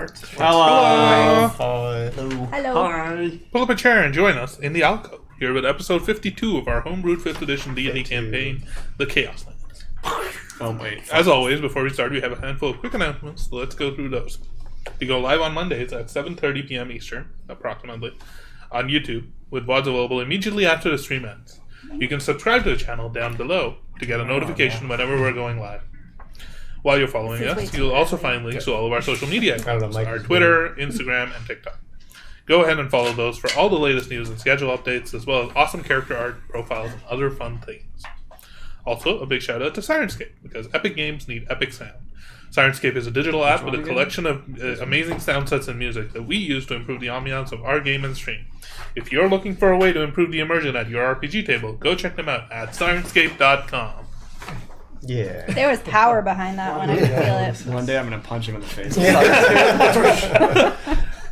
heart. Hello. Hello. Hi. Pull up a chair and join us in the alcove here with episode 52 of our homebrewed 5th edition D&D campaign, the Chaoslands. Oh, wait. As always, before we start, we have a handful of quick announcements, so let's go through those. We go live on Mondays at 7:30 p.m. Eastern, approximately, on YouTube, with VODs available immediately after the stream ends. You can subscribe to the channel down below to get a notification whenever we're going live. While you're following us, you'll also find links to all of our social media accounts, our Twitter, Instagram, and TikTok. Go ahead and follow those for all the latest news and schedule updates, as well as awesome character art, profiles, and other fun things. Also, a big shout out to Syrinscape, because epic games need epic sound. Syrinscape is a digital app with a collection of amazing sound sets and music that we use to improve the ambiance of our game and stream. If you're looking for a way to improve the immersion at your RPG table, go check them out at Syrinscape.com. Yeah. There was power behind that one. I could feel it. One day I'm going to punch him in the face.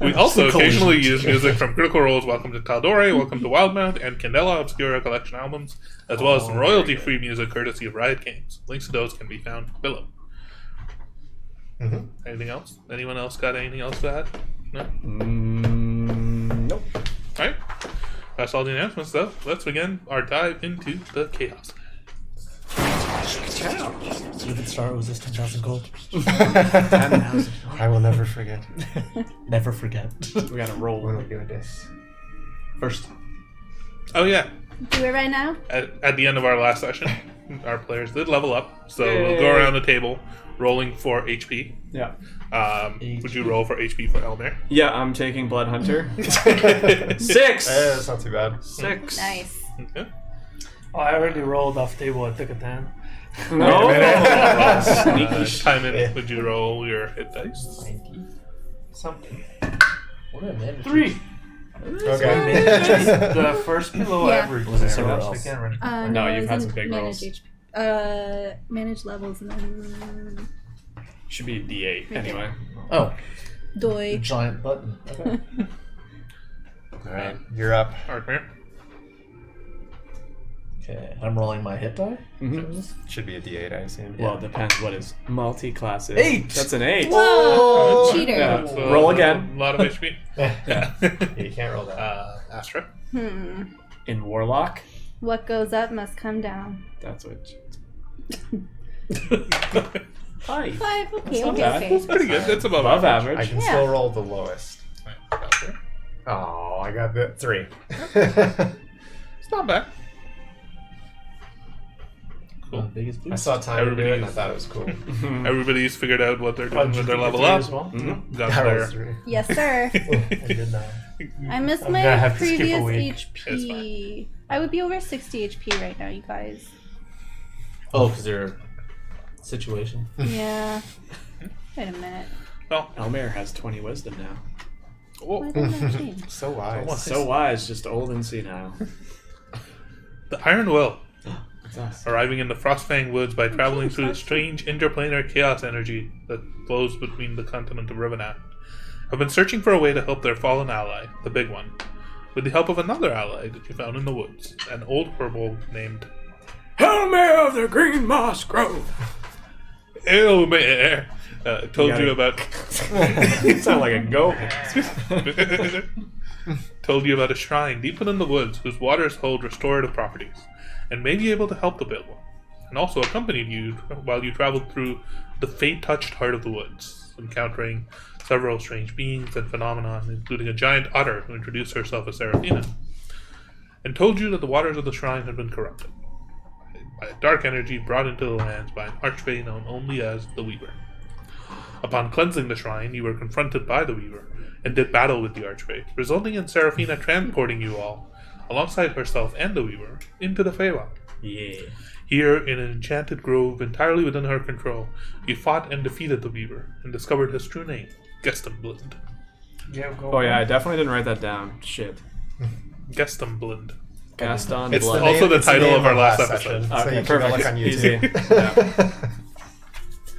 We also occasionally use music from Critical Role's Welcome to Caldore, Welcome to Wildmount, and Candela Obscura collection albums, as well as some royalty-free music courtesy of Riot Games. Links to those can be found below. Mm-hmm. Anything else? Anyone else got anything else to add? No? Nope. Alright. That's all the announcements, though. Let's begin our dive into the Chaos. So we could start with this 10,000 gold. I will never forget Never forget. We got to roll. when we do this. First. Oh, yeah. Do it right now? At the end of our last session, our players did level up. So we'll go around the table rolling for HP. Yeah. Would you roll for HP for Elmer? Yeah, I'm taking Blood Hunter. 6! That's not too bad. 6. Nice. Okay. Oh, I already rolled off table. I took a 10. No! Sneaky Timon, would you roll your hit dice? 90 something. 3. Okay. The first below Yeah. average Was it there. somewhere I else? can't remember. No, it you've was had in some big manage rolls. manage levels and then Should be D8 anyway. Oh, doi. giant button. Okay. Alright, you're up. Artmere? Okay, I'm rolling my hit die. Mm-hmm. Should be a D8, I assume. Well, it depends what is multi-classes. 8! That's an 8. Whoa, cheater. Yeah. So, Roll again. A lot of HP. Yeah, you can't roll that. Astra? In Warlock. What goes up must come down. That's what... 5. 5. Okay, not okay, bad. okay. Pretty good. That's above Above average. I average. can Yeah. still roll the lowest. Astra. Oh, I got the 3. It's not bad. Cool. Biggest boost. I saw time to do it and I thought it was cool. Everybody's figured out what they're Oh, doing did with you their get level 3 up. as well? Mm-hmm. Got I their... rolled 3. Yes, sir. I did not. I missed I'm my gonna have to skip a previous week. It's HP. I would be over 60 HP right now, you guys. Oh, because they're situation. Yeah. Wait a minute. Well, Elmer has 20 wisdom now. Why didn't that change? So wise. So wise, just old and senile. the Iron Will. That's us. Arriving in the Frostfang Woods by traveling through the strange interplanar chaos energy that flows between the continent of Rivenat, have been searching for a way to help their fallen ally, the Big One, with the help of another ally that you found in the woods, an old kobold named Helmer of the Green Moss Grove. Elmer. Told got you it. about You sound like a goat. told you about a shrine deep within the woods whose waters hold restorative properties, and may be able to help the Big One, and also accompanied you while you traveled through the fate-touched heart of the woods, encountering several strange beings and phenomena, including a giant otter who introduced herself as Seraphina, and told you that the waters of the shrine had been corrupted by a dark energy brought into the lands by an archfey known only as the Weaver. Upon cleansing the shrine, you were confronted by the Weaver and did battle with the archfey, resulting in Seraphina transporting you all, alongside herself and the Weaver, into the Feywild. Yeah. Here, in an enchanted grove entirely within her control, you fought and defeated the Weaver and discovered his true name, Gestemblind. Yeah, go Oh yeah, I definitely didn't write that down. Shit. Gestemblind. Gaston It's Blood. Also the it's title name of our last episode. session. So Okay, you can go perfect. look on Easy. YouTube. Yeah.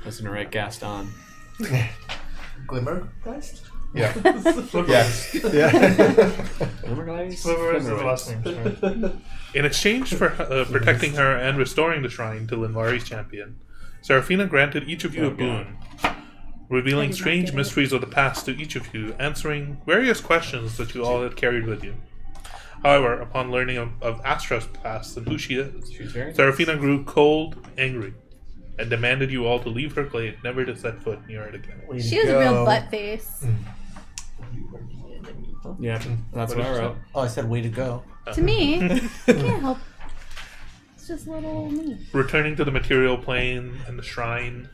Listen to right Gaston. Glimmer Geist? Yeah. Yes. Yeah. Glimmer Glimmer is the last name. Sorry. In exchange for protecting her and restoring the shrine to Linvari's champion, Seraphina granted each of you a boon, revealing did not strange get it. mysteries of the past to each of you, answering various questions that you all had carried with you. However, upon learning of Astra's past and who she is, She's very Serafina grew cold, angry, and demanded you all to leave her glade, never to set foot near it again. Way She to was a real go. butt face. Yeah, that's What what did I you wrote. Oh, I said way to go. To me, can't help. It's just little me. Returning to the material plane and the shrine,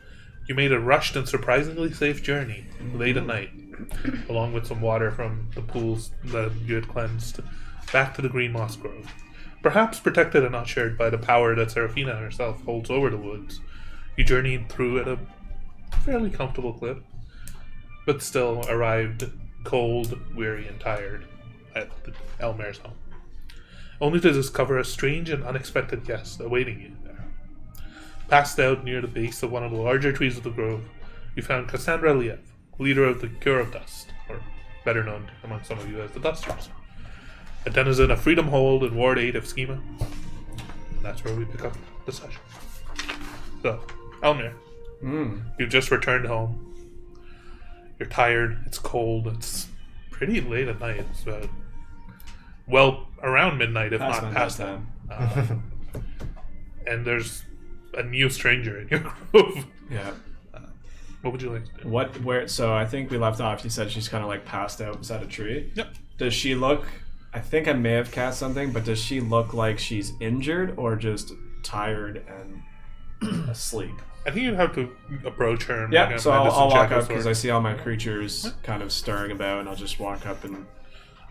you made a rushed and surprisingly safe journey late at night, along with some water from the pools that you had cleansed, back to the Green Moss Grove. Perhaps protected and not shared by the power that Serafina herself holds over the woods, you journeyed through at a fairly comfortable clip, but still arrived cold, weary, and tired at Elmer's home, only to discover a strange and unexpected guest awaiting you there. Passed out near the base of one of the larger trees of the grove, you found Cassandra Liev, leader of the Cure of Dust, or better known among some of you as the Dusters. A denizen of Freedom Hold in Ward 8 of Schema. And that's where we pick up the session. So, Elmer, you've just returned home. You're tired, it's cold, it's pretty late at night. It's around midnight, if Past not my past bedtime. that. And there's a new stranger in your grove. Yeah. What would you like to do? Where? So I think we left off. You said she's kind of like passed out beside a tree. Yep. Does she look? I think I may have cast something, but does she look like she's injured or just tired and asleep? I think you'd have to approach her and Yeah. make a So I'll medicine walk check up of because I sorts. see all my creatures kind of stirring about, and I'll just walk up and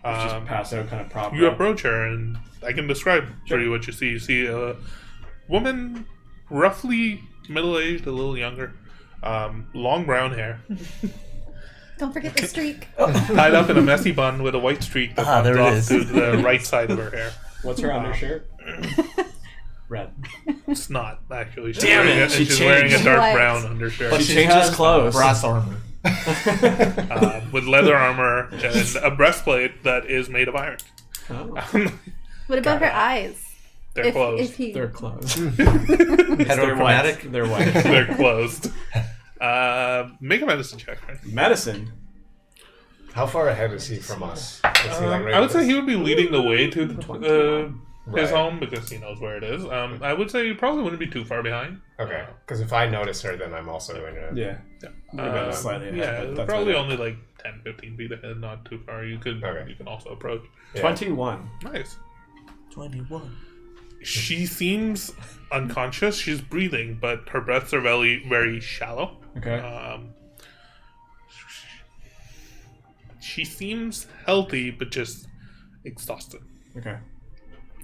just pass out, kind of prop You her up. approach her, and I can describe for you what you see. You see a woman, roughly middle-aged, a little younger, long brown hair, Don't forget the streak. tied up in a messy bun with a white streak that comes there it off is. to the right side of her hair. What's her undershirt? Red. It's not, actually. She's Damn wearing it, she she's wearing a changed. dark What? brown undershirt She changes clothes. Brass armor. with leather armor and a breastplate that is made of iron. Oh, What about her eyes? They're closed. If he, they're closed. Heterochromatic. They're white. They're closed. Make a medicine check. Right? Medicine. How far ahead is he from us? Is he, like, right I would with say us? he would be leading the way to his Right. home because he knows where it is. I would say you probably wouldn't be too far behind. Okay, because if I notice her, then I'm also going to. Yeah. Maybe slightly ahead, Yeah, but that's probably okay. only like 10, 15 feet ahead, not too far. You could Okay. you can also approach. Yeah. 21. Nice. 21. She seems unconscious. She's breathing, but her breaths are very, very shallow. Okay. She seems healthy, but just exhausted. Okay.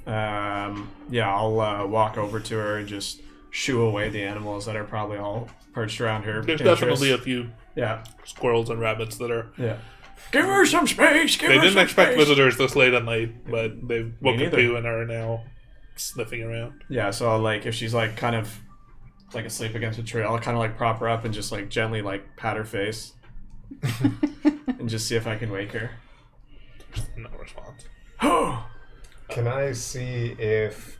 Yeah, I'll walk over to her and just shoo away the animals that are probably all perched around her. There's interest. definitely a few Yeah. squirrels and rabbits that are. Yeah. Give her some space. Give They her didn't some expect space. visitors this late at night, but they've woken neither. to and are now sniffing around. Yeah, so I'll, like, if she's like kind of like asleep against a tree, I'll kind of like prop her up and just like gently like pat her face and just see if I can wake her. No response. Oh. Can I see if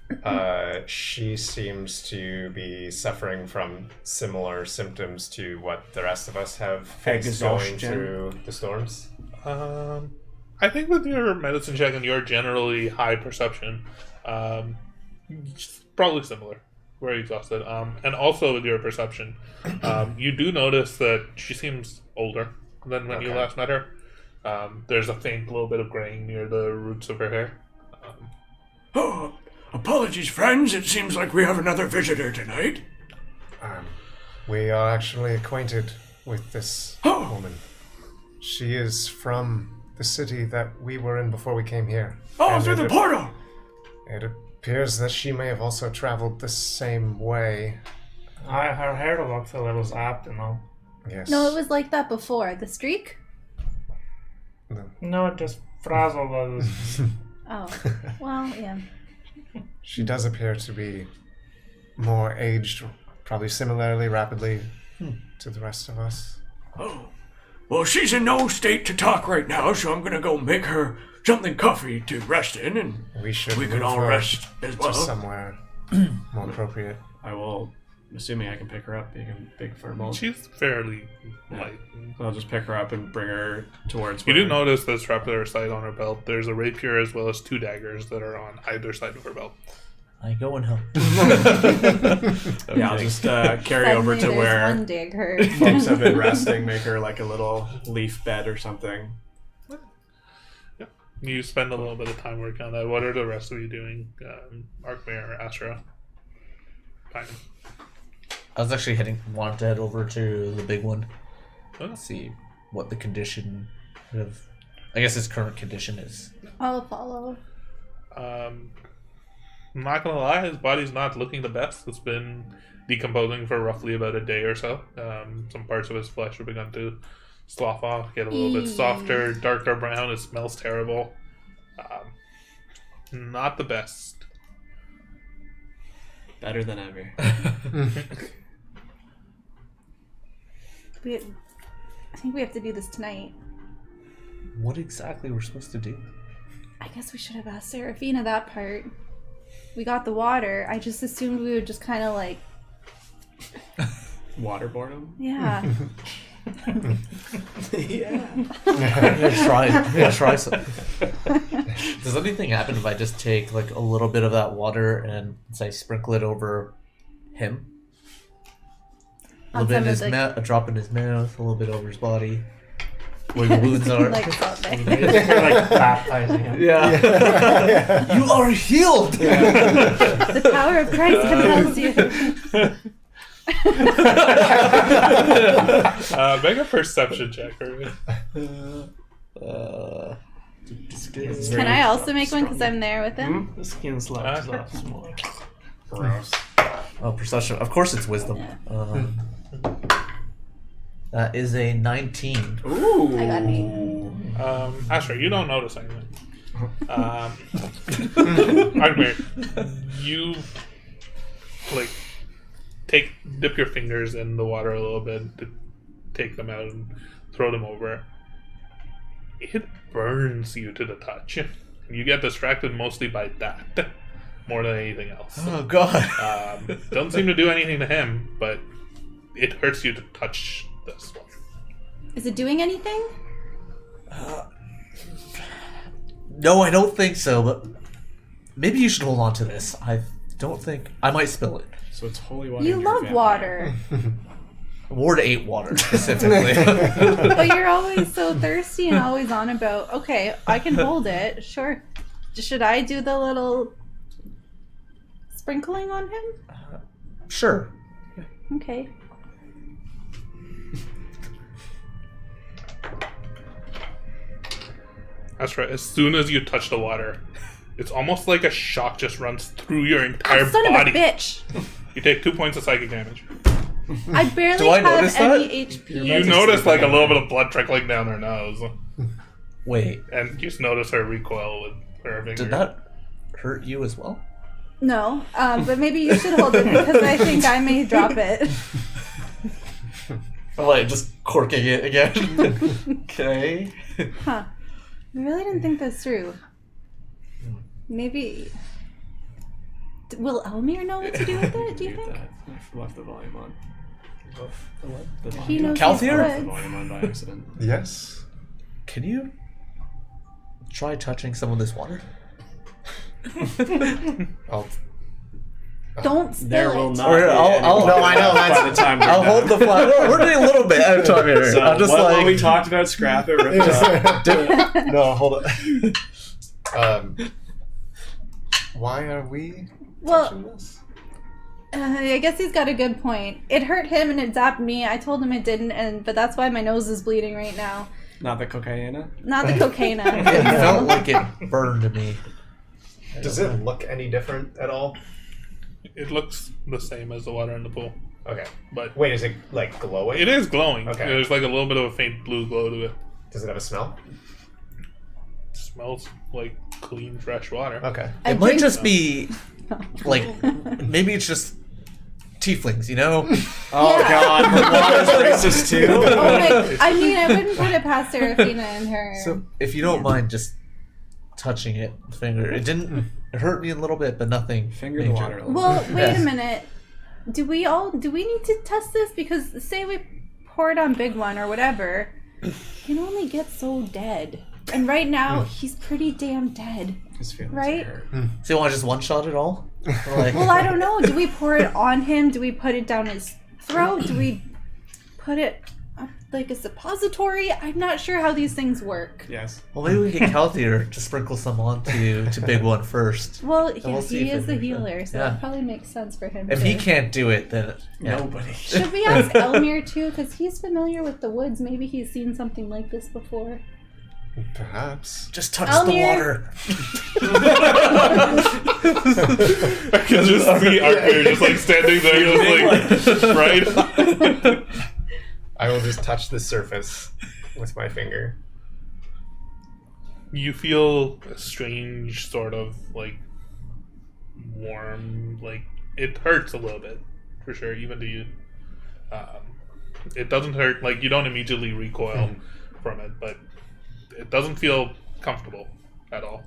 she seems to be suffering from similar symptoms to what the rest of us have faced going Exhaustion. through the storms? I think with your medicine check and your generally high perception, it's probably similar. Very exhausted. And also with your perception, you do notice that she seems older than when you Okay. last met her. There's a faint little bit of graying near the roots of her hair. Oh, apologies, friends. It seems like we have another visitor tonight. We are actually acquainted with this Oh. woman. She is from the city that we were in before we came here. Oh, And through the portal. It appears that she may have also traveled the same way. Her hair looks a little zapped, you know. Yes. no, it was like that before. The streak? No, it just frazzled us. Oh, well, yeah. She does appear to be more aged, probably similarly rapidly to the rest of us. Oh, well, she's in no state to talk right now, so I'm gonna go make her something comfy to rest in, and We should we can move all her rest as to well. somewhere more appropriate. I will assuming I can pick her up, being a big furball. She's fairly light. I'll just pick her up and bring her towards. You do notice the scapular side on her belt. There's a rapier as well as 2 daggers that are on either side of her belt. I go and help. Yeah, I'll just carry over to Suddenly where there's one digger. folks have been resting. Make her like a little leaf bed or something. Yeah. You spend a little bit of time working on that. What are the rest of you doing? Arkmir, Astra, Pine. I was actually wanted to head over to the big one. Oh. See what the condition of, I guess his current condition is. I'll follow. I'm not gonna lie, his body's not looking the best. It's been decomposing for roughly about a day or so. Some parts of his flesh have begun to slough off, get a little bit softer, darker brown. It smells terrible. Not the best. Better than ever. I think we have to do this tonight. What exactly we're supposed to do? I guess we should have asked Serafina that part. We got the water. I just assumed we would just kind of like... Waterboard him? Yeah. Try some. Does anything happen if I just take like a little bit of that water and say sprinkle it over him? A little bit in his mouth, a drop in his mouth, a little bit over his body. Where the wounds are. Like something. You're like baptizing him. Yeah. You are healed. The power of Christ compels you. Make a perception check. Can I also make one because I'm there with him? The skin slaps off more. Gross. Oh, perception. Of course it's wisdom. Yeah. That is a 19. Ooh. I got an 8. Astra, you don't notice anything. Arkmir, you like dip your fingers in the water a little bit to take them out and throw them over. It burns you to the touch. You get distracted mostly by that more than anything else. Oh god. Don't seem to do anything to him, but it hurts you to touch this one. Is it doing anything? No, I don't think so, but maybe you should hold on to this. I don't think I might spill it. So it's holy water. You and you're a love vampire. water. Ward 8 water specifically. But you're always so thirsty and always on about, okay, I can hold it. Sure. Should I do the little sprinkling on him? Sure. Okay. That's right. As soon as you touch the water, it's almost like a shock just runs through your entire Son body. of a bitch. You take 2 points of psychic damage. I barely Do I have notice any that? HP. You notice like a little bit of blood trickling down her nose, Wait, and you just notice her recoil with her finger. did that hurt you as well? No, but maybe you should hold it because I think I may drop it. I'm like just corking it again. Okay. Huh. I really didn't think this through. Maybe... Will Elmir know what to do with it, do you think? I left the volume on. The volume. He knows Calthier? his I left the words. volume on by accident. Yes. Can you try touching some of this water? I'll Don't spill There it. will not Or be I'll- any I'll- water No, I know, by the time we're I'll done. hold the flag. We're doing a little bit at a time here. So, I'm just while we like talked about scrap it, ripped up. no, hold on. Why are we Well, touching this? I guess he's got a good point. It hurt him and it zapped me. I told him it didn't, but that's why my nose is bleeding right now. Not the cocaine. Not the cocaine. it felt like it burned me. Does it look any different at all? It looks the same as the water in the pool, Okay. but Wait, is it like glowing? it is glowing. Okay. There's like a little bit of a faint blue glow to it. Does it have a smell? It smells like clean, fresh water. Okay. I It might drink- just be like maybe it's just tieflings, you know? Oh Yeah. god, her water's racist too. Oh my, I mean, I wouldn't put it past Serafina and her. So if you don't mind just touching it with finger. It didn't hurt me a little bit, but nothing Finger the major. water a little Well, bit. wait Yes. a minute. do we need to test this? Because say we pour it on Big One or whatever, he can only get so dead. And right now, he's pretty damn dead. His feelings Right? hurt. So you want to just one shot it all? Or like, Well, I don't know. Do we pour it on him? Do we put it down his throat? Do we put it up like a suppository? I'm not sure how these things work. Yes. well, maybe we can get Calthier to sprinkle some onto to Big One first. Well, we'll see he if is it the makes healer, sense. so Yeah. that probably makes sense for him. If to... he can't do it, then Nobody. Should we ask Elmir too? Because he's familiar with the woods. Maybe he's seen something like this before. Perhaps. just touch Elmir. the water. I can just see Arthur just like standing there, just like right. I will just touch the surface with my finger. You feel a strange sort of like warm, like it hurts a little bit for sure, even to you. It doesn't hurt, like you don't immediately recoil from it, but it doesn't feel comfortable at all.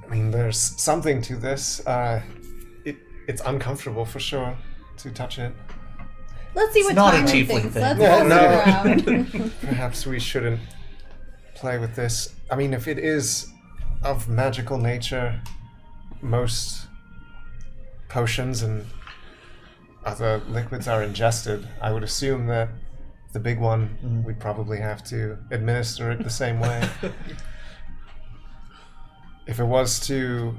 I mean, there's something to this. It's uncomfortable for sure to touch it. Let's see It's what not a time it tiefling thinks. thing. Let's Yeah, pass no. it around. Perhaps we shouldn't play with this. I mean, if it is of magical nature, most potions and other liquids are ingested. I would assume that the Big One, we'd probably have to administer it the same way. If it was to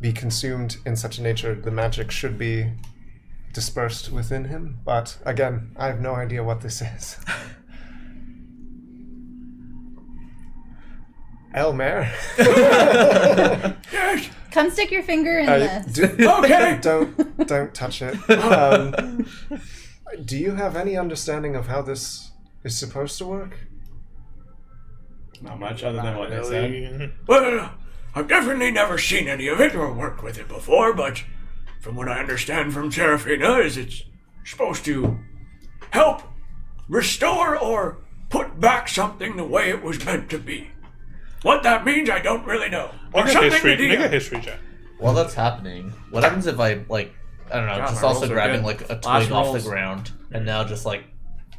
be consumed in such a nature, the magic should be dispersed within him. But again, I have no idea what this is. Elmer. Yes. Come stick your finger in this. Okay. Don't touch it. Do you have any understanding of how this is supposed to work? Not much other than what they said. Really. Well, I've definitely never seen any of it or worked with it before, but from what I understand from Serafina is it's supposed to help restore or put back something the way it was meant to be. What that means, I don't really know. Or Make a something history, to make a do. history check. While that's happening, what happens if I like I don't know, God, just my also rolls are grabbing good. like a Last twig off rolls. the ground and now just like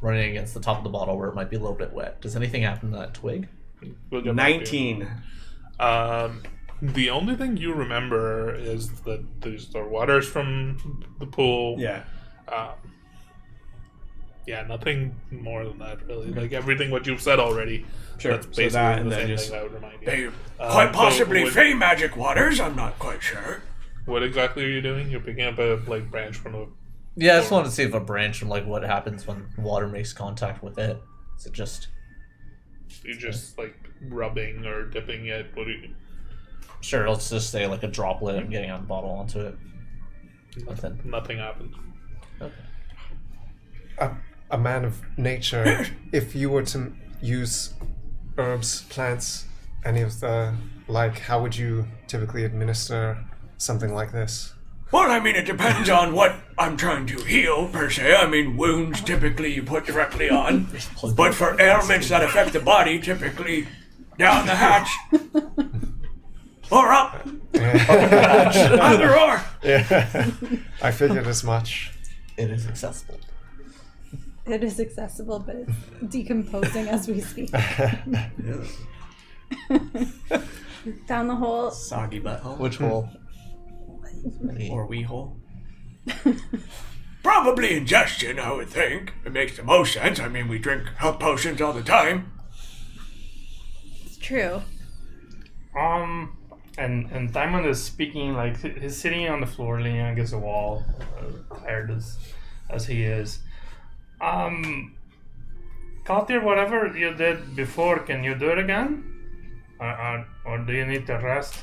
running against the top of the bottle where it might be a little bit wet? Does anything happen to that twig? We'll get back to you. 19. The only thing you remember is that there's the waters from the pool. Yeah. Yeah, nothing more than that really. Like everything what you've said already. Sure. That's So basically that and the then same just thing I would remind you. They quite possibly what, fey magic waters, I'm not quite sure. what exactly are you doing? You're picking up a like branch from a. Yeah, I just wanted to see if a branch and like what happens when water makes contact with it. Is it just You're just like rubbing or dipping it. What do you? sure, let's just say like a droplet and getting out of the bottle onto it. Nothing. Nothing happens. Okay. A man of nature, if you were to use herbs, plants, any of the like, how would you typically administer something like this? Well, I mean, it depends on what I'm trying to heal, per se. I mean, wounds typically you put directly on. But for ailments that affect the body, typically down the hatch. Or up. Either or. Yeah, I figured as much. It is accessible. It is accessible, but it's decomposing as we speak. Down the hole. Soggy butthole. Which hole? Or wee hole. Probably ingestion, I would think. It makes the most sense. I mean, we drink health potions all the time. It's true. And Diamond is speaking like he's sitting on the floor, leaning against the wall, tired as he is. Kaltir, whatever you did before, can you do it again? Or do you need to rest?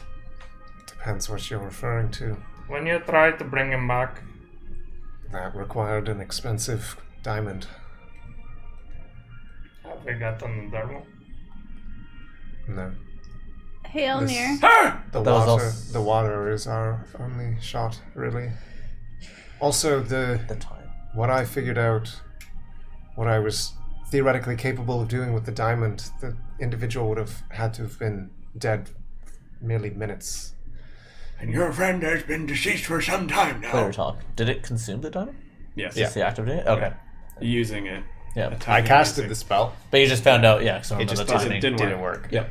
Depends what you're referring to. When you try to bring him back, That required an expensive diamond. have we gotten the dermal? No. Hey, Elmir. Ah! The That was water, also- the water is our only shot, really. Also, The time. what I figured out, what I was theoretically capable of doing with the diamond, the individual would have had to have been dead merely minutes. And your friend has been deceased for some time now. Player talk. Did it consume the diamond? Yes. Just the activate it? Okay. Using it. Yeah. I Attacking casted using- the spell. But you just found out, yeah, because It just the timing. didn't work. Yep.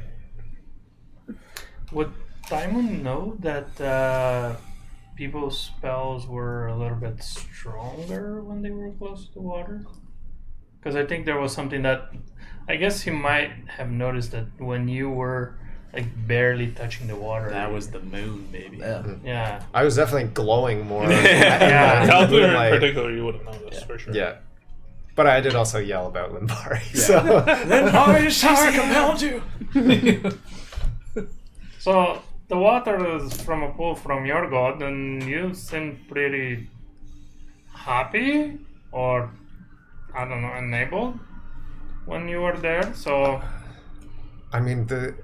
Would Diamond know that people's spells were a little bit stronger when they were close to water? Because I think there was something that I guess he might have noticed that when you were like barely touching the water. That was the moon, baby. Yeah. Yeah. I was definitely glowing more. Yeah. Talbot in Moonlight. particular, you would have noticed for sure. Yeah. But I did also yell about Limbari. So Then how is power compelled to? So the water is from a pool from your god, and you seem pretty happy, or I don't know, enabled when you were there. So I mean the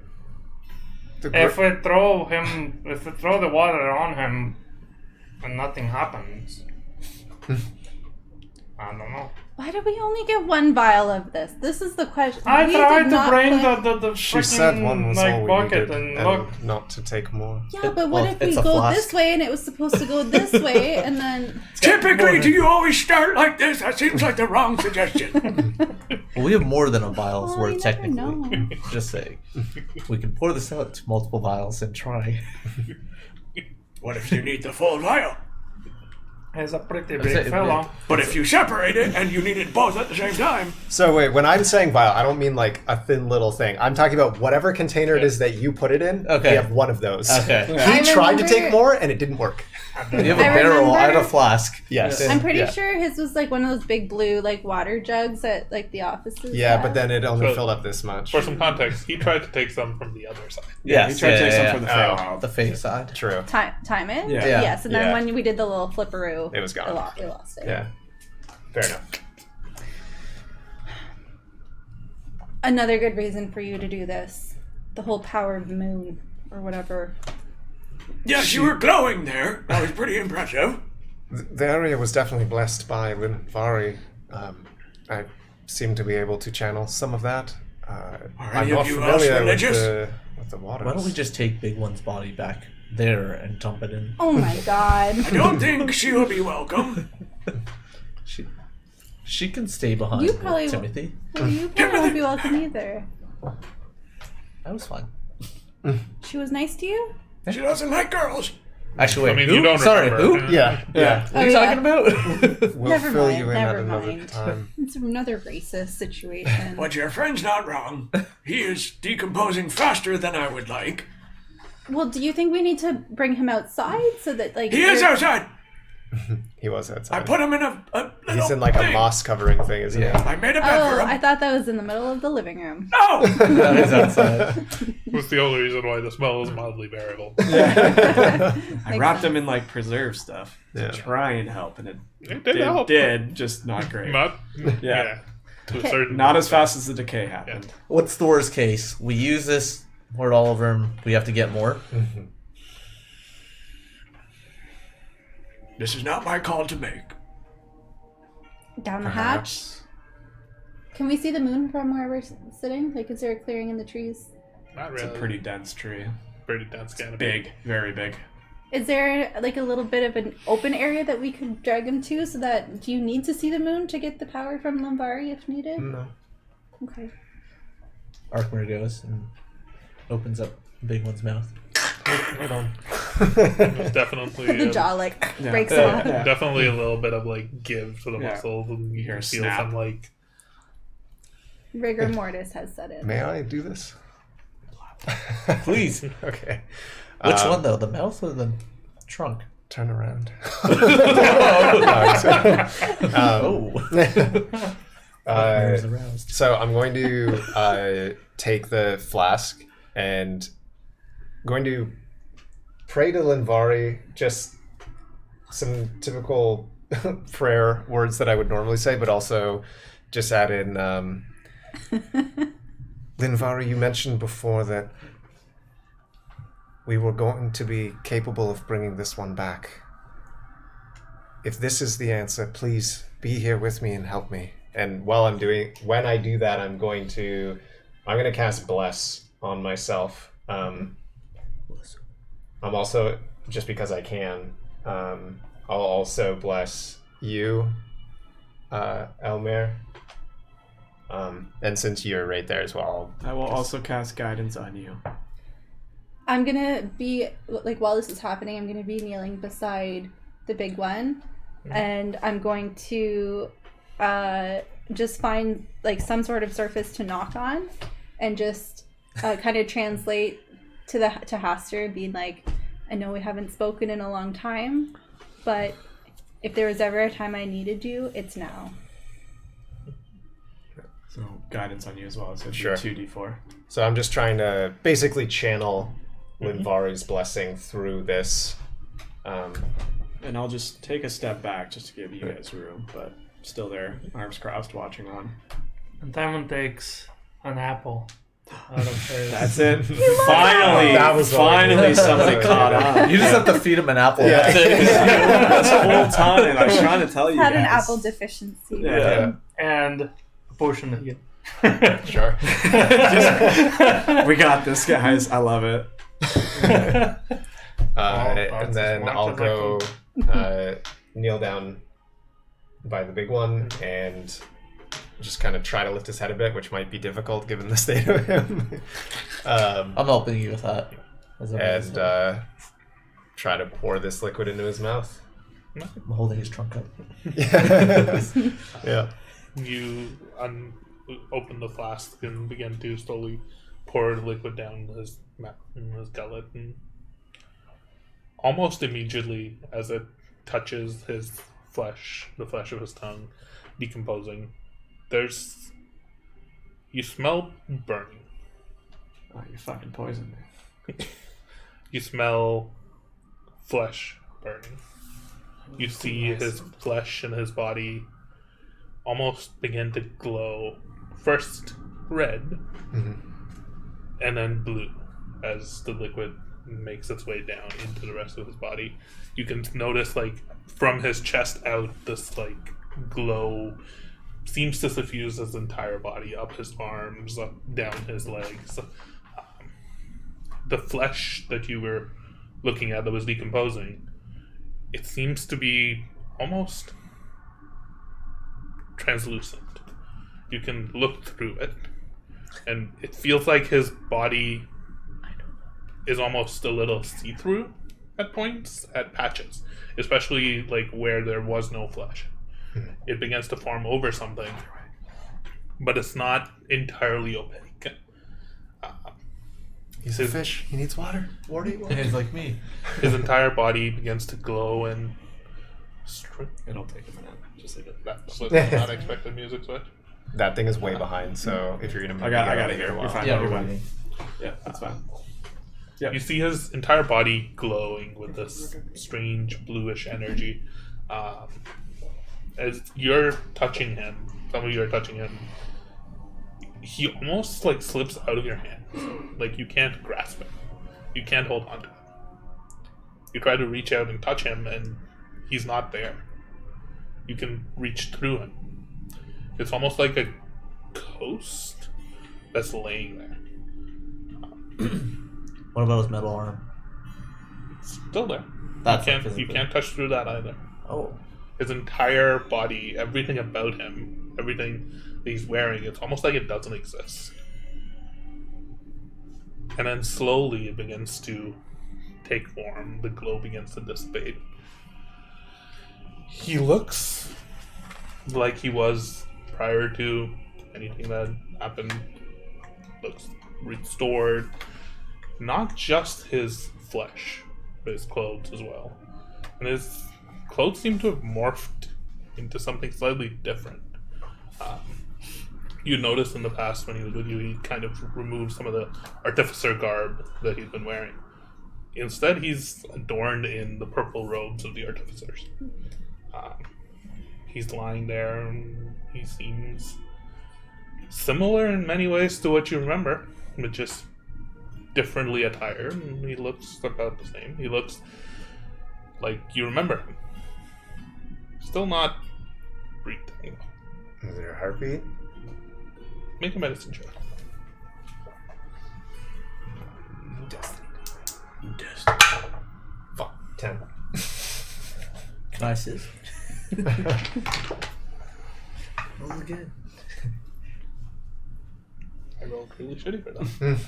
if we throw the water on him, and nothing happens, I don't know. Why did we only get one vial of this? This is the question. I We tried did to not bring put- the she said one freaking was all like we bucket, needed, and look. not to take more. Yeah, but what well, if we it's a go flask. this way and it was supposed to go this way and then... Typically, do you always start like this? That seems like the wrong suggestion. Well, we have more than a vial's Oh, worth, you never technically. know. Just saying. We can pour this out to multiple vials and try. What if you need the full vial? He's a pretty That's big it, fella. But if you separate it and you need it both at the same time, So wait, when I'm saying vial, I don't mean like a thin little thing. I'm talking about whatever container it is that you put it in. Okay. We have one of those. Okay. He I tried to remember- take more and it didn't work. You have a I barrel, I had a remember- flask. Yes. I'm pretty Yeah. sure his was like one of those big blue like water jugs at like the offices. Yeah, but then it only So- filled up this much. For some context, he tried to take some from the other side. Yes, He tried to take some from the yeah. Feywild. the face side. True. time in. Yeah. Yeah. Yes, and then Yeah. when we did the little flipperoo, It was gone. We lost it. Yeah. Fair enough. Another good reason for you to do this, the whole power of the moon or whatever. yes, you were glowing there. That was pretty impressive. The area was definitely blessed by Linvari. I seem to be able to channel some of that. I'm any not of you else familiar religious? with the waters. Why don't we just take Big One's body back there and dump it in? Oh my god. I don't think she will be welcome. She can stay behind You with probably- Timothy. Well, you probably won't be welcome either. That was fine. She was nice to you? She doesn't like girls. Actually, wait, I mean, who? you don't Sorry, remember. who? Yeah, yeah. What are you Oh, talking about? We'll Never fill mind, you in never at another mind. time. It's another racist situation. But your friend's not wrong. He is decomposing faster than I would like. Well, do you think we need to bring him outside so that like He is you're- outside. He was I outside. put him in a little He's in like a thing. moss covering thing, isn't Yeah. I made a bed for Oh, him. I thought that was in the middle of the living room. No! That is outside. That's the only reason why the smell is mildly bearable. I wrapped him in like preserve stuff to Yeah. try and help, and it It did help. did, just not great. Not, Yeah. to a Okay. certain Not as fast as the decay happened. What's the worst case? We use this, pour it all over him. We have to get more. This is not my call to make. Down the hatch. Can we see the moon from where we're sitting? Like, is there a clearing in the trees? Not It's really. a pretty dense tree. pretty dense canopy. Big, very big. Is there like a little bit of an open area that we could drag him to so that do you need to see the moon to get the power from Limbari if needed? No. Okay. Arkmer goes and opens up Big One's mouth. Hold on. There's definitely The jaw like Yeah. breaks Yeah. off. Yeah. definitely a little bit of like give to the Yeah. muscles, and you hear can a feel snap. some like Rigor mortis has set in. May I do this? Please. Okay. Which one though? The mouth or the trunk? Turn around. Oh. Arkmer's Uh, aroused. so I'm going to take the flask and going to pray to Linvari, just some typical prayer words that I would normally say, but also just add in Linvari, you mentioned before that we were going to be capable of bringing this one back. If this is the answer, please be here with me and help me. And when I do that, I'm going to cast Bless on myself. I'm also just because I can, I'll also bless you, Elmer. And since you're right there as well, I will also cast guidance on you. I'm gonna be like, while this is happening, I'm gonna be kneeling beside the big one, and I'm going to just find like some sort of surface to knock on, and just kind of translate to Haster, being like, I know we haven't spoken in a long time, but if there was ever a time I needed you, it's now. So guidance on you as well. So Sure. 2d4. so I'm just trying to basically channel Linvari's blessing through this. And I'll just take a step back just to give you guys room, but still there, arms crossed, watching on. And Timon takes an apple out of his. That's it. Finally, That was all I finally needed. somebody caught up. You just have to feed him an apple. Yeah. This whole time I was trying to tell you Had guys. an apple deficiency. Yeah. And a potion again. Sure. We got this, guys. I love it. And then much I'll as I go kneel down by the big one and just kind of try to lift his head a bit, which might be difficult given the state of him. I'm helping you with that. And try to pour this liquid into his mouth. I'm holding his trunk up. Yeah. You open the flask and begin to slowly pour the liquid down his mouth and his gullet, and almost immediately as it touches his flesh, the flesh of his tongue, decomposing, you smell burning. Oh, you fucking poisoned me. You smell flesh burning. You see his flesh and his body almost begin to glow. First red, and then blue as the liquid makes its way down into the rest of his body. You can notice, like, from his chest out, this, like, glow seems to suffuse his entire body, up his arms, up, down his legs. The flesh that you were looking at that was decomposing, it seems to be almost translucent. You can look through it, and it feels like his body is almost a little see-through at points, at patches, especially like where there was no flesh. It begins to form over something, but it's not entirely opaque. He's a fish. He needs water. Water. He's like me. His entire body begins to glow and It'll take a minute. Just leave it. that was not expected music switch. That thing is way behind, so if you're gonna move I got it here. You're fine. Yeah, You're we're fine. waiting. Yeah, that's fine. You see his entire body glowing with this strange bluish energy. As you're touching him, some of you are touching him, he almost like slips out of your hand. Like you can't grasp him. You can't hold on to him. You try to reach out and touch him, and he's not there. You can reach through him. It's almost like a ghost that's laying there. What about his metal arm? Still there. That's you not can't physically. touch through that either. Oh. His entire body, everything about him, everything that he's wearing, it's almost like it doesn't exist. And then slowly it begins to take form. The glow begins to dissipate. He looks like he was prior to anything that happened. Looks restored. Not just his flesh, but his clothes as well. And his clothes seem to have morphed into something slightly different. You noticed in the past when he was with you, he kind of removed some of the artificer garb that he's been wearing. Instead, he's adorned in the purple robes of the artificers. He's lying there, and he seems similar in many ways to what you remember, but just differently attired, and he looks about the same. He looks like you remember him. Still not breathing. Is there a heartbeat? Make a medicine check. Destiny. Fuck. 10. Can I assist? Roll again. I rolled really shitty for that.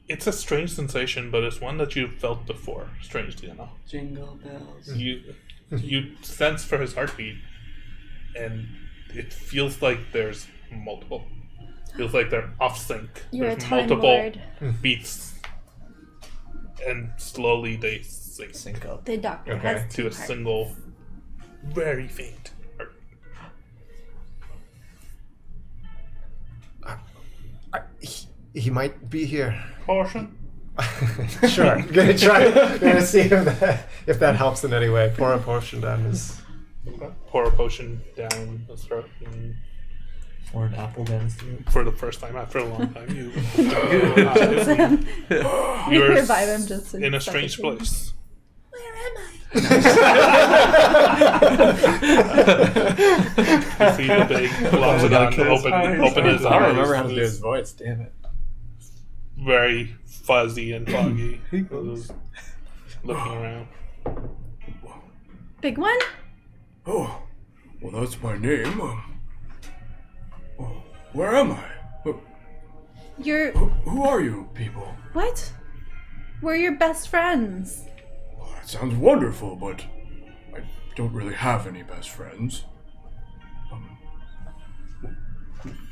It's a strange sensation, but it's one that you've felt before, strangely enough. Jingle bells. You sense for his heartbeat, and it feels like there's multiple. Feels like they're off sync. You're a There's time multiple lord. beats, and slowly they sync Sync up. The doctor Okay. has to two a hearts. single, very faint heartbeat. He might be here. Caution. Sure. I'm gonna try. Gonna see if that helps in any way. Pour a potion down his. Okay. Pour a potion down his throat. And Or an apple down his throat. for the first time after a long time, you We you're revive him just in a strange second. place. Where am I? You see the big Globzodon open his I eyes. don't remember how to do It's his voice. Damn it. very fuzzy and foggy. Just looking around. Big one? Oh, well, that's my name. Where am I? You're Who are you people? what? We're your best friends. Well, that sounds wonderful, but I don't really have any best friends.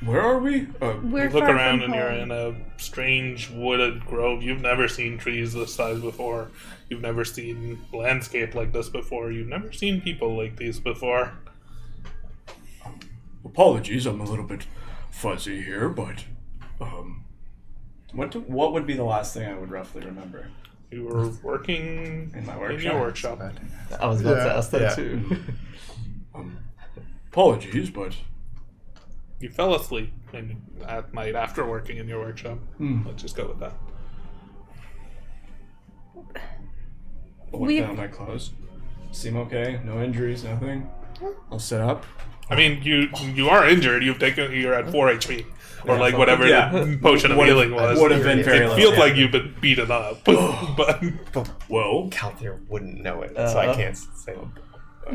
Where are we? We're You look far around from and you're home. in a strange wooded grove. You've never seen trees this size before. You've never seen landscape like this before. You've never seen people like these before. Apologies, I'm a little bit fuzzy here, but What would be the last thing I would roughly remember? You were working In my in your workshop. workshop. I was about to Yeah, ask that yeah. too. apologies, but You fell asleep at night after working in your workshop. Let's just go with that. I'll look We've- down at my clothes. Seem okay? No injuries, nothing? I'll sit up. I mean, you are injured. You're at 4 HP, or Yeah, like so- whatever yeah. the potion of healing was. Would have been very It low. feels Yeah. like you've been beaten up, but well, Calthier wouldn't know it, so I can't say.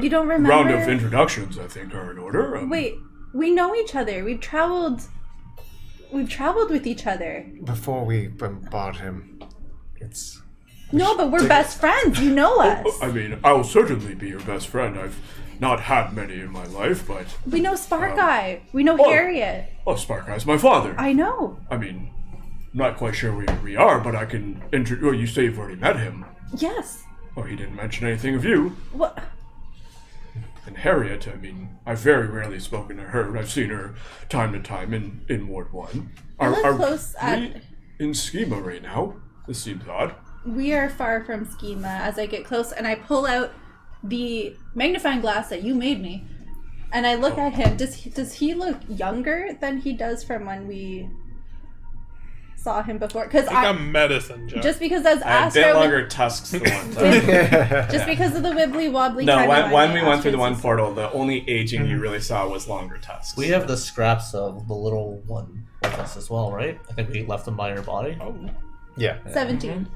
You don't remember? round of introductions, I think, are in order. Wait, we know each other. We've traveled with each other. Before we bombard him, it's. No, but we're best friends. You know us. I mean, I'll certainly be your best friend. I've not had many in my life, but We know Spark Eye. We know oh. Harriet. Spark Eye's my father. I know. I mean, I'm not quite sure where we are, but I can introduce. Oh, you say you've already met him. Yes. Oh, he didn't mention anything of you. What? And Harriet, I mean, I've very rarely spoken to her. I've seen her time to time in Ward 1. live close we in Schema right now? This seems odd. We are far from schema. As I get close and I pull out the magnifying glass that you made me, and I look at him. Does he look younger than he does from when we saw him before? Because like a medicine joke. just because as I had a Astro, bit longer tusks the one time. just because of the wibbly wobbly. No, timeline when we that went through the one Astro's- portal, the only aging you really saw was longer tusks. We have the scraps of the little one with us as well, right? I think we left them by your body. Oh, Yeah. 17.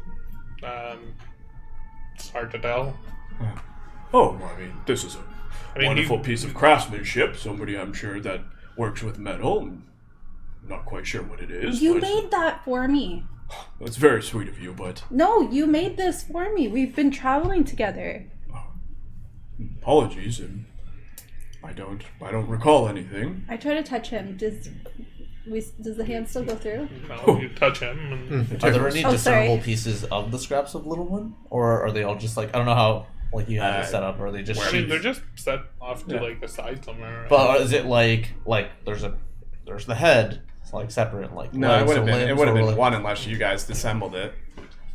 it's hard to tell. Oh, well, I mean, this is a I mean, wonderful piece of craftsmanship. Somebody, I'm sure, that works with metal. I'm not quite sure what it is. You but made that for me. It's very sweet of you, but No, you made this for me. We've been traveling together. apologies. And I don't recall anything. I try to touch him. Does the hand still go through? No, you touch him, and Are there any Oh, discernible sorry. pieces of the scraps of little one, or are they all just like I don't know how like you have it set up, or are they just? I mean, they're just set off to Yeah. like the side somewhere. But is it like there's the head, it's like separate, like No, legs it would or have been. limbs, It would have or been like- one unless you guys disassembled it.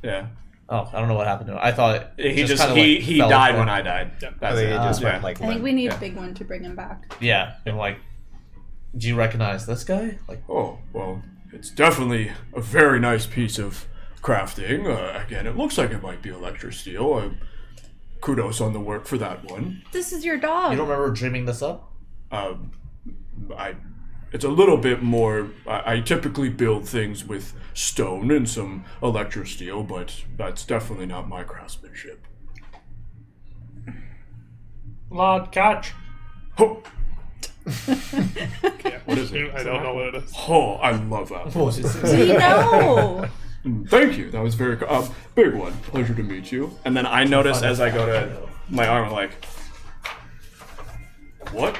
Yeah. Oh, I don't know what happened to it. I thought He just kinda, he like, he fell died apart. when I died. Yeah. I That's think it. it just Yeah. went like. I think we need Yeah. a big one to bring him back. Yeah, and like, do you recognize this guy? Like, Oh, well, it's definitely a very nice piece of crafting. Again, it looks like it might be electrosteel. Kudos on the work for that one. This is your dog. you don't remember dreaming this up? It's a little bit more. I typically build things with stone and some electrosteel, but that's definitely not my craftsmanship. Lord catch. Oh, Yeah. What is it? I don't know what it is. oh, I love apples. We know. Thank you. That was very big one. Pleasure to meet you. And then I notice as I go to my arm, I'm like, What?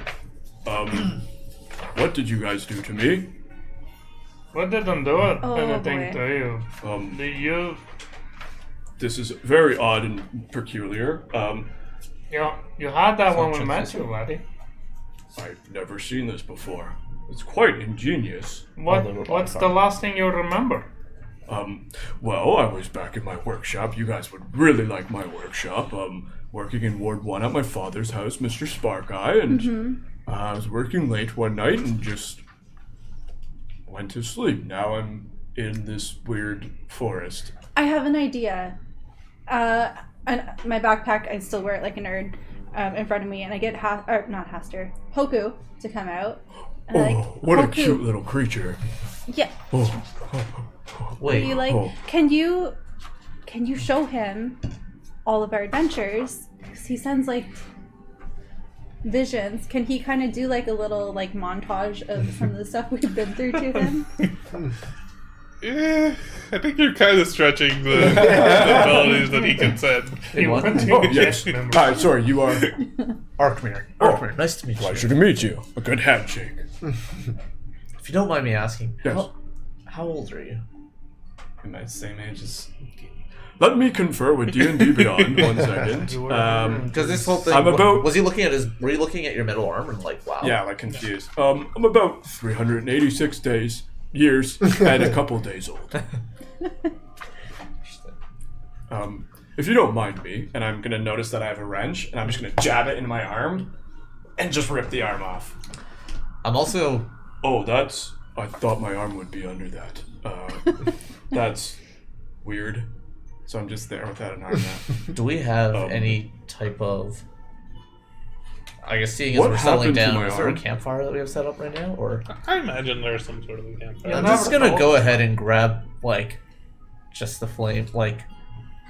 What did you guys do to me? We didn't do it, Oh, anything boy. to you. Do you? This is very odd and peculiar. You had that when we met transition. you, laddie. I've never seen this before. It's quite ingenious. What's the last thing you remember? Well, I was back in my workshop. You guys would really like my workshop. Working in Ward 1 at my father's house, Mr. Sparkeye, and I was working late one night and just went to sleep. Now I'm in this weird forest. I have an idea. And my backpack, I still wear it like a nerd, in front of me, and I get Hoku to come out. And I'm Oh, like, what a Hoku, cute little creature. Yeah. Oh, Wait, You like? Oh. Can you show him all of our adventures? 'Cause he sends like visions. Can he kind of do like a little like montage of some of the stuff we've been through to him? I think you're kind of stretching the abilities that he can send. Hey, what? oh yes. Hi, sorry, you are. Arkmir. Oh, Nice to meet you. pleasure to meet you. A good handshake. If you don't mind me asking, Yes. how old are you? am I the same age as? Let me confer with D&D Beyond 1 second. Because this whole thing, I'm about- was he looking at his? Were you looking at your middle arm and like, wow? Yeah, like confused. I'm about 386 years, and a couple days old. If you don't mind me, And I'm gonna notice that I have a wrench, and I'm just gonna jab it into my arm, and just rip the arm off. I'm also. oh, I thought my arm would be under that. That's weird. So I'm just there without an arm now. Do we have Um, any type of? I guess seeing as What we're settling happened to down, my is there a arm? campfire that we have set up right now, or? I imagine there's some sort of a campfire. I'm never just gonna told go us. ahead and grab like, just the flame, like,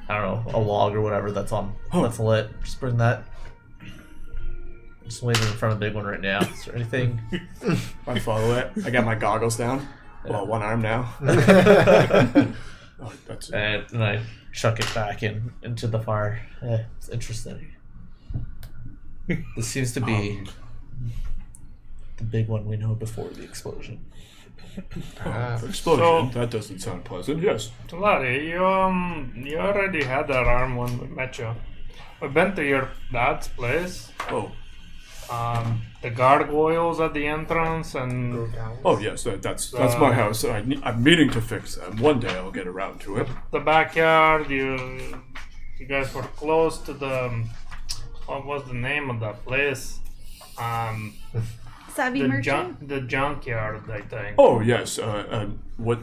I don't know, a log or whatever that's on that's lit. Just bring that. Just waiting in front of the big one right now. Is there anything? I follow it. I got my goggles down. Well, one arm now. Oh, that's it. And I chuck it back into the fire. It's interesting. This seems to be the big one we know before the explosion. Explosion. So- that doesn't sound pleasant. Yes. So, laddie, you already had that arm when we met you. We've been to your dad's place. Oh. The gargoyles at the entrance, and Oh yes. That's my house. I'm meaning to fix them. One day I'll get around to it. the backyard. You guys were close to the. What was the name of that place? Savvy merchant. The junkyard, I think. Oh yes. What?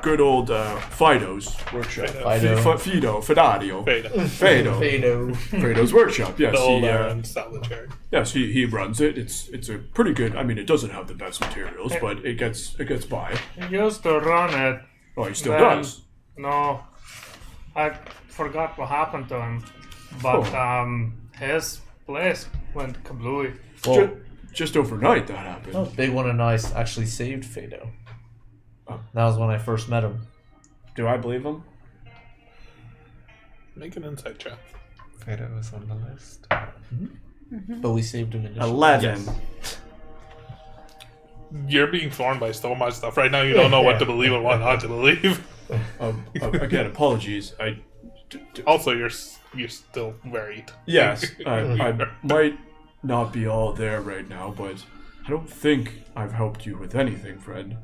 Good old Fido's workshop. Fido. Fidadio. Fredo's workshop. Yes. The old he, Iron salvage yard. yes. He runs it. It's a pretty good. I mean, it doesn't have the best materials, but it gets by. He used to run it. Oh, he still Then- does. No, I forgot what happened to him. But his place went kablooey. Well, Just overnight that happened. no, Big One and I actually saved Fado. Oh. That was when I first met him. Do I believe him? Make an insight check. Fado was on the list. But we saved him initially. 11. You're being thrown by so much stuff right now. You don't know what to believe and what not to believe. Again, apologies. Also, you're still worried. Yes. I might not be all there right now, but I don't think I've helped you with anything, friend.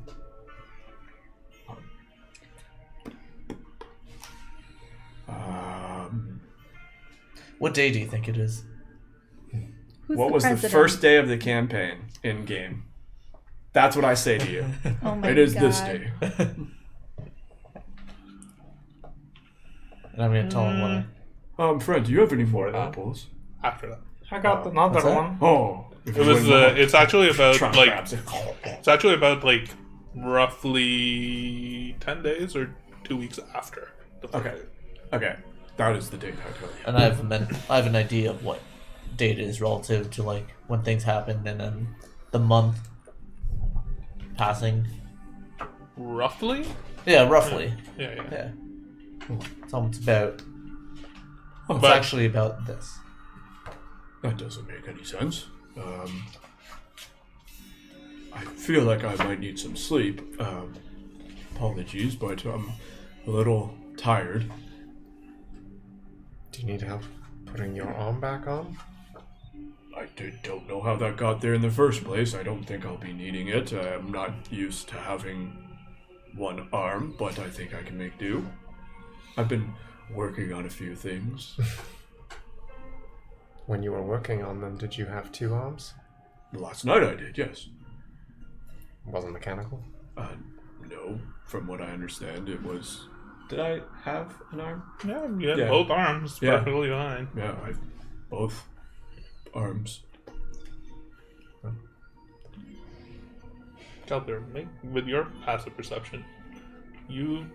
What day do you think it is? Who's What was president? the first day of the campaign in game? That's what I say to you. Oh my It is God. this day. And I'm gonna tell him what I. Friend, do you have any more apples? After that, I got another what's that? one. Oh, if it you was. wouldn't mind. It's actually about Trump like. grabs it. It's actually about like roughly 10 days or 2 weeks after. Okay. That is the date I told you. And I have an idea of what date is relative to like when things happened and then the month passing. Roughly? Yeah, roughly. Yeah. Yeah. So it's about. It's But- actually about this. That doesn't make any sense. I feel like I might need some sleep. Apologies, but I'm a little tired. Do you need help putting your arm back on? I don't know how that got there in the first place. I don't think I'll be needing it. I'm not used to having one arm, but I think I can make do. I've been working on a few things. When you were working on them, did you have 2 arms? Last night I did, yes. Wasn't mechanical? No. From what I understand, it was... Did I have an arm? Yeah, you had Yeah. both arms. Yeah. Perfectly fine. Yeah, I have both arms. Calder, with your passive perception, you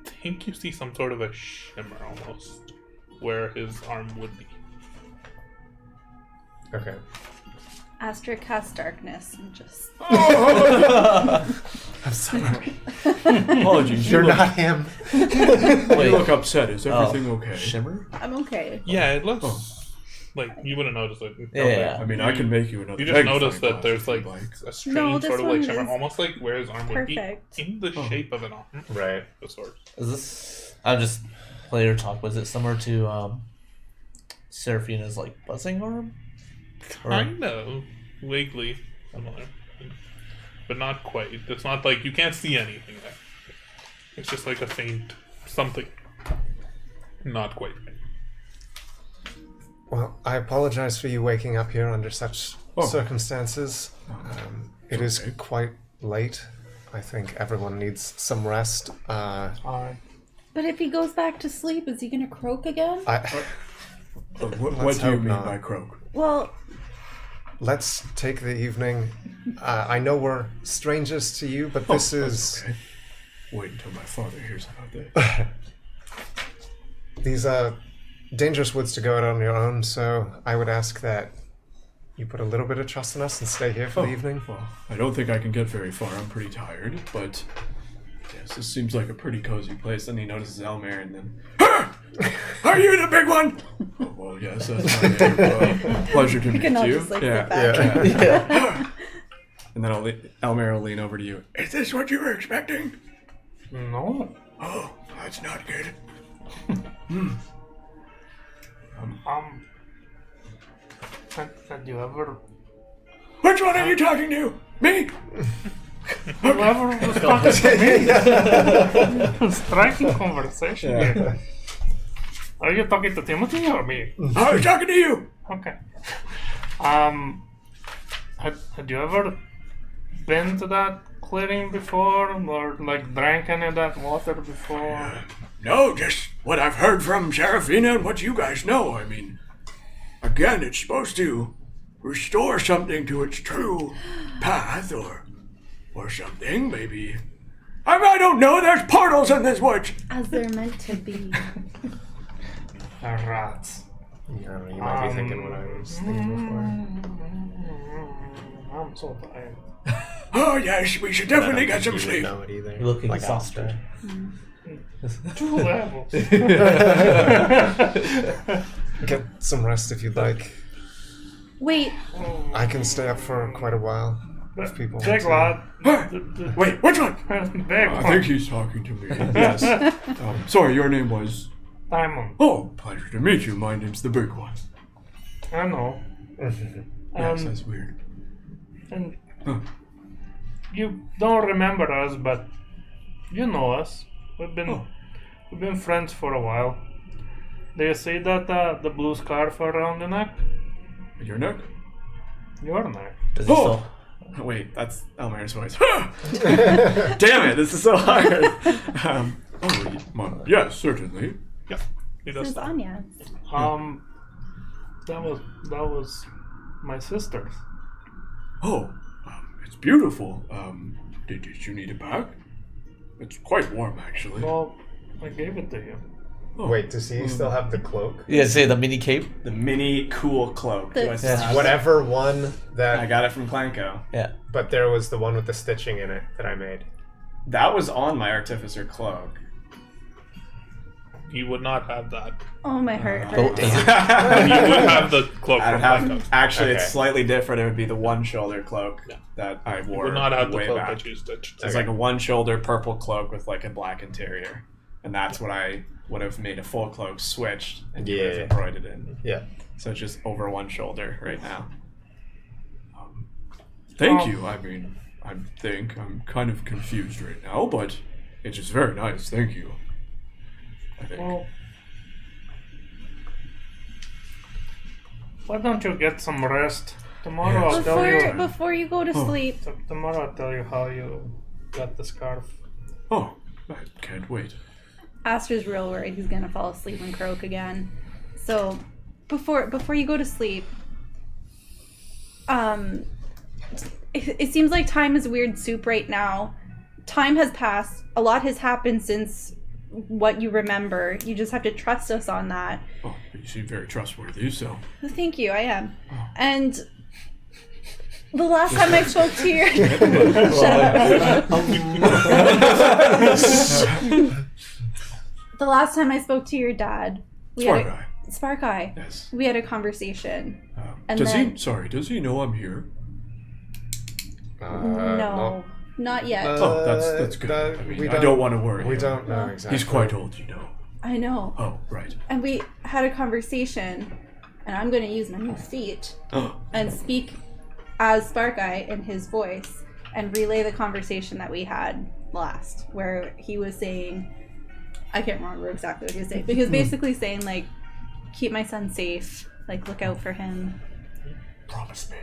think you see some sort of a shimmer almost where his arm would be. Okay. Astra casts darkness and just. I'm sorry. Apologies. You're not him. You Wait, look upset. Is everything okay? Shimmer? I'm okay. Yeah, it looks like you wouldn't notice it. Yeah. I mean, I can make you another. You just magnifying notice that glass there's if you'd like a No, strange this sort of one like shimmer, is almost like where his arm would perfect. be in the shape of an arm. Right. The sword. Is this? I'm just player talk. Was it similar to Seraphina's like buzzing arm? Or- Kind of vaguely similar, but not quite. It's not like you can't see anything there. It's just like a faint something. Not quite. Well, I apologize for you waking up here under such circumstances. It is okay. quite late. I think everyone needs some rest. But if he goes back to sleep, is he gonna croak again? What Let's do you hope mean not. by croak? Well, Let's take the evening. I know we're strangers to you, but this is... Okay. Wait until my father hears about that. These are dangerous woods to go out on your own, so I would ask that you put a little bit of trust in us and stay here for the evening. Well, I don't think I can get very far. I'm pretty tired, but yes, this seems like a pretty cozy place. Then he notices Elmer, and then, are you the big one? Oh, well, yes, that's my name. Pleasure to we meet can all you. just like yeah. sit back. Yeah. And then Elmer will lean over to you. Is this what you were expecting? No. Oh, that's not good. Had you ever Which one are you talking to? Me? whoever was talking to me? Striking conversation here. Are you talking to Timothy or me? I was talking to you. Okay. Had you ever been to that clearing before, or like drank any of that water before? No, just what I've heard from Seraphina and what you guys know. I mean, again, it's supposed to restore something to its true path, or something, maybe. I don't know, there's portals in this woods! As they're meant to be. Rats. Yeah, you might be thinking what I was thinking before. I'm so tired. Oh yes, we should definitely get some You sleep. wouldn't know it either. You're looking Like exhausted. Astra. 2 levels. Get some rest if you'd like. Wait, I can stay up for quite a while if people want Big to. lad. Wait, which one? Big I one. think he's talking to me. Yes. Sorry, your name was... Diamond. Oh, pleasure to meet you. My name's the big one. I know. Yes, that's weird. And Huh. you don't remember us, but you know us. We've been friends for a while. Do you see that the blue scarf around the neck? Your neck? Your neck. Does he Oh! still? Wait, that's Elmer's voice. Damn it, this is so hard. Yes, certainly. Yeah, he this does is that. Anya. That was my sister's. Oh, it's beautiful. Did you need it back? It's quite warm, actually. Well, I gave it to you. Oh. Wait, does he still have the cloak? Yeah, say the mini cape. The mini cool cloak. Do I still have it? Whatever one that. I got it from Clanko. Yeah. But there was the one with the stitching in it that I made. That was on my artificer cloak. You would not have that. Oh, my heart Oh, hurts. does it- You would have the cloak I'd from have, Blanco. actually, Okay. it's slightly different. It would be the one shoulder cloak that I You wore would not have the way cloak back. that you stitched. It's like a one shoulder purple cloak with like a black interior, and that's what I would have made a full cloak switched and you would have Yeah. embroidered in. Yeah. So it's just over one shoulder right now. Thank you. I mean, I'm kind of confused right now, but it's just very nice. Thank you. I think. Well, why don't you get some rest? Tomorrow I'll tell you. Before you go to sleep, Tomorrow I'll tell you how you got the scarf. Oh, I can't wait. Aster's real worried he's gonna fall asleep and croak again. So, before you go to sleep, it seems like time is weird soup right now. Time has passed. A lot has happened since what you remember. You just have to trust us on that. Oh, you seem very trustworthy, so. Thank you, I am. And the last time I spoke to your the last time I spoke to your dad, Smart guy. Spark Eye. Yes. We had a conversation. And Does then- he? Sorry. Does he know I'm here? No, not yet. Oh, that's good. I mean, I don't want to worry. We him. don't know exactly. He's quite old, you know. I know. Oh, right. And we had a conversation, and I'm going to use my new feat and speak as Spark Eye in his voice and relay the conversation that we had last, where he was saying, I can't remember exactly what he was saying, but he was basically saying, like, keep my son safe, like, look out for him. Promise me.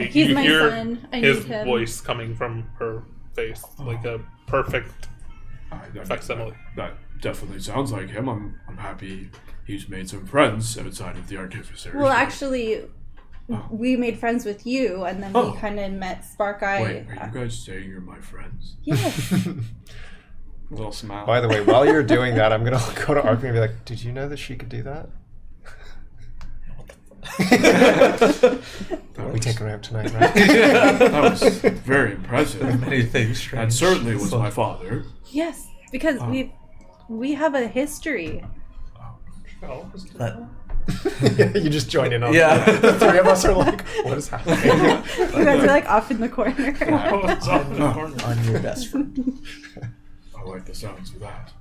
He's You my hear son. I his need him. voice coming from her face, like a perfect facsimile. That definitely sounds like him. I'm happy he's made some friends outside of the artificers. Well, actually, we made friends with you, and then Oh. we kind of met Spark Eye. Wait, are you guys saying you're my friends? Yes. A little smile. By the way, while you're doing that, I'm gonna go to Arkham and be like, "Did you know that she could do that?" We take her out tonight, right? That was very impressive. Many things That strange. certainly was my father. Yes, because we have a history. But, You just join in on Yeah. it. The three of us are like, what is happening? You guys are like off in the corner. on your best friend. I like the sounds of that.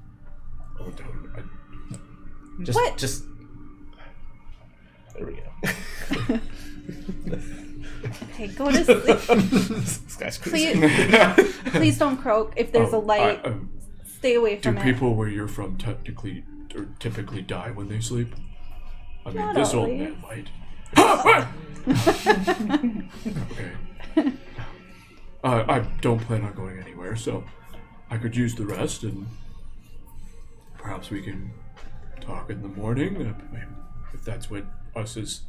Oh, Just, What? just There we go. Okay, go to sleep. This guy's crazy. Please don't croak. If there's a light, stay away do from it. people where you're from technically or typically die when they sleep? I mean, Not this old always. man might. Okay. I don't plan on going anywhere, so I could use the rest, and perhaps we can talk in the morning, if that's what us as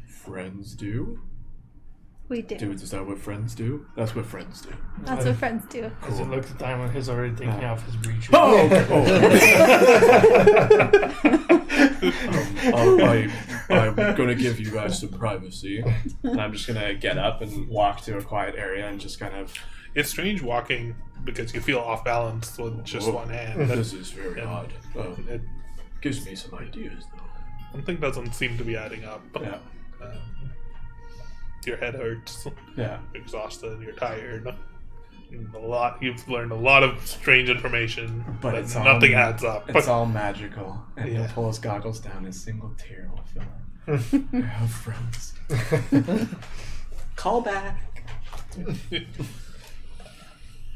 friends do. We do. Is that what friends do? That's what friends do. That's what friends do. As it looks at the time when he's already taking off his breeches. I'm gonna give you guys some privacy. And I'm just gonna get up and walk to a quiet area and just kind of. It's strange walking because you feel off balance with just Whoa. one hand. This is very and odd. it, Gives me some ideas, though. something doesn't seem to be adding up. Yeah. Your head hurts. Yeah. You're exhausted. You're tired. You've learned a lot of strange information, But but it's all- nothing adds up. It's all magical. And Yeah. he'll pull his goggles down, a single tear will fill it. I have friends. Call back.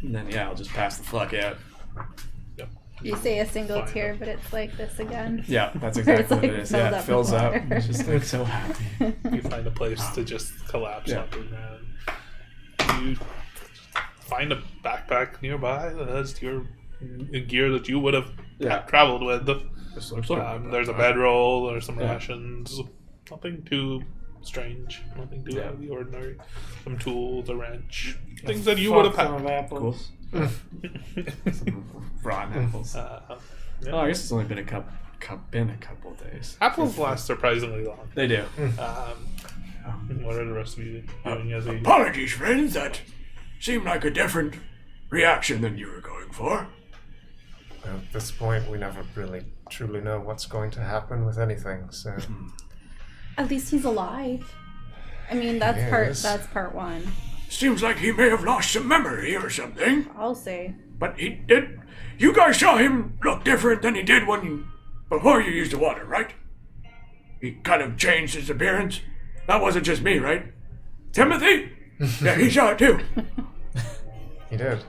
And then, yeah, I'll just pass the fuck out. You say a single Fine. tear, but it's like this again. Yeah, that's Where it's, exactly what like, it is. filled Yeah, up it with fills up. water. It's just like so happy. You find a place to just collapse Yeah. onto, and you find a backpack nearby that has your gear that you would have Yeah. traveled with. This looks like There's a bedroll, there's some Yeah. rations, nothing too strange, nothing too out of the ordinary. Some tools, a wrench, things that you would have Fuck had. ton of apples. Rotten apples. Yeah. Oh, I guess it's only been a couple days. Apples last surprisingly long. They do. What are the rest of you doing as a... Apologies, friends. That seemed like a different reaction than you were going for. At this point, we never really truly know what's going to happen with anything, so... At least he's alive. I mean, that's Yes. part one. Seems like he may have lost some memory or something. I'll say. But he did. You guys saw him look different than he did before you used the water, right? He kind of changed his appearance. That wasn't just me, right? Timothy? Yeah, he saw it too. He did.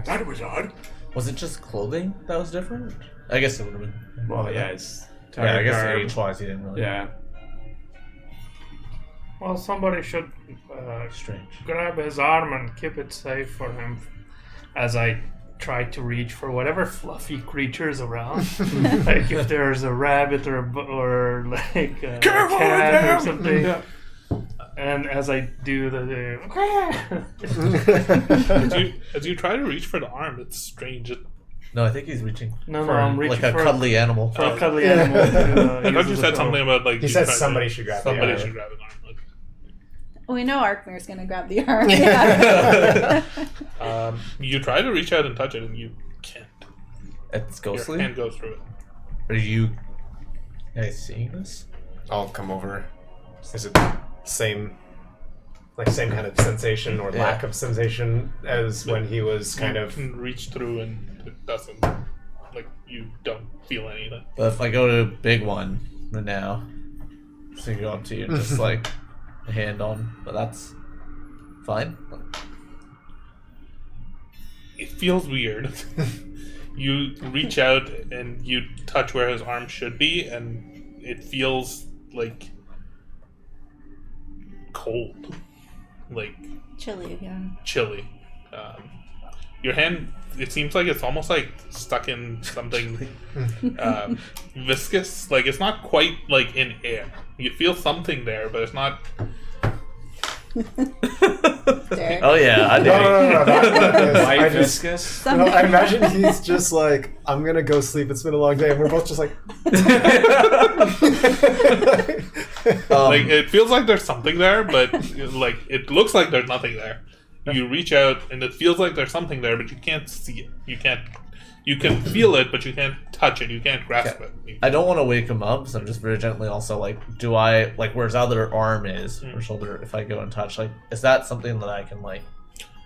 That was odd. Was it just clothing that was different? I guess it would have been. Well, yeah, it's Yeah, I guess garb. age-wise he didn't really. Yeah. Well, somebody should Strange. grab his arm and keep it safe for him as I try to reach for whatever fluffy creatures around. Like if there's a rabbit or like a Careful with cat or them! something. Yeah. And as I do As you try to reach for the arm, it's strange. No, I think he's reaching No, for I'm reaching like a for cuddly animal. for a cuddly animal. I thought you said something about like... He you said tried to- somebody should grab the Somebody arm. should grab an arm. Okay. We know Arkmir's gonna grab the arm. Yeah. You try to reach out and touch it, and you can't. It's Your ghostly. hand goes through it. Are you guys seeing this? I'll come over. Is it same kind of sensation or Yeah. lack of sensation as when he was kind You of... can reach through, and it doesn't. Like you don't feel anything. But if I go to big one now, so you go up to you and just like a hand on, but that's fine. It feels weird. You reach out and you touch where his arm should be, and it feels like cold, like Chilly again. chilly. Your hand, it seems like it's almost like stuck in something viscous. Like it's not quite like in air. You feel something there, but it's not. Derek. Oh yeah, I did. No, I White just... viscous. No, I imagine he's just like, I'm gonna go sleep, it's been a long day, and we're both just like... Like it feels like there's something there, but like it looks like there's nothing there. You reach out and it feels like there's something there, but you can't see it. You can feel it, but you can't touch it. You can't grasp it. I don't want to wake him up, so I'm just very gently also like, do I like where his other arm is or shoulder? If I go and touch, like, is that something that I can like?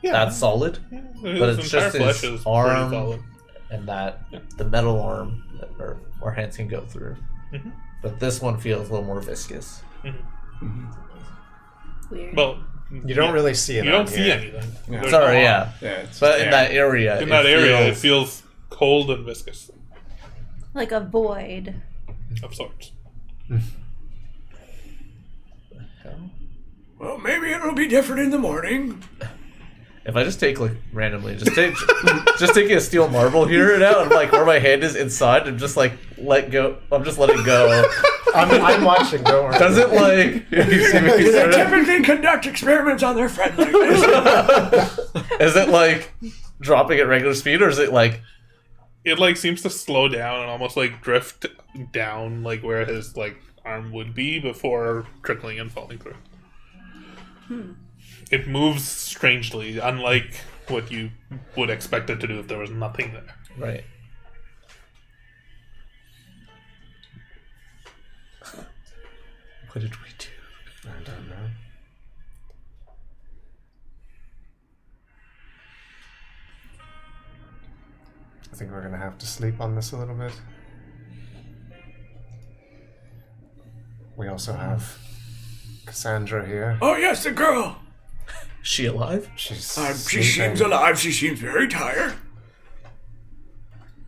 That's solid, but it's just his arm solid. and that the metal arm that our hands can go through. Mhm. But this one feels a little more viscous. Weird. Well, You don't really see it You on don't see here. anything. Yeah. There's Sorry, no yeah. arm. Yeah, it's But just in air. that area, In that area, it feels cold and viscous Like a void. of sorts. Well, maybe it'll be different in the morning. If I just take like randomly, just taking a steel marble here and out, and like where my hand is inside, and just like let go. I'm just letting go. I'm watching, don't worry. Does it like? You see me They sort of- typically conduct experiments on their friend like this. Is it like dropping at regular speed, or is it like? It like seems to slow down and almost like drift down, like where his like arm would be before trickling and falling through. It moves strangely, unlike what you would expect it to do if there was nothing there. Right. What did we do? I don't know. I think we're gonna have to sleep on this a little bit. We also have Cassandra here. Oh yes, the girl. Is she alive? She's She sleeping. seems alive. She seems very tired.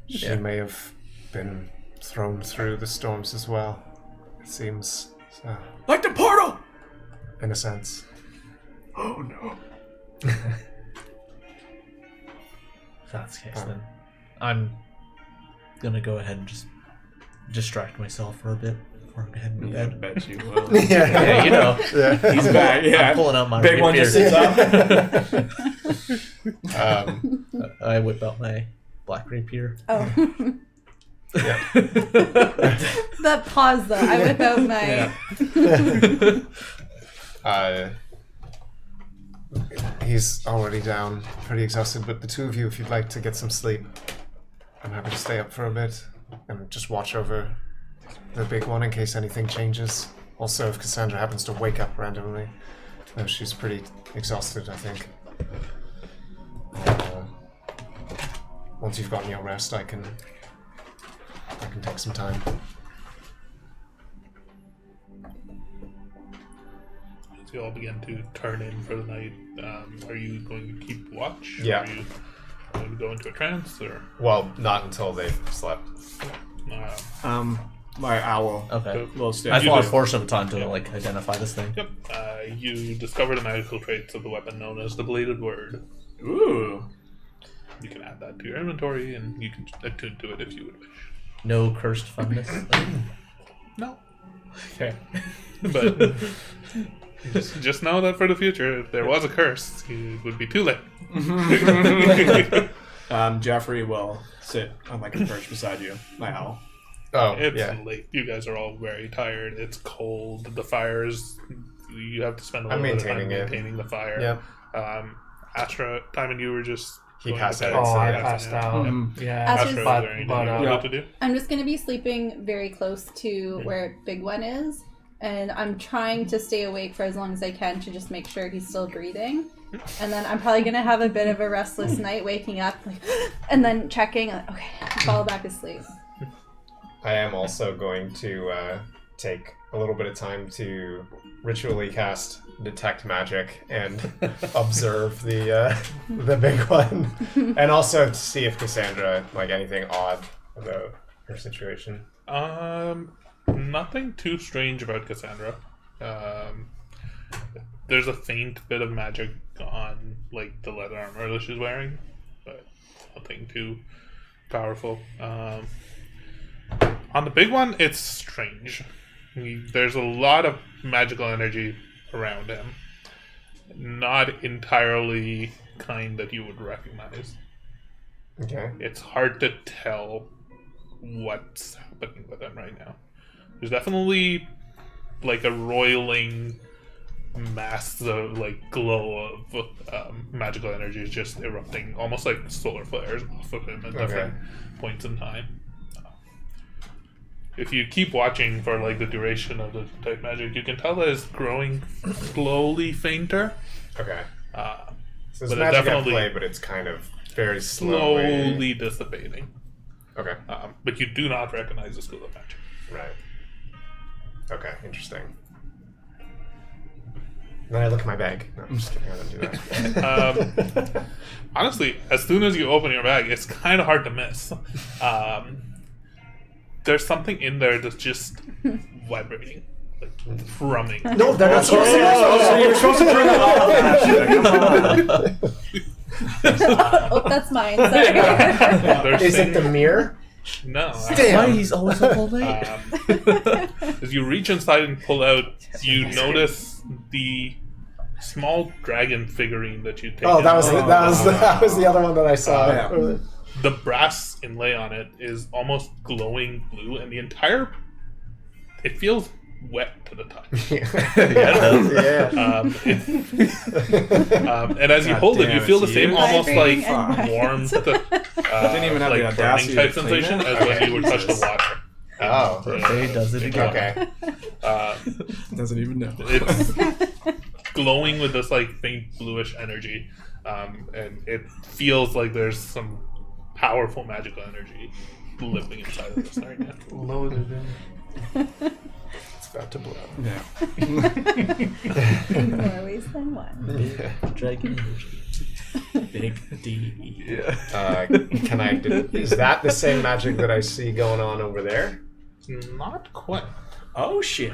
She Yeah. may have been thrown through the storms as well. It seems so, Like the portal. in a sense. Oh no. If that's the case, then I'm gonna go ahead and just distract myself for a bit. before heading to I bed. bet you will. Yeah, you know. Yeah. He's back. Yeah. I'm pulling out my Big one rapier. just sits up. I whip out my black rapier. Oh. Yeah. That pause though. I whip out my. He's already down, pretty exhausted, but the two of you, if you'd like to get some sleep, I'm happy to stay up for a bit and just watch over the big one in case anything changes. Also, if Cassandra happens to wake up randomly, no, she's pretty exhausted, I think. Once you've gotten your rest, I can take some time. As you all begin to turn in for the night, are you going to keep watch? Yeah. Are you going to go into a trance, or Well, not until they've slept. My owl. Okay. Will stay. I You thought a do. portion of time to like identify this thing. Yep. You discover the magical traits of the weapon known as the Bladed Word. Ooh. You can add that to your inventory, and you can attune to it if you would wish. No cursed funness. No. Okay. But just know that for the future, if there was a curse, it would be too late. Jeffrey will sit on like a perch beside you. My owl. Oh, It's yeah. late. You guys are all very tired. It's cold. The fires. You have to spend a I'm little bit of time maintaining it. maintaining the fire. Yep. Astra, Time and you were just. He going passed to bed. out. Oh, I Yeah. passed out. Yeah. Astra's- Astra, But- is there anything but, you wanted to do? I'm just gonna be sleeping very close to where Big One is, and I'm trying to stay awake for as long as I can to just make sure he's still breathing. And then I'm probably gonna have a bit of a restless night, waking up, like, and then checking. Like, okay, fall back asleep. I am also going to take a little bit of time to ritually cast Detect Magic and observe the big one, and also to see if Cassandra like anything odd about her situation. Nothing too strange about Cassandra. There's a faint bit of magic on like the leather armor that she's wearing, but nothing too powerful. On the big one, it's strange. There's a lot of magical energy around him. Not entirely kind that you would recognize. Okay. It's hard to tell what's happening with him right now. There's definitely like a roiling mass of like glow of magical energy is just erupting, almost like solar flares off of him at different points in time. If you keep watching for like the duration of the type magic, you can tell that it's growing slowly fainter. Okay. Uh, So there's But it magic at definitely- play, but it's kind of very slowly. slowly dissipating. Okay. But you do not recognize the school of magic. Right. Okay. Interesting. Then I look at my bag. No, I'm just kidding. I don't do that. Honestly, as soon as you open your bag, it's kind of hard to miss. There's something in there that's just vibrating, like thrumming. No, they're not supposed to. You're supposed to turn that off. Come on. Oh, that's mine. Sorry. There's Is it the things- mirror? No. Why he's always up all night? As you reach inside and pull out, you notice the small dragon figurine that you take. Oh, that was the other one that I saw. Yeah. The brass inlay on it is almost glowing blue, and the entire it feels wet to the touch. Yeah. And as you God hold it, damn you it, feel the so same you- almost Vibrating like and warmth, Didn't even have like the audacity burning type to clean sensation it? as when Okay. you would touch the water. Oh. He does it again. Okay. Doesn't even know. It's glowing with this like faint bluish energy, and it feels like there's some powerful magical energy living inside of this right now. Loaded in. It's about to blow. Yeah. More ways than one. Yeah. Dragon energy. Big D. Can I? Is that the same magic that I see going on over there? Not quite. Oh shit.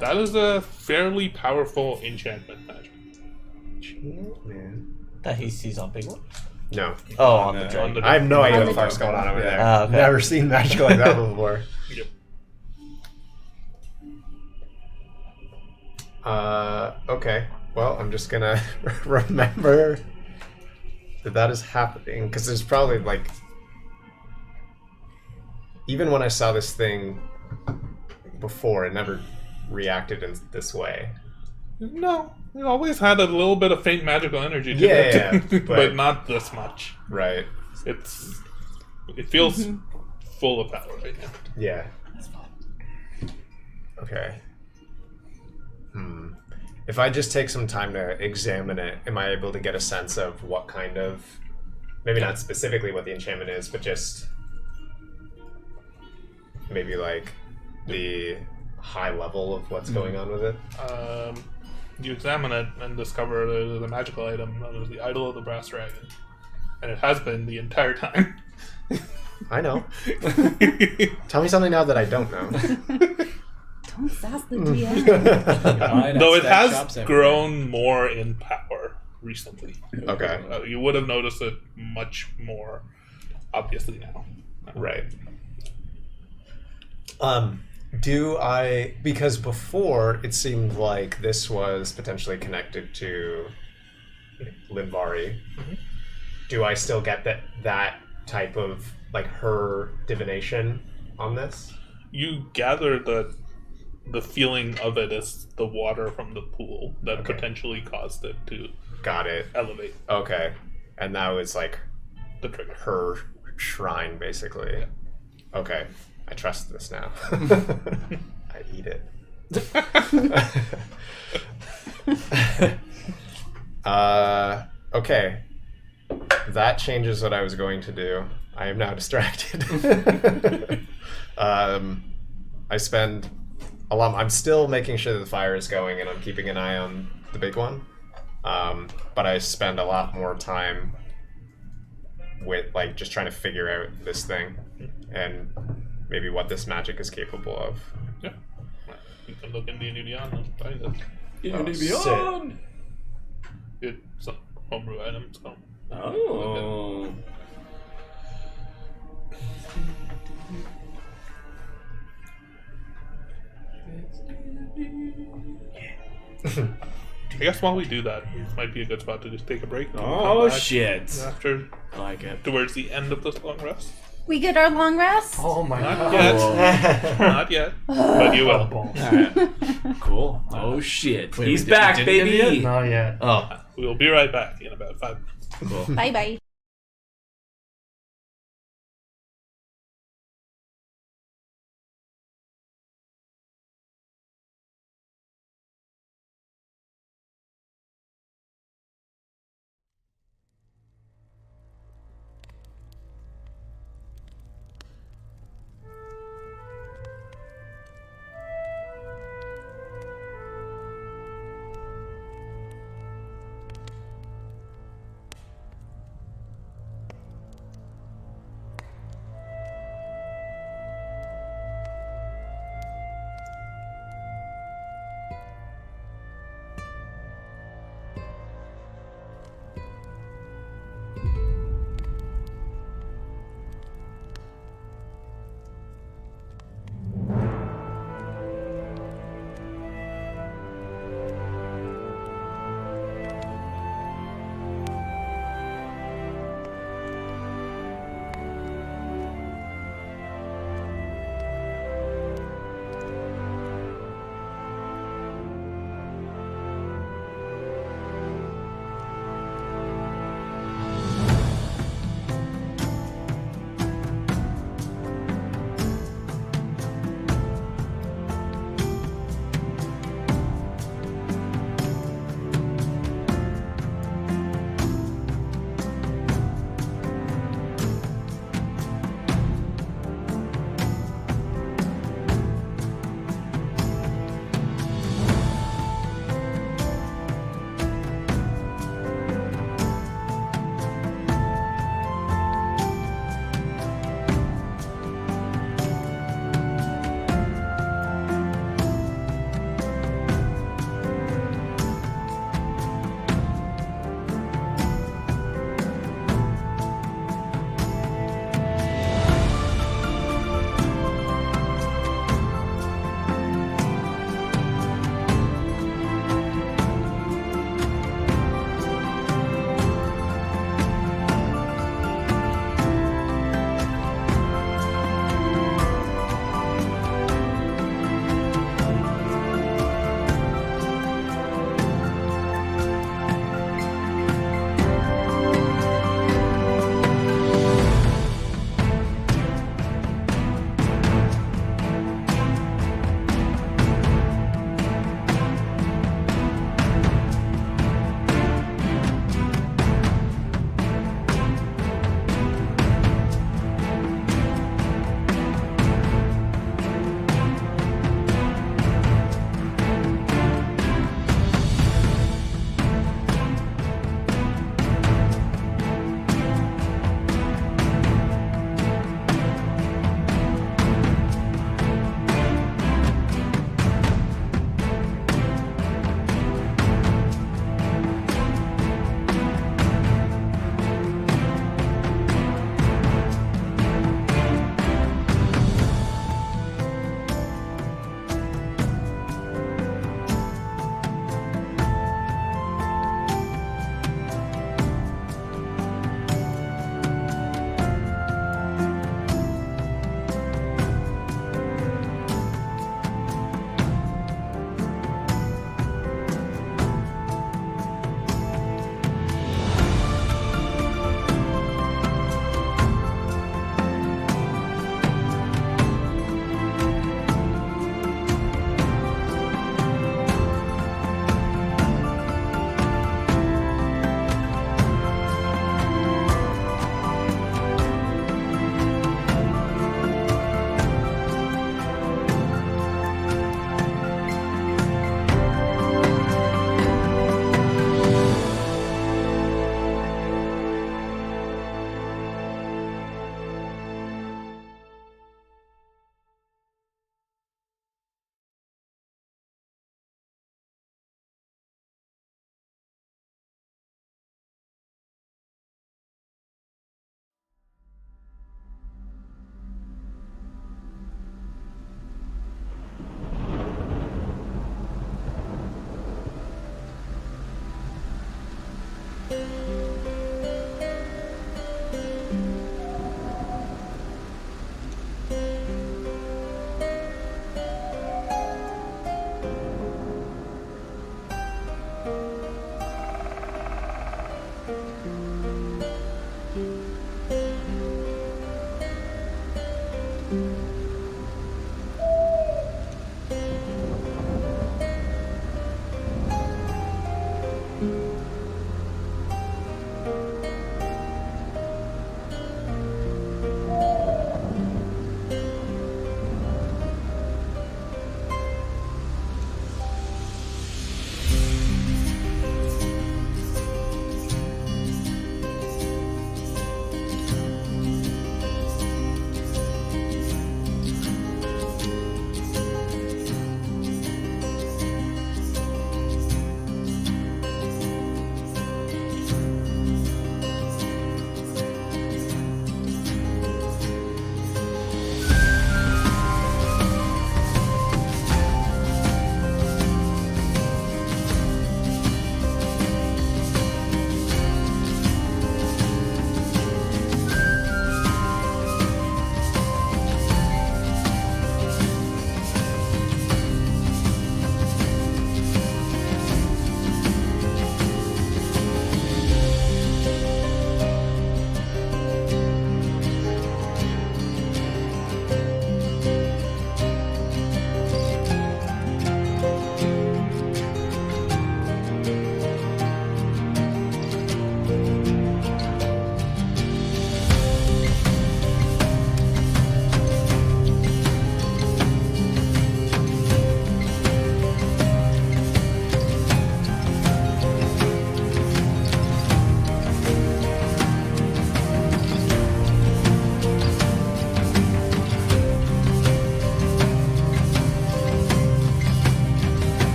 That is a fairly powerful enchantment magic. Man. That he sees on Big One. No. Oh, on the On dragon. the- I have no idea On what the the fuck's going on over there. Ah, okay. Never seen magic like that before. Yep. Okay. Well, I'm just gonna remember that is happening because there's probably like, even when I saw this thing before, it never reacted in this way. No, it always had a little bit of faint magical energy to Yeah, it, yeah, but not this much. Right. It feels full of power right now. Yeah. Okay. If I just take some time to examine it, am I able to get a sense of what kind of, maybe not specifically what the enchantment is, but just maybe like the high level of what's going on with it? You examine it and discover that it is a magical item known as the Idol of the Brass Dragon, and it has been the entire time. I know. Tell me something now that I don't know. Don't sass the DM. Though it has grown more in power recently. Okay. You would have noticed it much more obviously now. Right. Because before it seemed like this was potentially connected to Linvari. Do I still get that type of like her divination on this? You gather that the feeling of it is the water from the pool that Okay. potentially caused it to Got it. elevate Okay. And that was like the trigger. her shrine basically. Okay. I trust this now. I eat it. Okay. That changes what I was going to do. I am now distracted. I spend a lot. I'm still making sure that the fire is going, and I'm keeping an eye on the big one. But I spend a lot more time with like just trying to figure out this thing and maybe what this magic is capable of. Yeah. You can look in D&D Beyond and find it. Beyond! It's a homebrew item, so. Oh. I guess while we do that, it might be a good spot to just take a break. and Oh come back shit! After, I like it. towards the end of this long rest. We get our long rest. Oh my Not god. yet. Not yet. But you will. Alright. Cool. Oh shit. Wait, He's we back, didn't get it baby! yet? Not yet. Oh, We will be right back in about 5 minutes. Cool. Bye bye.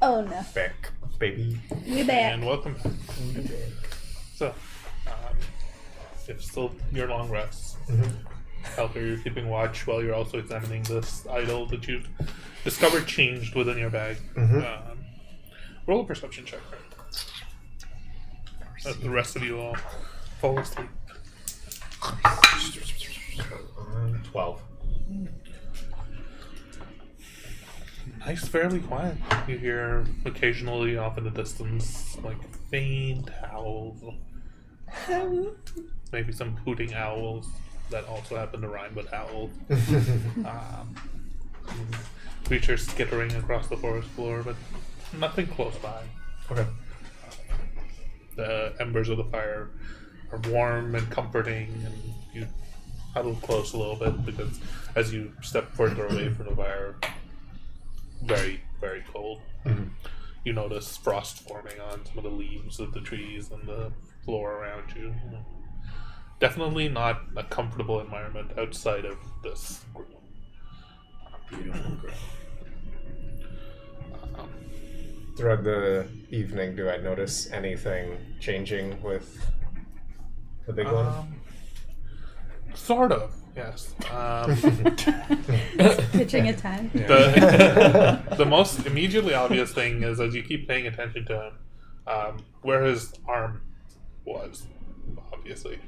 Oh no. Back, baby. We back. And welcome back. So, if still your long rest, Helper, you're keeping watch while you're also examining this idol that you've discovered changed within your bag. Roll a perception check. As the rest of you all fall asleep. 12. Nice, fairly quiet. You hear occasionally off in the distance, like faint howls. Maybe some hooting owls that also happen to rhyme with owls. Creatures skittering across the forest floor, but nothing close by. Okay. The embers of the fire are warm and comforting, and you huddle close a little bit because as you step further away from the fire, very, very cold. You notice frost forming on some of the leaves of the trees and the floor around you. Definitely not a comfortable environment outside of this group. Beautiful girl. Throughout the evening, do I notice anything changing with the big one? Sort of, yes. Pitching a 10. The most immediately obvious thing is as you keep paying attention to him, where his arm was, obviously.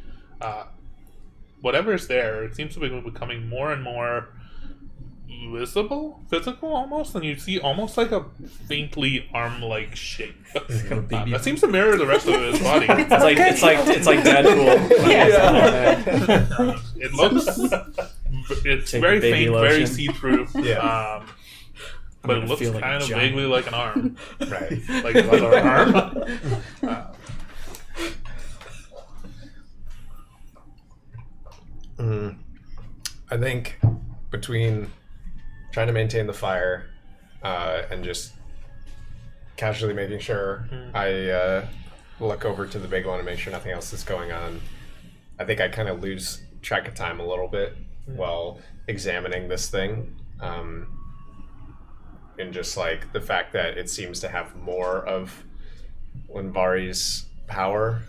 Whatever's there, it seems to be becoming more and more visible, physical almost, and you see almost like a faintly arm-like shape. That seems to mirror the rest of his body. It's like Deadpool. It looks, it's Take very baby faint, very lotion. see-through. Yeah. But it gonna looks feel like a kind of giant. vaguely like an arm, Right. like another arm. I think between trying to maintain the fire and just casually making sure I look over to the big one and make sure nothing else is going on, I think I kind of lose track of time a little bit while examining this thing. And just like the fact that it seems to have more of Linbari's power.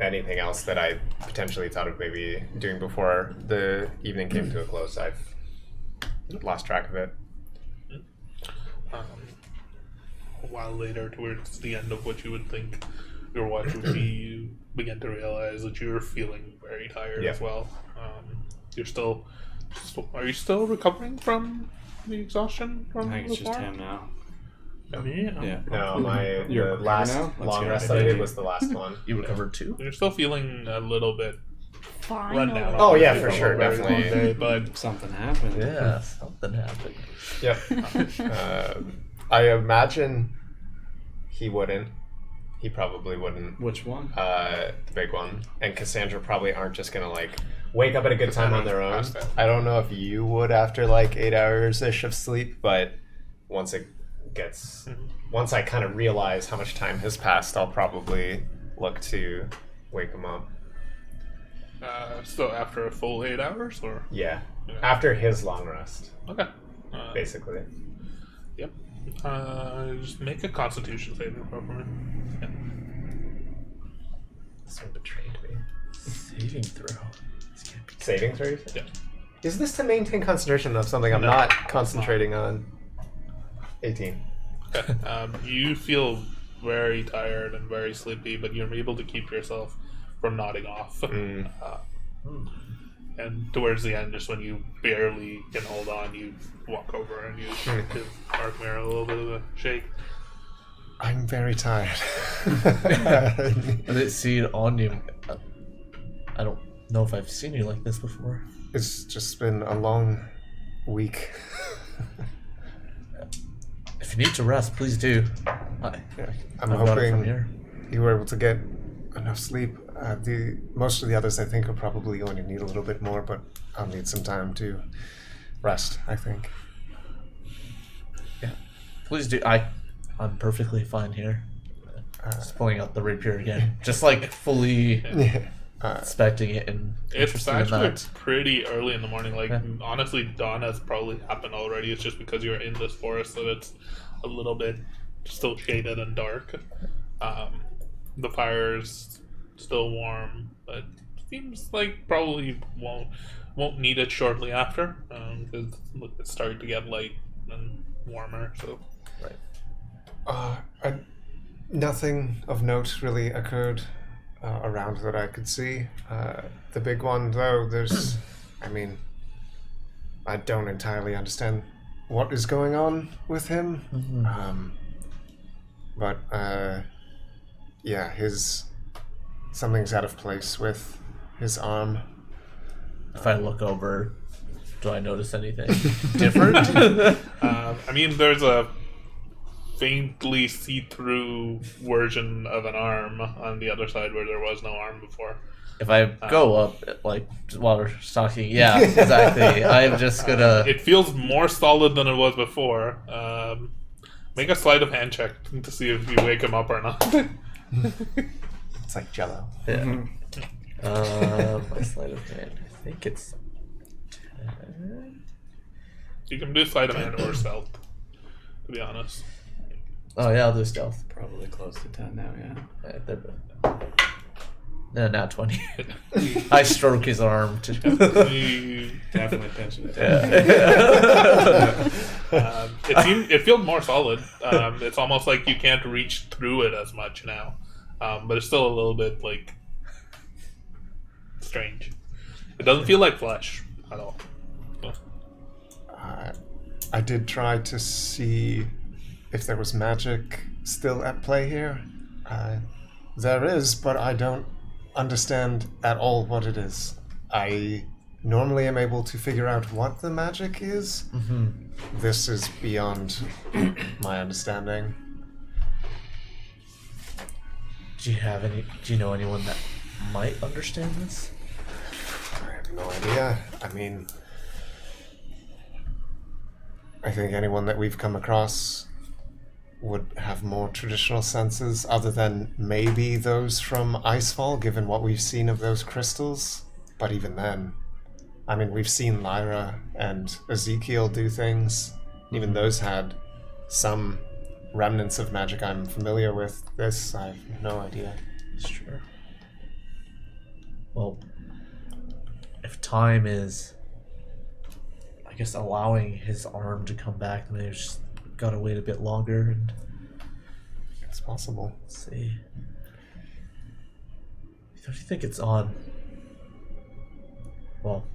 Anything else that I potentially thought of maybe doing before the evening came to a close, I've lost track of it. A while later, towards the end of what you would think your watch would be, you begin to realize that you're feeling very tired as well. You're still... Are you still recovering from the exhaustion from I think it's just before? him now. Yeah. No, the You're last now? Let's long go. rest I did was the last one. You recovered too? You're still feeling a little bit Fine. run down. Oh, yeah, from for a sure, very long definitely. day, but Something happened. Yeah, something happened. Yep. I imagine he wouldn't. He probably wouldn't. Which one? The big one. And Cassandra probably aren't just gonna like wake up at a good time on their own. Passed out. I don't know if you would after like 8 hours-ish of sleep, but once it gets... Once I kind of realize how much time has passed, I'll probably look to wake him up. so after a full 8 hours, or Yeah. After his long rest, okay, basically. yep. Just make a Constitution saving throw for me. Yeah. This one betrayed me. Saving throw. Saving throw, you said? Yeah. Is this to maintain concentration of something I'm No, not it's concentrating on? 18. Okay. You feel very tired and very sleepy, but you're able to keep yourself from nodding off. And towards the end, just when you barely can hold on, you walk over and you give Arkmir a little bit of a shake. I'm very tired. I didn't see it on you. I don't know if I've seen you like this before. It's just been a long week. If you need to rest, please do. I'm I've got it from hoping here. you were able to get enough sleep. Most of the others I think are probably going to need a little bit more, but I'll need some time to rest, I think. Yeah, please do. I'm perfectly fine here. Just pulling out the rapier again, just like fully Yeah. expecting it and It's interested in actually that. pretty early in the morning. Like, Yeah. honestly, dawn has probably happened already. It's just because you're in this forest that it's a little bit still shaded and dark. The fire's still warm, but seems like probably won't need it shortly after because it's starting to get light and warmer. So Nothing of note really occurred around that I could see. The big one, though, there's. I mean, I don't entirely understand what is going on with him. But, yeah, something's out of place with his arm. If I look over, do I notice anything different? I mean, there's a faintly see-through version of an arm on the other side where there was no arm before. If I go up, like, while we're talking, yeah, exactly. I'm just gonna... It feels more solid than it was before. Make a sleight of hand check to see if you wake him up or not. It's like Jello. Yeah. My sleight of hand. I think it's 10. You can do sleight of hand or stealth, to be honest. Oh yeah, I'll do stealth. Probably close to 10 now, yeah. Now 20. I stroke his arm to. You- Definitely pinching it. it feels more solid. It's almost like you can't reach through it as much now, but it's still a little bit like strange. It doesn't feel like flesh at all. So, I did try to see if there was magic still at play here. There is, but I don't understand at all what it is. I normally am able to figure out what the magic is. This is beyond my understanding. Do you know anyone that might understand this? I have no idea. I mean, I think anyone that we've come across would have more traditional senses other than maybe those from Icefall, given what we've seen of those crystals. But even then, I mean, we've seen Lyra and Ezekiel do things. Even those had some remnants of magic I'm familiar with. This, I have no idea. Sure. Well, if time is, I guess, allowing his arm to come back, then they've just got to wait a bit longer and It's possible. see. Don't you think it's odd? Well,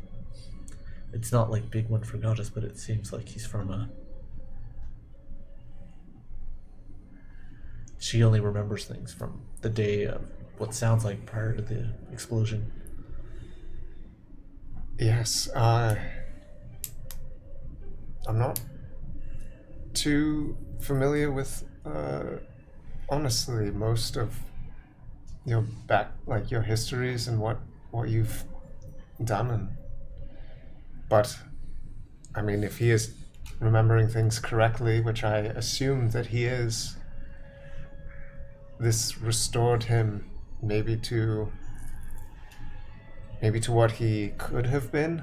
it's not like Big One forgot us, but it seems like he's from a... She only remembers things from the day of what sounds like prior to the explosion. Yes, I'm not too familiar with, honestly, most of your your histories and what you've done. But, I mean, if he is remembering things correctly, which I assume that he is, this restored him maybe to what he could have been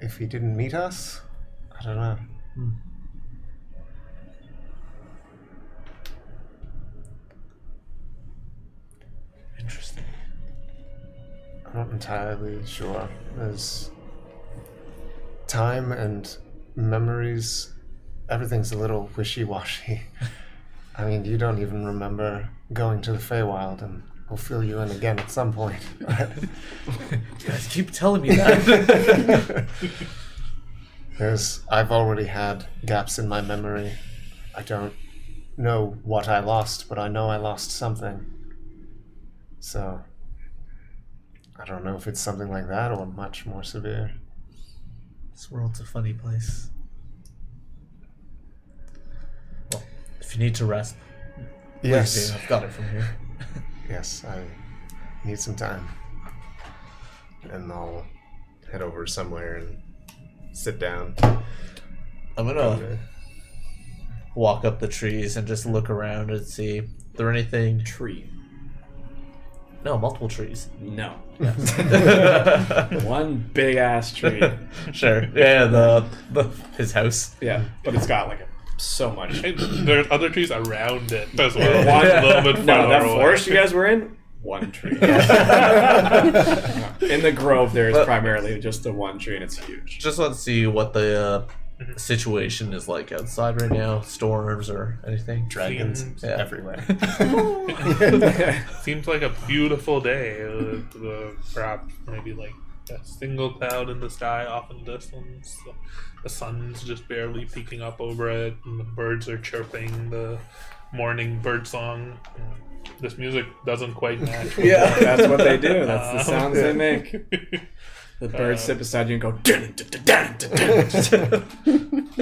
if he didn't meet us. I don't know. Interesting. I'm not entirely sure. There's time and memories. Everything's a little wishy-washy. I mean, you don't even remember going to the Feywild, and we'll fill you in again at some point. You guys keep telling me that. I've already had gaps in my memory. I don't know what I lost, but I know I lost something. So, I don't know if it's something like that or much more severe. This world's a funny place. Well, if you need to rest, please Yes. do. I've got it from here. Yes, I need some time. And I'll head over somewhere and sit down. I'm gonna walk up the trees and just look around and see if there anything. Tree. No, multiple trees. No. One big ass tree. Sure. Yeah, the his house. Yeah, but it's got like so much. Hey, there's other trees around it as well. One A little bit No, farther that away. forest you guys were in. One tree. In the grove, there is primarily just the one tree, and it's huge. Just want to see what the situation is like outside right now. Storms or anything. Dragons Yeah. everywhere. Seems like a beautiful day. Perhaps maybe like a single cloud in the sky off in the distance. The sun's just barely peeking up over it, and the birds are chirping the morning bird song. This music doesn't quite match. Yeah, that's what they do. That's the sounds they make. make. The birds sit beside you and go.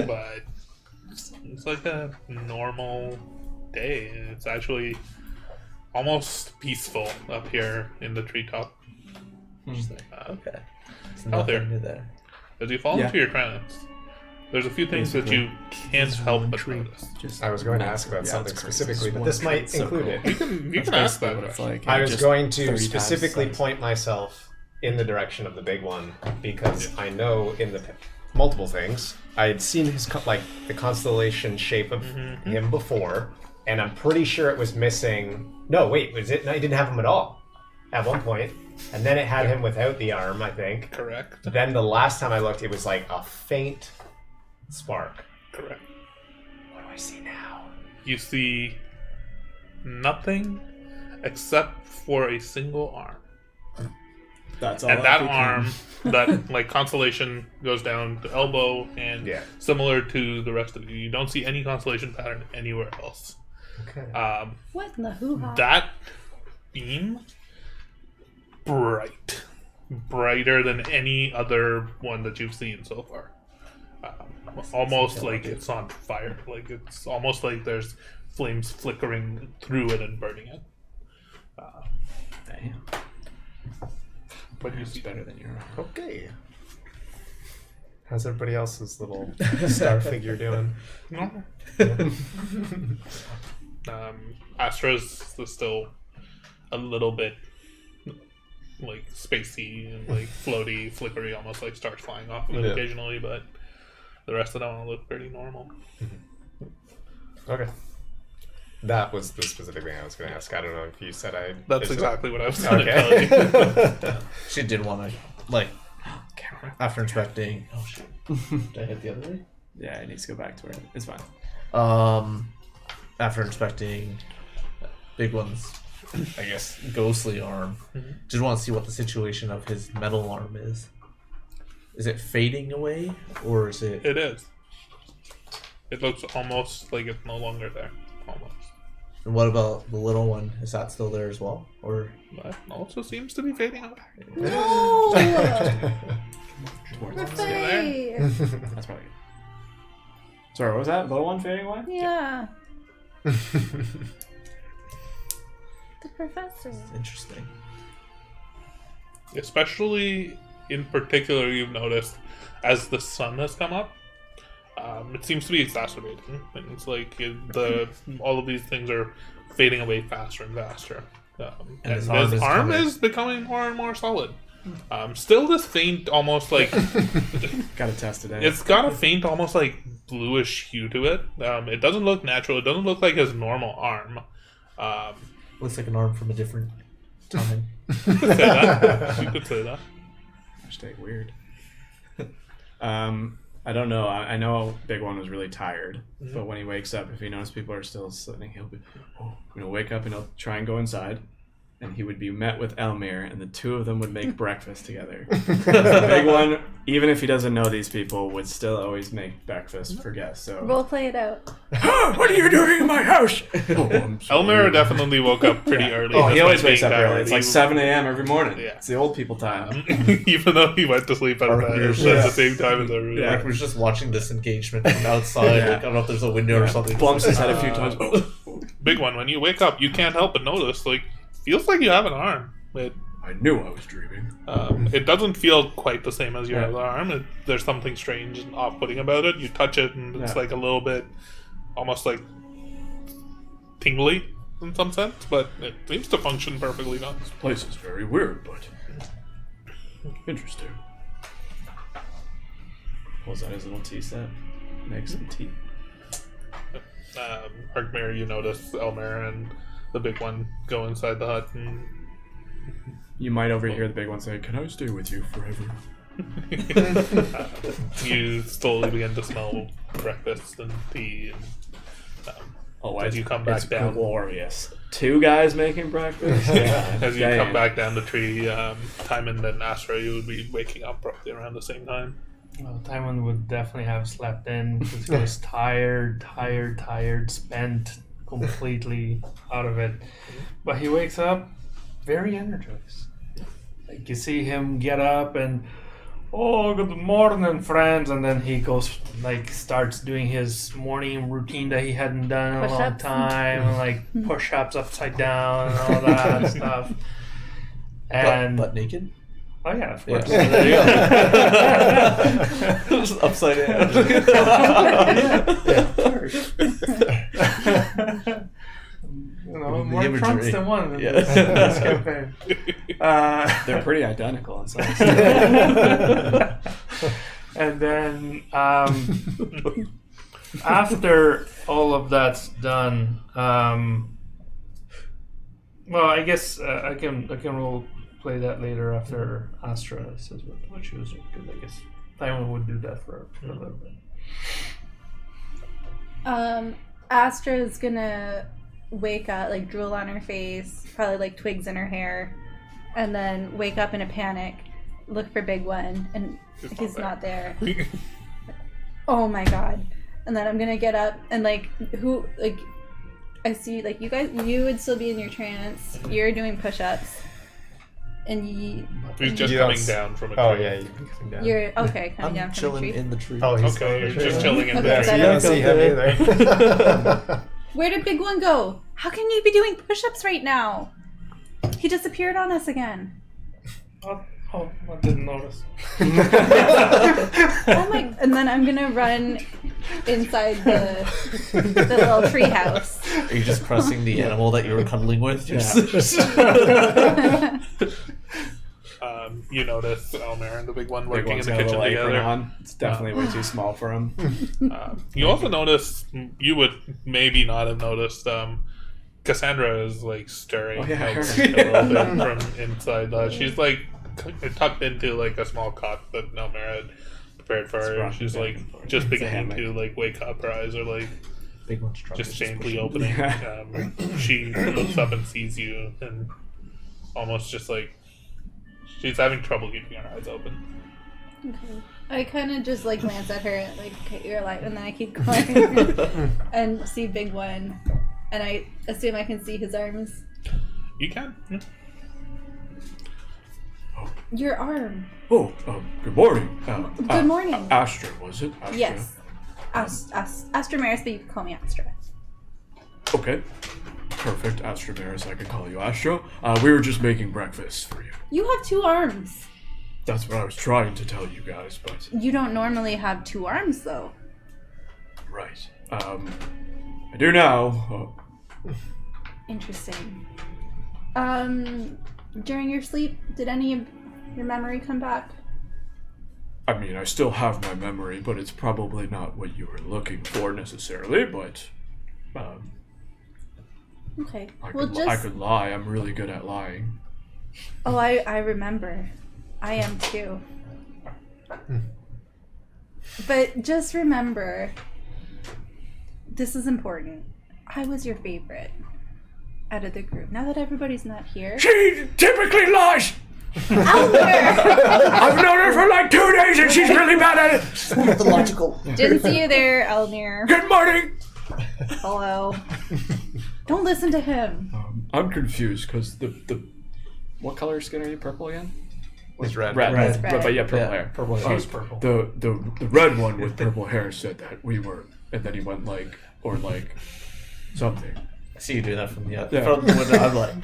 But it's like a normal day. It's actually almost peaceful up here in the treetop. Okay. It's Out there. nothing new there. As you fall Yeah. into your trance, there's a few things that you can't help but notice. I was going to ask about something specifically, but this might So include cool. it. You can ask Basically that what it's question. like. I was Just going 30 to times specifically the size. point myself in the direction of the big one because I know in the multiple things I had seen his the constellation shape of him before, and I'm pretty sure it was missing. No, wait, was it? No, it didn't have him at all at one point, and then it had him without the arm, I think. Correct. Then the last time I looked, it was like a faint spark. Correct. What do I see now? You see nothing except for a single arm. That's all. And that became. arm, that like constellation goes down to elbow, and Yeah. similar to the rest of you, you don't see any constellation pattern anywhere else. Okay. What in the hoo-ha? That beam, brighter than any other one that you've seen so far. Almost like it's on fire. Like it's almost like there's flames flickering through it and burning it. Damn. But you It's see better than your own. Okay. How's everybody else's little star figure doing? No. Astra's is still a little bit like spacey and like floaty, flickery, almost like stars flying off of it Yeah. occasionally, but the rest of them all look pretty normal. Okay. That was the specific thing I was going to ask. I don't know if you said I. That's is it- exactly what I was going to tell you. Okay. She did want to, like, after inspecting. Oh shit! Did I hit the other way? Yeah, it needs to go back to where it's fine. After inspecting Big One's, I guess, ghostly arm, just want to see what the situation of his metal arm is. Is it fading away, or is it? It is. It looks almost like it's no longer there. Almost. And what about the little one? Is that still there as well, or? But also seems to be fading away. No! Towards The us. Fae! That's probably good. Sorry, what was that? Little one fading away? Yeah. The professor. Interesting. Especially in particular, you've noticed as the sun has come up, it seems to be exacerbating things. Like all of these things are fading away faster and faster. And his his arm arm is is becoming more and more solid. Still this faint, almost like Gotta test it out. it's got a faint, almost like bluish hue to it. It doesn't look natural. It doesn't look like his normal arm. Looks like an arm from a different time. You could say that. You could say that. Hashtag weird. I don't know. I know Big One was really tired, but when he wakes up, if he knows people are still sleeping, he'll wake up and he'll try and go inside, and he would be met with Elmir, and the two of them would make breakfast together. The Big One, even if he doesn't know these people, would still always make breakfast for guests. So Role play it out. What are you doing in my house? Elmer definitely woke up pretty early. Oh, he despite always wakes being up early. tired. It's like He- 7 a.m. every morning. Yeah. It's the old people time. Even though he went to sleep at the same time as everyone. Yeah. Like, we're just watching this engagement from outside. Yeah. Like, I don't know if there's a window or something. Bumps his head a few times. Big One, when you wake up, you can't help but notice, like, feels like you have an arm. I knew I was dreaming. It doesn't feel quite the same as your Yeah. other arm. There's something strange and off-putting about it. You touch it, and it's Yeah. like a little bit, almost like tingly. in some sense, but it seems to function perfectly nice. This place is very weird, but interesting. Pulls out his little tea set. Makes some tea. Arkmare, you notice Elmer and the big one go inside the hut, and You might overhear the big one say, "Can I stay with you forever?" you slowly begin to smell breakfast and tea. And, as you come back it's down, glorious. 2 guys making breakfast. Yeah. as you Damn. come back down the tree, Timon and Astra, you would be waking up roughly around the same time. Well, Tywin would definitely have slept in because he was tired, spent completely out of it. But he wakes up very energized. Like you see him get up and, oh, good morning, friends, and then he goes starts doing his morning routine that he hadn't done in a long Push-ups. time, like push-ups upside down and all that stuff. And Butt naked? oh yeah, of course. Just upside down. Of course. You know, The more imagery. trunks than one in Yeah. this campaign. They're pretty identical in size. And then after all of that's done, well, I guess I can roll play that later after Astra says what she was doing, because I guess Tywin would do that for a little bit. Astra's gonna wake up, like drool on her face, probably like twigs in her hair, and then wake up in a panic, look for Big One, and he's not there. Oh my god. And then I'm gonna get up and I see you would still be in your trance, you're doing push-ups, and He's just You coming don't- down from a tree. Oh yeah, you can come down. you're okay coming I'm down from the chilling tree. in the tree. Oh, he's Okay, still you're just chilling in the Yeah, Okay, so you better. don't see him either. Where did Big One go? How can you be doing push-ups right now? He disappeared on us again. Oh, I didn't notice. Oh my! And then I'm gonna run inside the little tree house. Are you just pressing the animal that you were cuddling with? You notice Elmer and the big one Big working in one's the got a kitchen little apron together. on. It's definitely way too small for him. You also notice, you would maybe not have noticed, Cassandra is stirring Oh, yeah, I out heard. a little bit from inside. She's tucked into a small cot that Elmer had prepared for her. And she's just beginning to wake up. Her eyes are Big one's trying just to faintly opening. She looks up and sees you, and almost just she's having trouble keeping her eyes open. Okay. I kind of just glance at her and okay, you're alive, and then I keep going and see Big One, and I assume I can see his arms. You can. Yeah. Your arm. Oh, good morning. Good morning. Astra, was it? Astra? Yes. Astra Maris, but you can call me Astra. Okay. Perfect, Astra Maris. I can call you Astra. We were just making breakfast for you. You have 2 arms. That's what I was trying to tell you guys, but You don't normally have 2 arms, though. right. I do now. Interesting. During your sleep, did any of your memory come back? I mean, I still have my memory, but it's probably not what you were looking for necessarily. But Okay. I Well, could lie. I'm really good at lying. Oh, I remember. I am too. But just remember, this is important. I was your favorite out of the group. Now that everybody's not here, She typically lies. Albert! I've known her for 2 days, and she's really bad at it. Mythological. Didn't see you there, Elnir. Good morning. Hello. Don't listen to him. I'm confused because the What color skin are you? Purple again? It's red. Red. It's red. But yeah, purple Yeah. hair. Purple hair is purple. the red one with purple hair said that we were, and then he went something. I see you doing that from the Yeah. from the window. I'm like,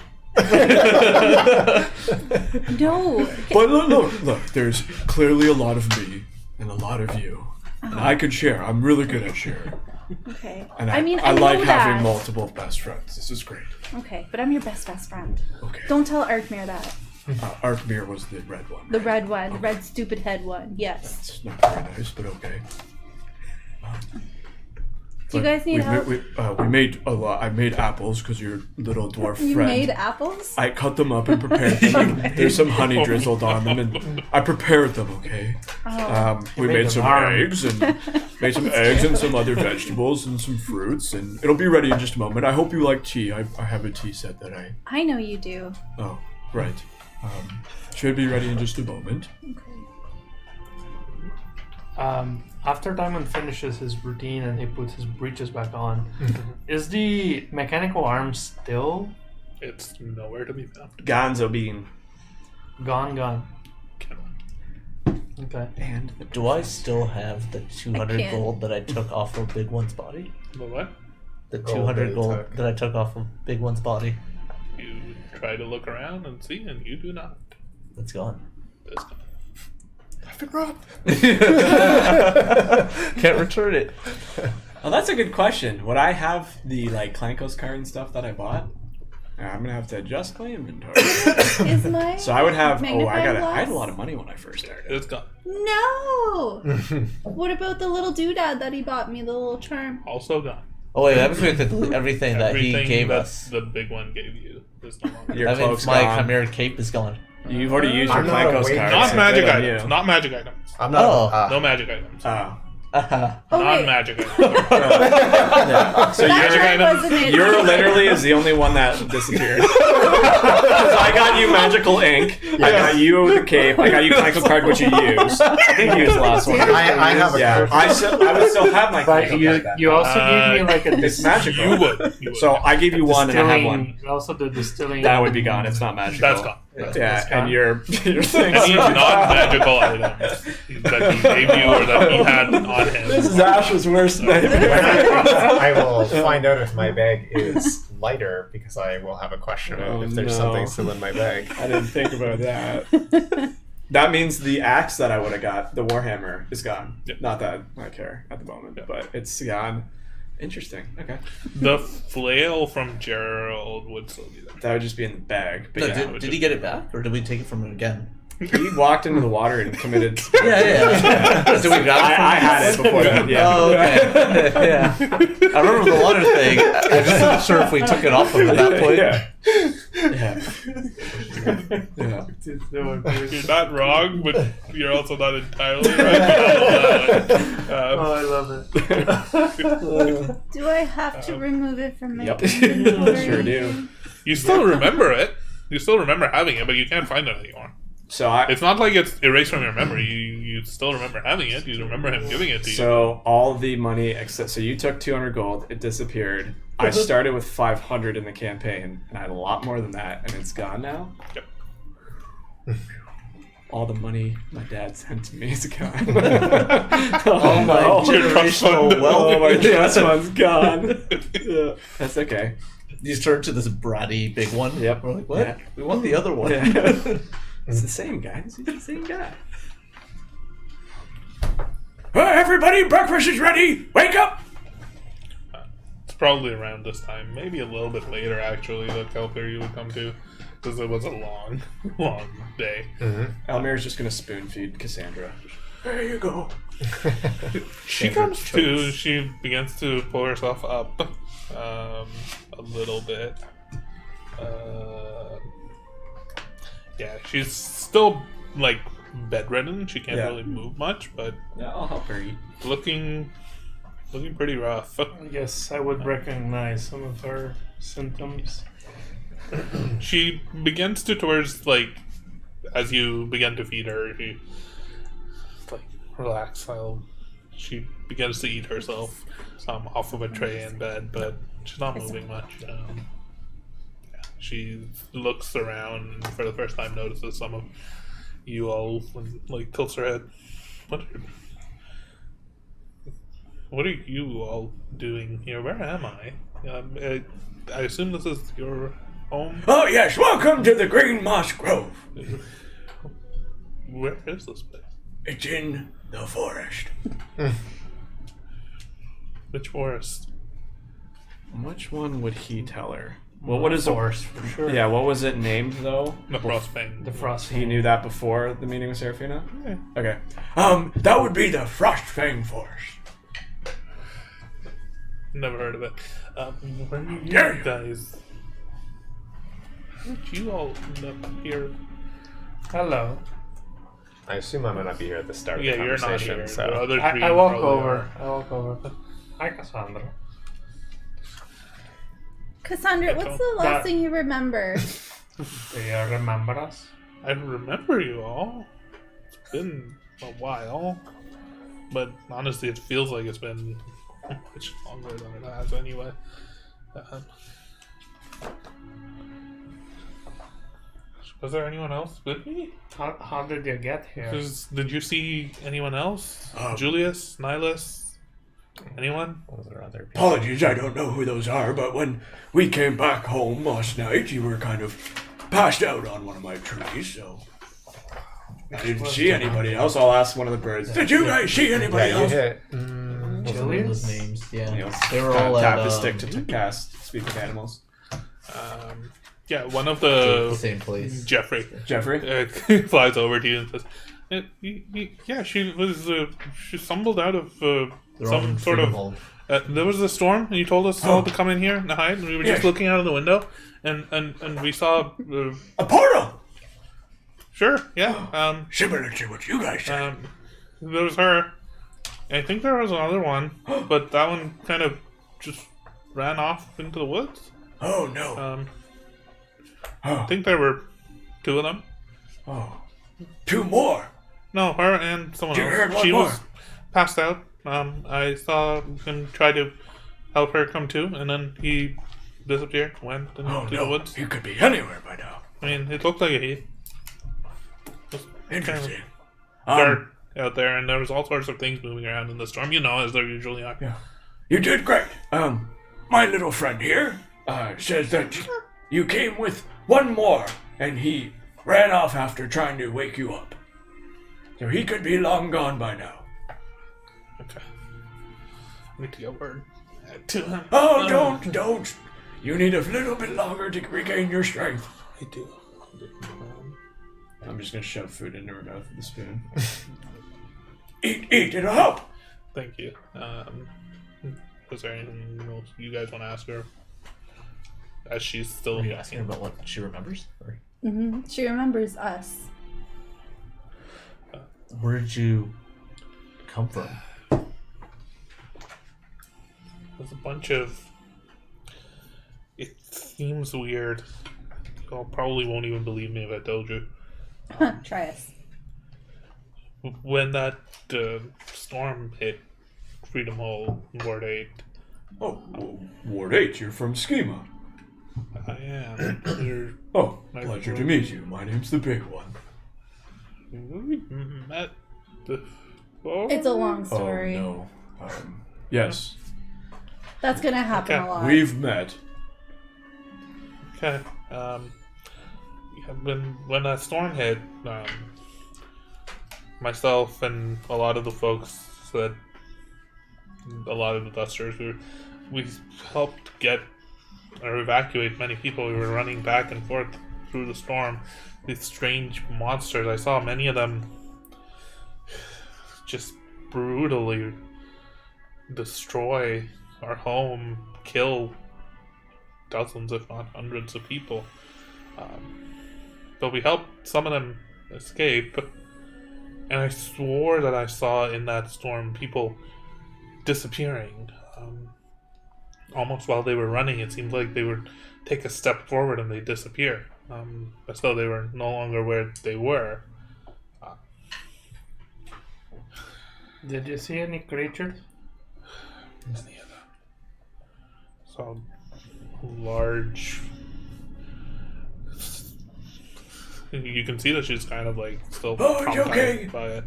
No. But look, there's clearly a lot of me and a lot of you. And I can share. I'm really good at sharing. Okay. And I mean, I know like that. having multiple best friends. This is great. Okay, but I'm your best friend. Okay. Don't tell Arkmere that. Arkmere was the red one. The red one, the red stupid head one. Yes. It's not very nice, but okay. Do you guys need help? We made a lot. I made apples because your little dwarf You friend. made apples? I cut them up and prepared them. There's some honey drizzled on them, and I prepared them. Okay. Oh. We made made them some arm. eggs and some other vegetables and some fruits, and it'll be ready in just a moment. I hope you like tea. I have a tea set that I. I know you do. Oh, right. Should be ready in just a moment. After Diamond finishes his routine and he puts his breeches back on, is the mechanical arm still It's nowhere to be found. Gonzo bean. gone? Okay. And Do I still have the 200 can't. gold that I took off of Big One's body? The what? The Gold 200 that you gold took. that I took off of Big One's body. You try to look around and see, and you do not. It's gone. This time. I've been robbed. Can't return it. Oh, that's a good question. Would I have the Klankos card and stuff that I bought? I'm gonna have to adjust my inventory. Is my So I would have. magnifying glass? I had a lot of money when I first started. It's gone. No! What about the little doodad that he bought me, the little charm? Also gone. Oh wait, that means everything that he Everything gave that us. the big one gave you is no longer. Your That means cloak's my gone. Chimera cape is gone. You've already used your I'm not Klankos awake. card. Not so magic good on items. you. Not magic items. I'm not. Oh. No magic items. Oh. Oh, wait. Non-magic items. So That magic charm items. wasn't it. you're literally is the only one that disappeared. 'Cause I got you magical ink. I got you the cape. I got you Klankos card, which you used. I think you used the last one. I have a Yeah, I would still have my But Klankos card. you also gave me like a It's magical. You would. You would. So I gave you one, and I have one. Also the distilling. That would be gone. It's not magical. That's gone. Yeah, gone. and your thing. Any non-magical items that he gave you or that he had on him. This is Ash's worst nightmare. I will find out if my bag is lighter because I will have a question about if there's something still in my bag. I didn't think about that. That means the axe that I would have got, the Warhammer, is gone. Yep. Not that I care at the moment, but it's gone. Interesting. Okay. The flail from Gerald would still be there. That would just be in the bag. But No, yeah, did he get it back, or did we take it from him again? he walked into the water and committed. Yeah. Did we grab it from I him? had it before that. Yeah. Oh, okay. Yeah. I remember the water thing. I just wasn't sure if we took it off him at that point. Yeah. You're not wrong, but you're also not entirely right. Oh, I love it. Do I have to remove it from my Yep. inventory? Sure do. You still remember it. You still remember having it, but you can't find it anymore. So It's not like it's erased from your memory. You still remember having it. You remember him giving it to you. So all the money except so you took 200 gold, it disappeared. I started with 500 in the campaign, and I had a lot more than that, and it's gone now. Yep. All the money my dad sent to me is gone. Oh my Your trust fund. Oh, my trust fund's gone. Yeah, that's okay. You turned to this bratty big one. Yep. We're like, what? Yeah. We want the other one. Yeah. It's the same guy. It's the same guy. Everybody, breakfast is ready. Wake up. It's probably around this time, maybe a little bit later actually, that Kelper you would come to, because it was a long, long day. Elmir's just gonna spoon feed Cassandra. There you go. She comes to. She begins to pull herself up a little bit. Yeah, she's still like bedridden. She can't Yeah. really move much, but Yeah, I'll help her eat. looking pretty rough. I guess I would recognize some of her symptoms. She begins to towards like as you begin to feed her. She like relax. She begins to eat herself off of a tray in bed, but she's not moving much. She looks around and for the first time notices some of you all and like tilts her head. What are you all doing here? Where am I? I assume this is your home. Oh yes, welcome to the Green Moss Grove. Where is this place? It's in the forest. Which forest? Which one would he tell her? Well, what is the forest for sure? Yeah, what was it named though? The Frostfang. The frost. He knew that before the meeting with Serafina? Yeah. Okay. That would be the Frostfang Forest. Never heard of it. Where are you dare you. guys? How did you all end up here? Hello. I assume I might not be here at the start Yeah, of the you're not conversation. here. So The other three I walk probably over. are. I walk over. Hi, Cassandra. Cassandra, what's the last That- thing you remember? Do you remember us? I remember you all. It's been a while. But honestly, it feels like it's been much longer than it has anyway. Was there anyone else with me? How did you get here? Did you see anyone else? Um, Julius? Nihilus? Anyone? what was there other people? Apologies, I don't know who those are, but when we came back home last night, you were kind of passed out on one of my trees, so I didn't see anybody else. I'll ask one of the birds. Did you guys see anybody Yeah, you else? hit. Wasn't remember those names. Yeah, You know, they were all tap at the stick to cast speak with animals. Yeah, one of the the same place. Jeffrey Jeffrey? flies over to you and says, "Yeah, she was. She stumbled out of They're all some in sort Freedom of. Hall. There was a storm, and you told us all to come in here and hide. And we were just Yes. looking out of the window, and we saw. A portal! Sure, yeah. Similar to what you guys said. There was her. I think there was another one, but that one kind of just ran off into the woods. Oh, no. I think there were two of them. Oh. Two more. No, her and someone You else. heard one She more. was passed out. I saw him try to help her come to, and then he disappeared, went into Oh, the no. woods. He could be anywhere by now. I mean, it looked like a heat. It was Interesting. dark out there, and there was all sorts of things moving around in the storm. You know, as there usually are. Yeah. You did great. My little friend here says that you came with one more, and he ran off after trying to wake you up. So he could be long gone by now. Okay. I need to get word to him. Oh, don't. You need a little bit longer to regain your strength. I do. I'm just gonna shove food into her mouth with a spoon. Eat, it'll help. Thank you. Was there anything else you guys want to ask her? As she's still Are you asking her about what she remembers? Or She remembers us. where did you come from? There's a bunch of. It seems weird. You probably won't even believe me if I told you. Try us. When that storm hit Freedom Hall, Ward 8, Oh, Ward 8, you're from Schema. I am. You're, Oh, My pleasure to lord. meet you. My name's the Big One. we met before? It's a long story. Oh, no. Yes, That's gonna happen Okay. a lot. we've met. Okay. When that storm hit, myself and a lot of the folks that a lot of the dusters we helped get or evacuate many people. We were running back and forth through the storm. These strange monsters. I saw many of them just brutally destroy our home, kill dozens, if not hundreds, of people. But we helped some of them escape. And I swore that I saw in that storm people disappearing. Almost while they were running, it seemed like they would take a step forward and they disappear. As though they were no longer where they were. Did you see any creatures? So large. You can see that she's kind of like still Oh, it's traumatized okay. by it.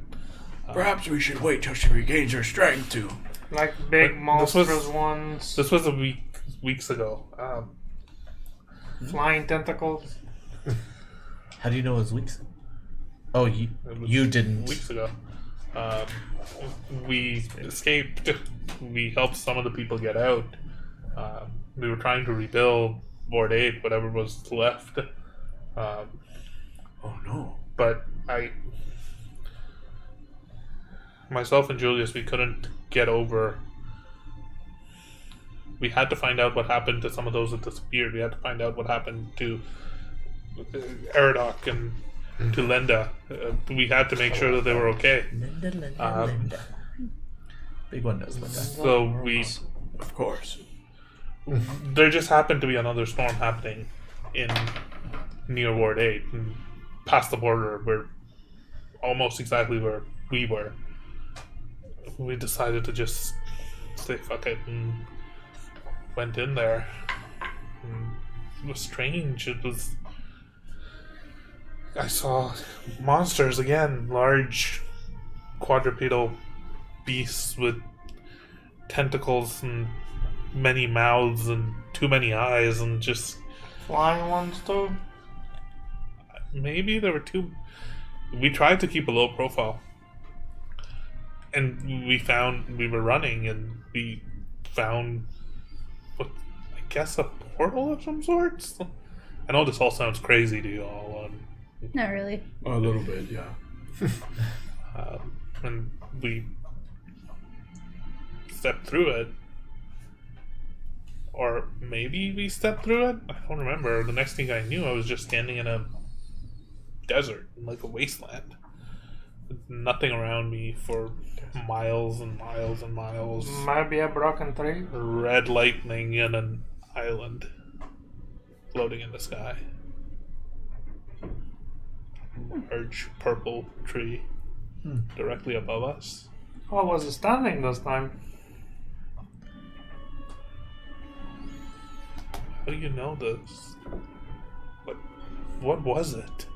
Perhaps we should wait till she regains her strength to. Like big But monstrous this was- ones, This was weeks ago. flying tentacles. How do you know it was weeks? Oh, It was you didn't. Weeks ago. We escaped. We helped some of the people get out. We were trying to rebuild Ward 8, whatever was left. Oh no. But myself and Julius, we couldn't get over. We had to find out what happened to some of those that disappeared. We had to find out what happened to Eridoc and to Linda. We had to make sure that they were okay. Linda. Big one knows Linda. So we, Of course. there just happened to be another storm happening in near Ward 8, and past the border. We're almost exactly where we were. We decided to just say fuck it and went in there. And it was strange. I saw monsters again, large quadrupedal beasts with tentacles and many mouths and too many eyes, and just Flying ones too. maybe there were two. We tried to keep a low profile, and we were running, and we found what I guess a portal of some sorts. I know this all sounds crazy to you all, Not really. A little bit, yeah. and we stepped through it. Or maybe we stepped through it? I don't remember. The next thing I knew, I was just standing in a desert, like a wasteland. With nothing around me for miles and miles and miles. Maybe a broken tree. Red lightning in an island floating in the sky. Large purple tree directly above us. Oh, was it standing this time? How do you know this? What was it?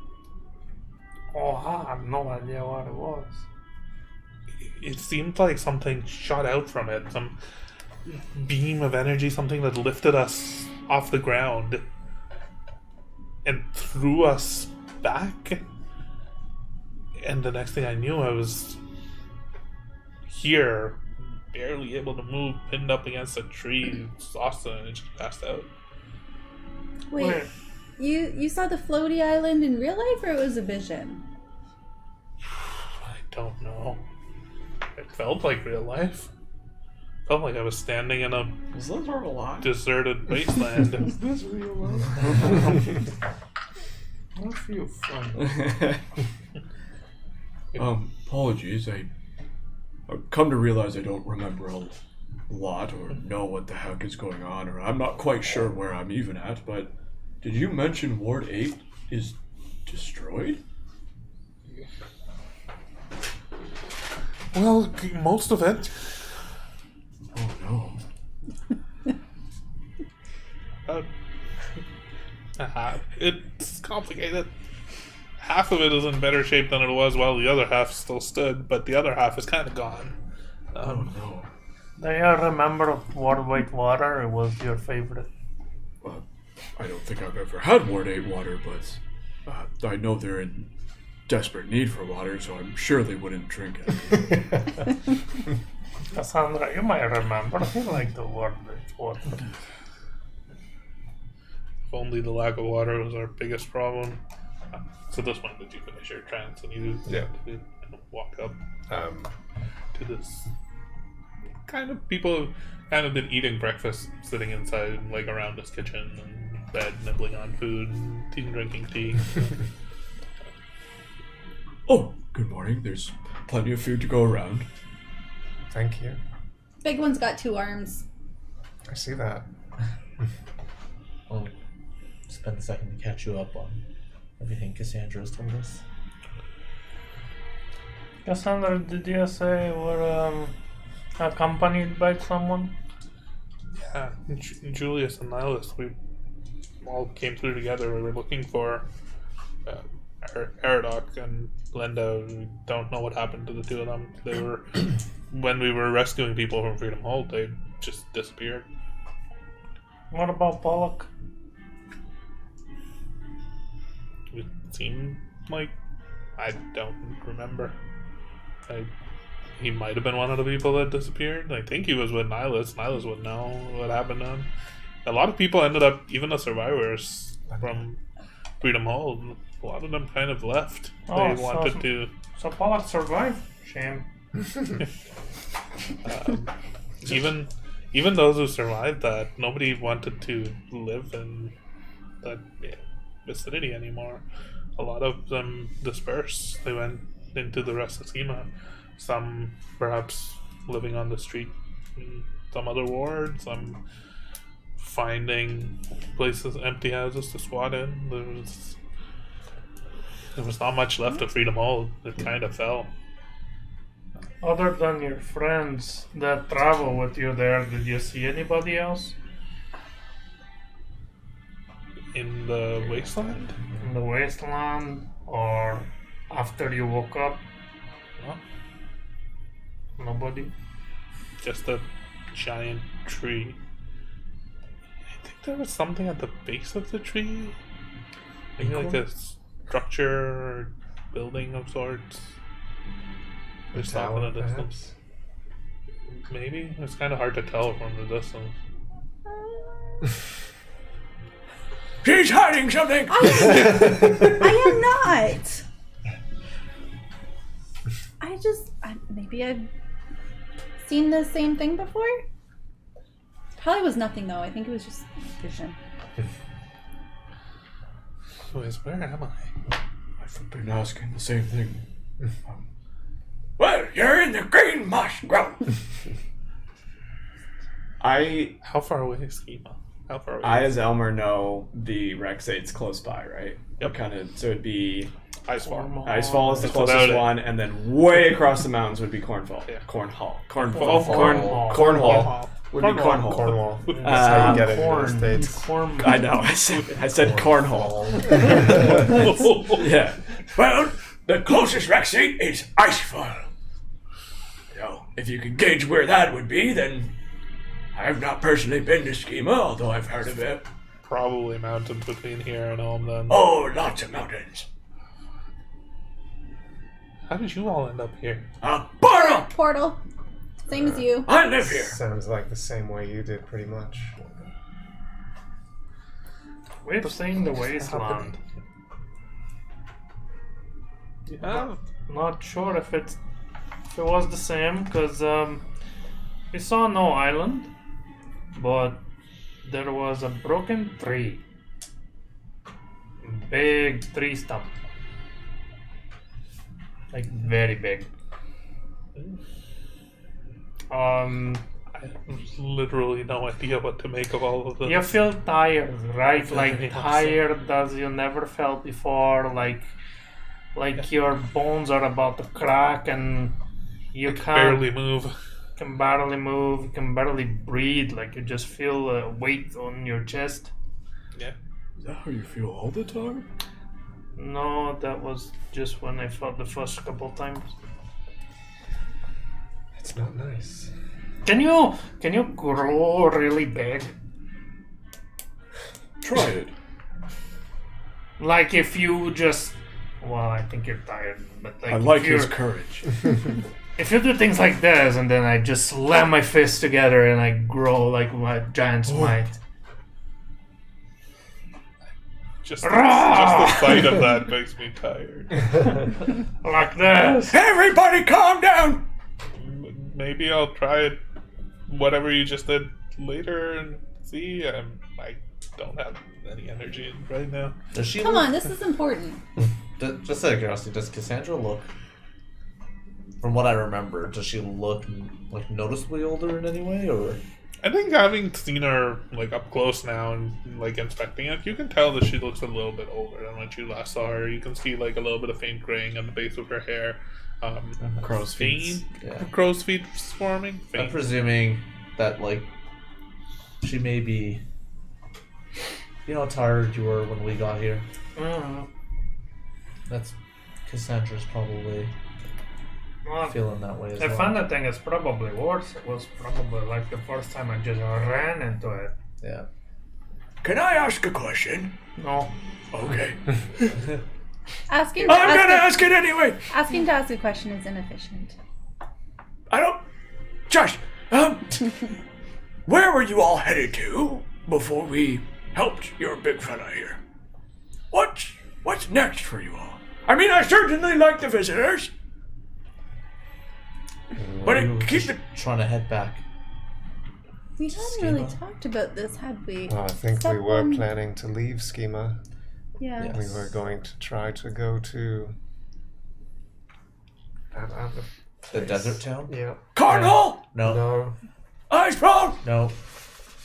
Oh, I have no idea what it was. It seemed like something shot out from it. Some beam of energy, something that lifted us off the ground and threw us back. And the next thing I knew, I was here, barely able to move, pinned up against a tree, exhausted, and just passed out. Wait, you saw the floaty island in real life, or it was a vision? I don't know. It felt like real life. Felt like I was standing in a Is Lizard alive? deserted wasteland. Is this real life? I feel fun. Apologies. I've come to realize I don't remember a lot or know what the heck is going on, or I'm not quite sure where I'm even at, but did you mention Ward 8 is destroyed? Well, most of it. Oh no. It's complicated. Half of it is in better shape than it was, while the other half still stood, but the other half is kind of gone. Oh no. Do you remember Ward White Water? It was your favorite. I don't think I've ever had Ward 8 water, but I know they're in desperate need for water, so I'm sure they wouldn't drink it. Cassandra, you might remember. He liked the Ward White Water. If only the lack of water was our biggest problem. So this one, did you finish your trance and you walk up to this kind of people kind of been eating breakfast, sitting inside like around this kitchen and bed, nibbling on food, and drinking tea. Oh, good morning. There's plenty of food to go around. Thank you. Big one's got 2 arms. I see that. I'll spend a second to catch you up on everything Cassandra's told us. Cassandra, did you say we're accompanied by someone? Yeah, Julius and Nihilus, we all came through together. We were looking for Eridoc and Linda. We don't know what happened to the two of them. They were when we were rescuing people from Freedom Hold, they just disappeared. What about Pollock? It seemed like I don't remember. I he might have been one of the people that disappeared. I think he was with Nihilus. Nihilus would know what happened to him. A lot of people ended up, even the survivors from Freedom Hall, a lot of them kind of left. Oh, They wanted to... So Pollock survived. Shame. Even those who survived that, nobody wanted to live in that vicinity anymore. A lot of them dispersed. They went into the rest of Sema. Some perhaps living on the street in some other ward, some finding places, empty houses to squat in. There was not much left of Freedom Hall. It kind of fell. Other than your friends that travel with you there, did you see anybody else In the wasteland? in the wasteland or after you woke up? No, Nobody. just a giant tree. I think there was something at the base of the tree. Maybe like a structure or building of sorts. There's something in the distance. Maybe? It's kind of hard to tell from the distance. She's hiding something! I am not. Maybe I've seen the same thing before. Probably was nothing though. I think it was just vision. Anyways, where am I? I've been asking the same thing. Well, you're in the green moss grove. How far away is Schema? How far away? I, as Elmer, know the Rexate's close by, right? Yep. So it'd be Icefall. Icefall is the That's closest about it. one, and then way across the mountains would be Cornfall. Yeah. Cornhall. Cornhall. Cornhall would be Cornhall. Cornwall. That's how you get it in Corn. the States. Corn. I know. I said Cornhall. Yeah. Well, the closest Rexate is Icefall. So, if you can gauge where that would be, then I've not personally been to Schema, although I've heard of it. Probably mountains between here and home then. Oh, lots of mountains. How did you all end up here? A portal! Portal. Same as you. I live here. Sounds like the same way you did, pretty much. We've seen the wasteland. Yeah. Not sure if it was the same because we saw no island, but there was a broken tree, big tree stump, like very big. I have literally no idea what to make of all of this. You feel tired, right? Like Very much so. tired as you never felt before. Like your bones are about to crack and you can't barely move. can barely move, you can barely breathe. Like you just feel a weight on your chest. Yeah. Is that how you feel all the time? No, that was just when I felt the first couple times. It's not nice. Can you grow really big? Try it. Like if you just, well, I think you're tired, but like I like if you're- his courage. If you do things like this and then I just slam my fists together and I grow like my giant's might. Just the sight of that makes me tired. Like this. Everybody calm down! Maybe I'll try it, whatever you just did later and see. I don't have any energy right now. Does she Come look, on, this is important. Just out of curiosity, does Cassandra look, from what I remember, does she look like noticeably older in any way, or? I think having seen her like up close now and like inspecting it, you can tell that she looks a little bit older than when you last saw her. You can see like a little bit of faint graying on the base of her hair. Crow's feet. Yeah. Crow's feet forming. I'm Faint. presuming that like she may be. You know how tired you were when we got here. That's Cassandra's probably Well, feeling that way as the well. funny thing is probably worse. It was probably like the first time I just ran into it. Yeah. Can I ask a question? No. Okay. Asking I'm gonna ask it anyway! asking to ask a question is inefficient. Josh, where were you all headed to before we helped your big fella here? What's next for you all? I mean, I certainly like the visitors. But We were keep just the... trying to head back. We hadn't really talked about this, had we? Well, I think we were Someone- planning to leave Schema. Yeah. Yeah. We were going to try to go to that other The place. desert town? Yeah. Carnal! No. No. Iceball! No.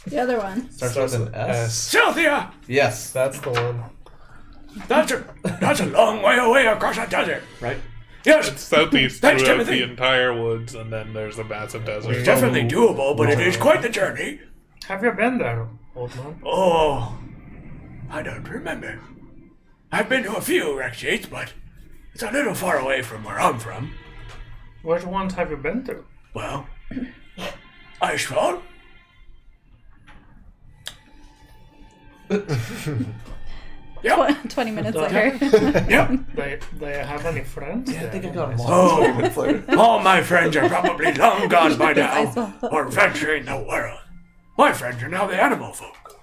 The other one. Starts with an S. Cynthia! Yes. That's the one. That's a long way away across the desert. Right? Yes, It's southeast Thanks, throughout Timothy. the entire woods, and then there's a massive desert. it's definitely doable, but it is quite the journey. Have you been there, old man? Oh, I don't remember. I've been to a few Rex but it's a little far away from where I'm from. Which ones have you been to? Well, Icefall, 20 minutes later. yep. They have any friends? Yeah, I think I there? got them all. Oh, all my friends are probably long gone by now, Icefall. or venturing the world. My friends are now the animal folk.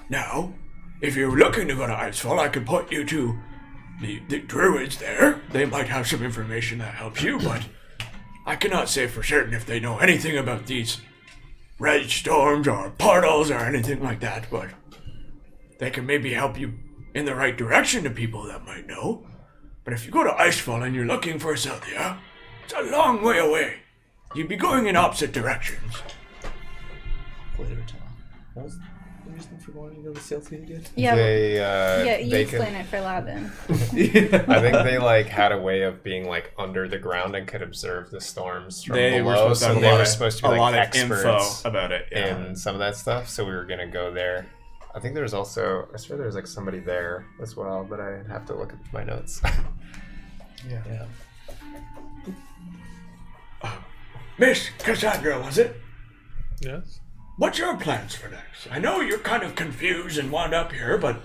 Now, if you're looking to go to Icefall, I can point you to the druids there. They might have some information that helps you, but I cannot say for certain if they know anything about these red storms or portals or anything like that, but they can maybe help you in the right direction to people that might know. But if you go to Icefall and you're looking for Cynthia, it's a long way away. You'd be going in opposite directions. Later town. What was the reason for wanting to go to Celtic again? Yeah, They, yeah, you they explain it for Lavin. I think they like had a way of being like under the ground and could observe the storms from They were below. supposed to So have they were supposed to be a like lot of experts info about it. Yeah. in some of that stuff. So we were gonna go there. I think there's also I swear there's like somebody there as well, but I'd have to look at my notes. Yeah. Miss Cassandra, was it? Yes. What's your plans for next? I know you're kind of confused and wound up here, but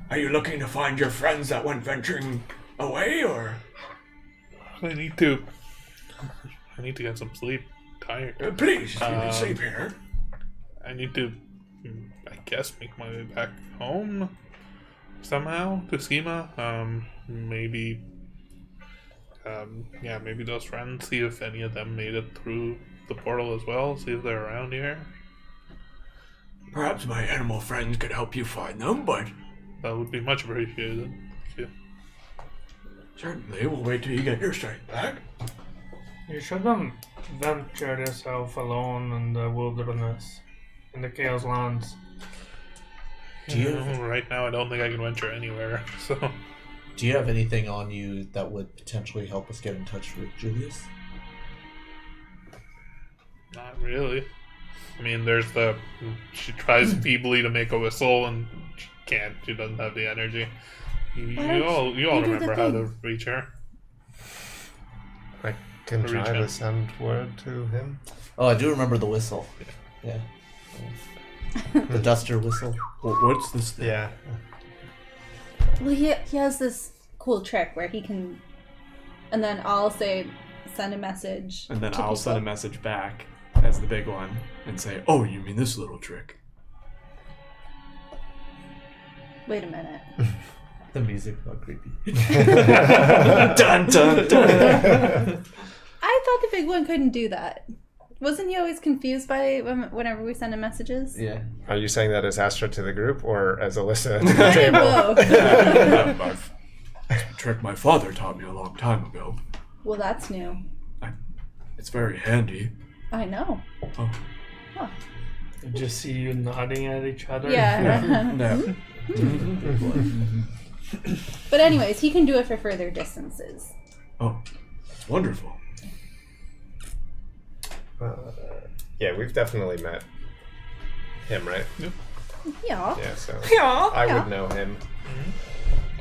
are you looking to find your friends that went venturing away, or? I need to get some sleep. Tired. Please, you can sleep here. I need to, I guess, make my way back home somehow to Schema. Maybe those friends. See if any of them made it through the portal as well. See if they're around here. Perhaps my animal friends could help you find them, but That would be much appreciated. Thank you. certainly we'll wait till you get your strength back. You shouldn't venture yourself alone in the wilderness, in the Chaoslands. Do you have, Right now, I don't think I can venture anywhere. So do you have anything on you that would potentially help us get in touch with Julius? not really. I mean, there's the she tries feebly to make a whistle and she can't. She doesn't have the energy. You all you do the remember how to thing? reach her. I can Reach try him. to send word to him. Oh, I do remember the whistle. Yeah. The duster whistle. What's this thing? Yeah. Well, he has this cool trick where he can, and then I'll say, send a message. And then to I'll people. send a message back as the big one and say, "Oh, you mean this little trick?" Wait a minute. The music got creepy. Dun dun dun. I thought the big one couldn't do that. Wasn't he always confused by whenever we send him messages? Yeah. Are you saying that as Astra to the group or as Alyssa to the table? Whoa. A trick my father taught me a long time ago. Well, that's new. It's very handy. I know. Oh. Huh. I just see you nodding at each other. Yeah. No. But anyways, he can do it for further distances. Oh, that's wonderful. Yeah, we've definitely met him, right? Yeah. Yeah, so Yeah. I would know him.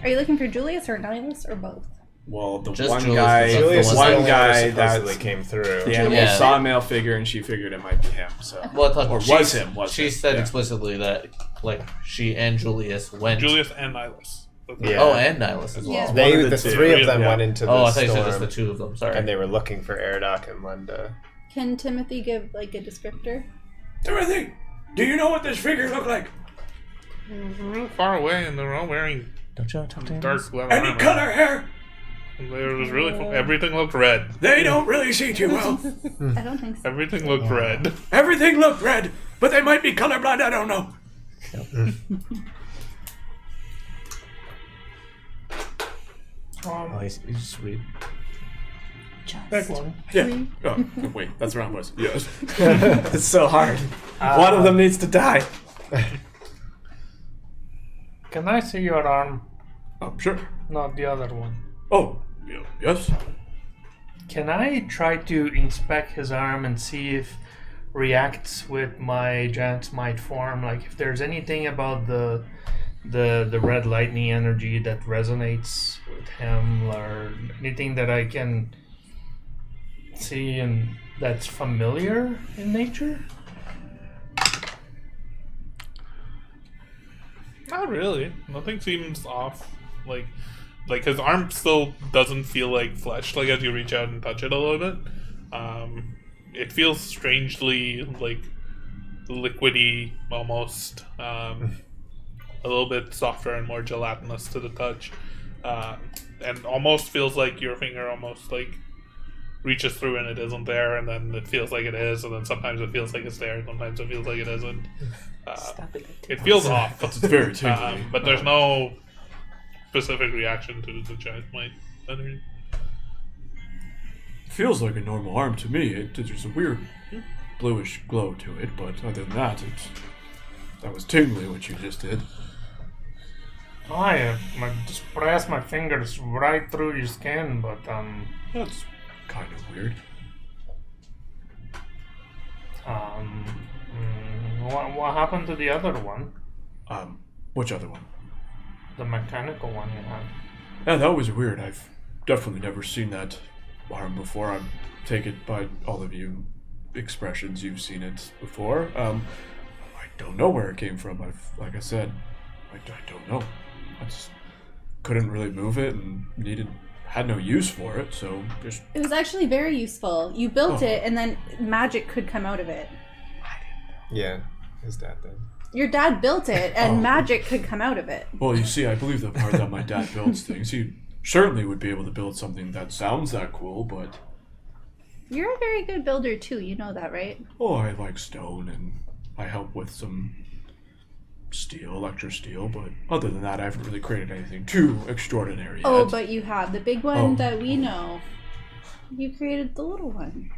Are you looking for Julius or Nihilus or both? Well, the Just one Julius, guy, that's the Julius is the one only one guy who supposedly that came through. the animal Yeah. saw a male figure and she figured it might be him. So, Well, I thought or she- was him? Was she him, said yeah. explicitly that like she and Julius went. Julius and Nihilus. Yeah. Oh, and Nihilus as well. Yeah. They, One of the the three two. of them Yeah. went into the Oh, I thought you said just storm, the two of them. Sorry. and they were looking for Airdoc and Lunda. Can Timothy give like a descriptor? Timothy, do you know what this figure looked like? It was real far away, and they're all wearing Don't you want to talk to him? dark leather Any armor. color hair? It was really everything looked red. They don't really see too well. I don't think so. Everything looked red. Everything looked red, but they might be colorblind. I don't know. Oh, he's sweet. Big one. Yeah. Oh, wait, that's the wrong voice. Yes. It's so hard. One of them needs to die. Can I see your arm? Sure. Not the other one. Oh, yes. Can I try to inspect his arm and see if reacts with my giant smite form? Like if there's anything about the red lightning energy that resonates with him, or anything that I can see and that's familiar in nature? Not really. Nothing seems off. Like his arm still doesn't feel like flesh. Like as you reach out and touch it a little bit, it feels strangely like liquidy, almost. A little bit softer and more gelatinous to the touch, and almost feels like your finger almost like reaches through and it isn't there, and then it feels like it is, and then sometimes it feels like it's there, and sometimes it feels like it isn't. It feels off. It's very tingly. But there's no specific reaction to the giant might. Feels like a normal arm to me. There's a weird bluish glow to it, but other than that, that was tingly what you just did. I just press my fingers right through your skin, but That's kind of weird. what happened to the other one? Which other one? The mechanical one you had. Yeah, that was weird. I've definitely never seen that arm before. I take it by all of you expressions you've seen it before. I don't know where it came from. Like I said, I don't know. I just couldn't really move it and had no use for it, so just... It was actually very useful. You built it, and then magic could come out of it. Yeah, his dad did. Your dad built it, and magic could come out of it. Well, you see, I believe the part that my dad builds things. He certainly would be able to build something that sounds that cool, but... You're a very good builder, too. You know that, right? Oh, I like stone, and I help with some steel, electro steel, but other than that, I haven't really created anything too extraordinary yet. Oh, but you have. The big one Oh. that we know. You created the little one.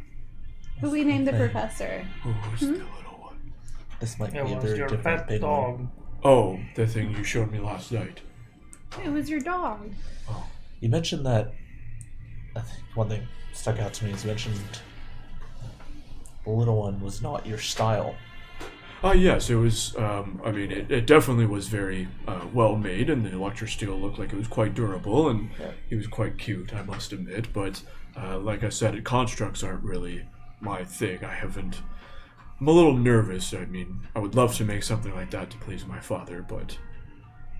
Who we named the professor. Who's the little one? This might It be a was very your different pet big dog. one. Oh, the thing you showed me last night. It was your dog. You mentioned that. I think one thing stuck out to me is you mentioned the little one was not your style. Yes, it was, it definitely was very well made, and the electro steel looked like it was quite durable, and he was quite cute, I must admit, but like I said, constructs aren't really my thing. I'm a little nervous. I mean, I would love to make something like that to please my father, but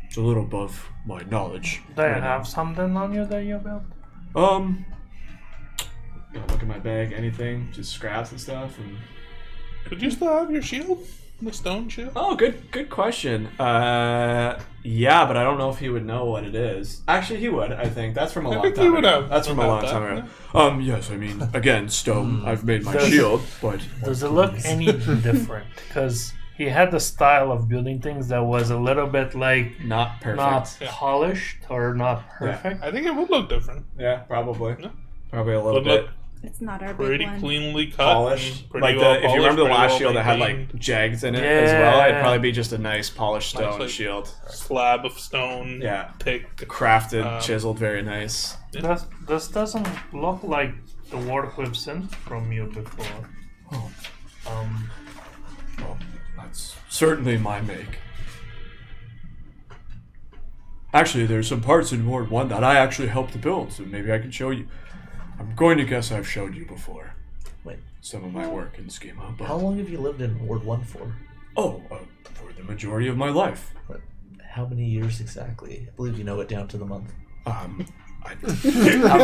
it's a little above my knowledge. Do you have something on you that you built? Look at my bag, anything, just scraps and stuff, and... Could you still have your shield? The stone shield? Oh, good question. Yeah, but I don't know if he would know what it is. Actually, he would, I think. That's from a I long think time he would ago. have That's from a long about time that, ago. Yes, I mean, again, stone. I've made my Does- shield, but... Does it look any different? Because he had the style of building things that was a little bit like Not perfect. not Yeah. polished or not perfect. I think it would look different. Yeah, probably. Yeah. Probably a little Would bit look It's not our pretty big one. cleanly cut. polished. and pretty Like, well if you polished, remember the pretty last well shield that had, maintained. like, jags in it as well, it'd Yeah. probably be just a nice polished Nice, stone like- shield. slab of stone. Yeah. Thick. Crafted, chiseled, very nice. This doesn't look like the work we've seen from you before. Oh. Um, Well, that's certainly my make. Actually, there's some parts in Ward 1 that I actually helped to build, so maybe I can show you. I'm going to guess I've showed you before Wait, some of my work in Schema, but... how long have you lived in Ward 1 for? Oh, for the majority of my life. What, how many years exactly? I believe you know it down to the month. I'm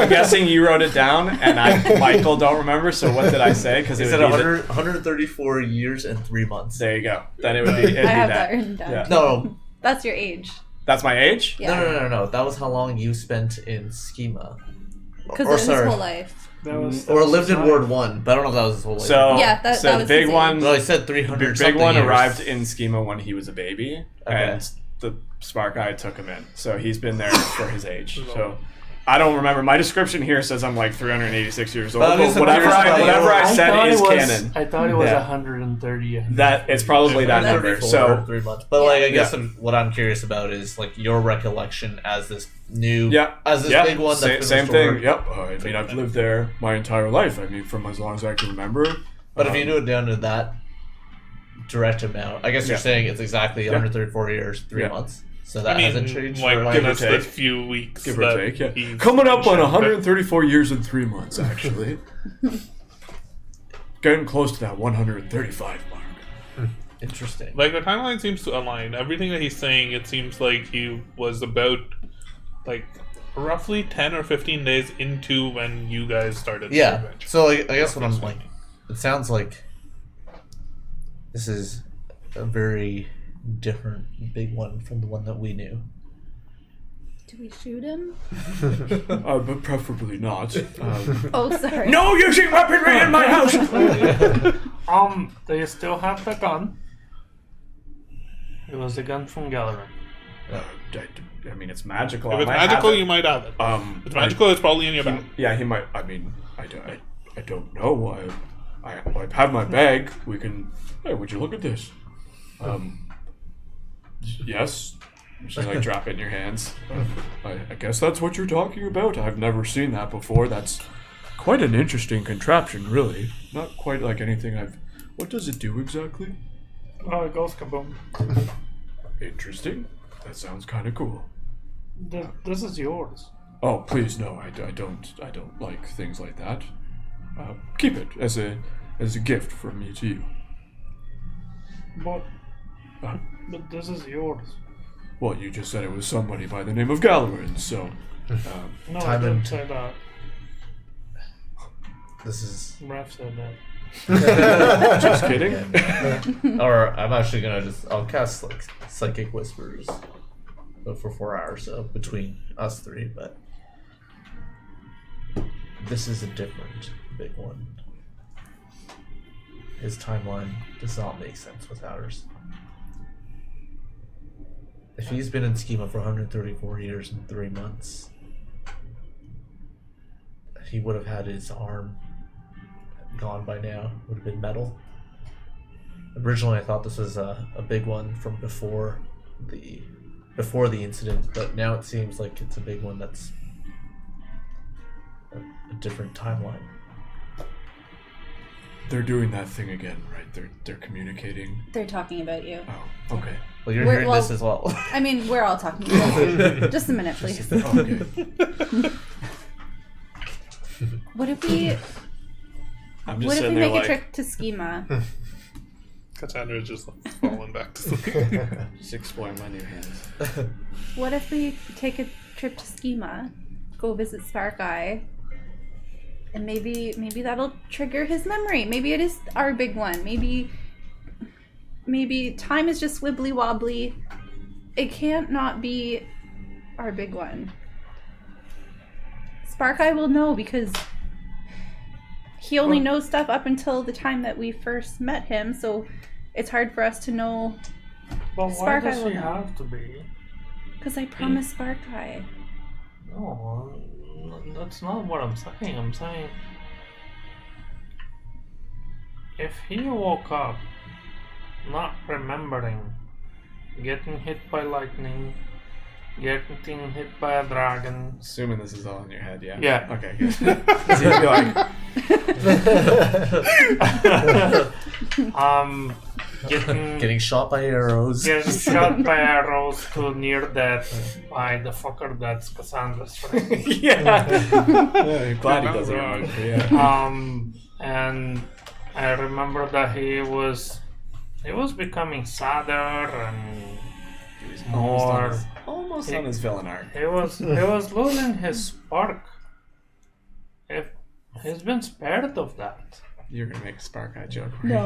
guessing you wrote it down, and Michael, don't remember. So what did I say? Because It it said would be 134 years and 3 months. there you go. Then it would be. It'd I be have that. that written down. Yeah. No, That's your age. That's my age. Yeah. no. That was how long you spent in Schema. Because Or it was his sorry. whole life. That was Or lived his in life. Ward 1, but I don't know if that was his whole life. So Yeah, that so was big his one. Well, I said 300 Big one years. arrived in Schema when he was a baby, Okay. and the Spark Eye took him in. So he's been there for his age. So I don't remember. My description here says I'm like 386 years old. But I'm But just whatever curious about whatever your- I said thought is it was, canon. I thought it was Yeah. 130. That it's probably that number. 134, So 3 months. But like, I guess Yeah. what I'm curious about is like your recollection as this new, yeah, as this yeah, big one. That's been same restored. thing. Yep. I mean, I've lived there my entire life. I mean, from as long as I can remember. But if you knew it down to that direct amount, I guess you're Yeah. saying it's exactly 134 years, 3 Yeah. months. So that I mean, hasn't changed. like, for, give or that's the take. few weeks. Give or that take, yeah. he's Coming up on been 134 years and 3 months, actually. Getting close to that 135 mark. Interesting. Like, the timeline seems to align. Everything that he's saying, it seems like he was about, like, roughly 10 or 15 days into when you guys started the Yeah. adventure. So like, I guess what I'm like, it sounds like this is a very different big one from the one that we knew. Do we shoot him? But preferably not. Oh, sorry. No using weaponry in my house! They still have the gun. It was the gun from Galarin. I mean, it's magical. If I it's might have magical, it. you might have it. If it's I- magical, it's probably in your bag. Yeah, he might. I mean, I don't know. I have my bag. We can. Hey, would you look at this? Yes. Just like drop it in your hands. I guess that's what you're talking about. I've never seen that before. That's quite an interesting contraption, really. Not quite like anything I've. What does it do exactly? Oh, it goes kaboom. Interesting. That sounds kind of cool. This is yours. Oh, please no. I don't like things like that. Keep it as a gift from me to you. But Uh, this is yours. Well, you just said it was somebody by the name of Galarin, so. No, Time I didn't and- say that. This is, Raph said that. Just kidding. or I'm actually gonna I'll cast like psychic whispers, but for 4 hours, so between us three. But this is a different big one. His timeline does not make sense with ours. If he's been in Schema for 134 years and 3 months, he would have had his arm gone by now. Would have been metal. Originally, I thought this was a big one from before the incident, but now it seems like it's a big one that's a different timeline. They're doing that thing again, right? They're communicating. They're talking about you. Oh, okay. Well, you're We're- hearing well- this as well. I mean, we're all talking about you. Just a minute, please. Okay. What if we I'm just what if sitting we there make like, a trip to Schema? Cassandra's just falling back to sleep. just exploring my new hands. What if we take a trip to Schema, go visit Spark Eye, and maybe that'll trigger his memory. Maybe it is our big one. Maybe time is just wibbly wobbly. It can't not be our big one. Spark Eye will know because he only knows stuff up until the time that we first met him, so it's hard for us to know. But why Spark Eye does will he know. have to be? Because I promised Spark Eye. No, that's not what I'm saying. I'm saying if he woke up not remembering getting hit by lightning, getting hit by a dragon. Assuming this is all in your head, yeah? Yeah. Okay, good. So you'd be like, Getting shot by arrows. getting shot by arrows to near death by the fucker that's Cassandra's friend. yeah. I'm glad he doesn't wrong. remember, yeah. And I remember that he was becoming sadder and Almost on his villain arc. He was losing his spark. If he's been spared of that. You're gonna make a Spark Eye joke. No.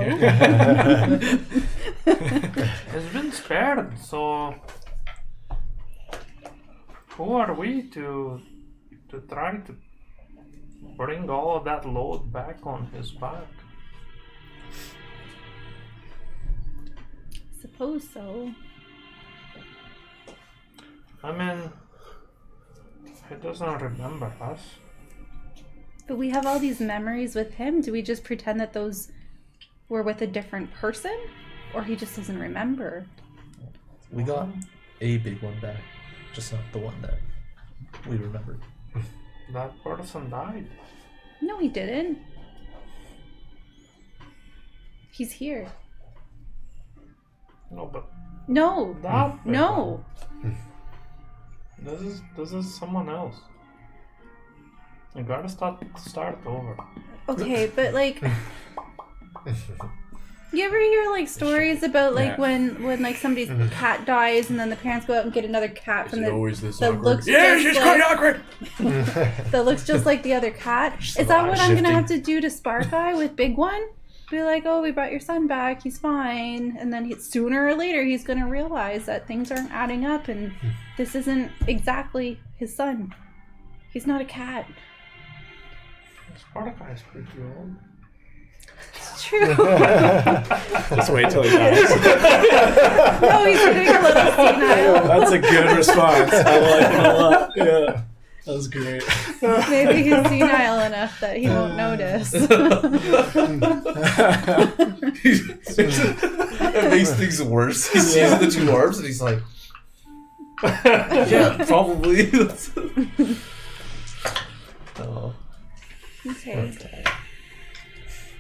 He's been spared, so who are we to try to bring all of that load back on his back? Suppose so. I mean, he doesn't remember us. But we have all these memories with him. Do we just pretend that those were with a different person? Or he just doesn't remember? We got a big one back, just not the one that we remembered. That person died. No, he didn't. He's here. No, but No. that No. This is someone else. You gotta start over. Okay, but like, you ever hear like stories about like when like somebody's cat dies and then the parents go out and get another cat Is from it always this that awkward? looks Yes, just it's like, quite awkward. that looks just like the other cat? Is that what I'm gonna have to do to Spark Eye with Big One? Be like, oh, we brought your son back, he's fine, and then sooner or later he's gonna realize that things aren't adding up and this isn't exactly his son. He's not a cat. Spark Eye's pretty old. It's true. Just wait till he dies. No, he's getting a little senile. That's a good response. I like it a lot. Yeah. That was great. Maybe he's senile enough that he won't notice. It makes things worse. He sees the two arms and he's like, yeah, probably. Oh. Okay.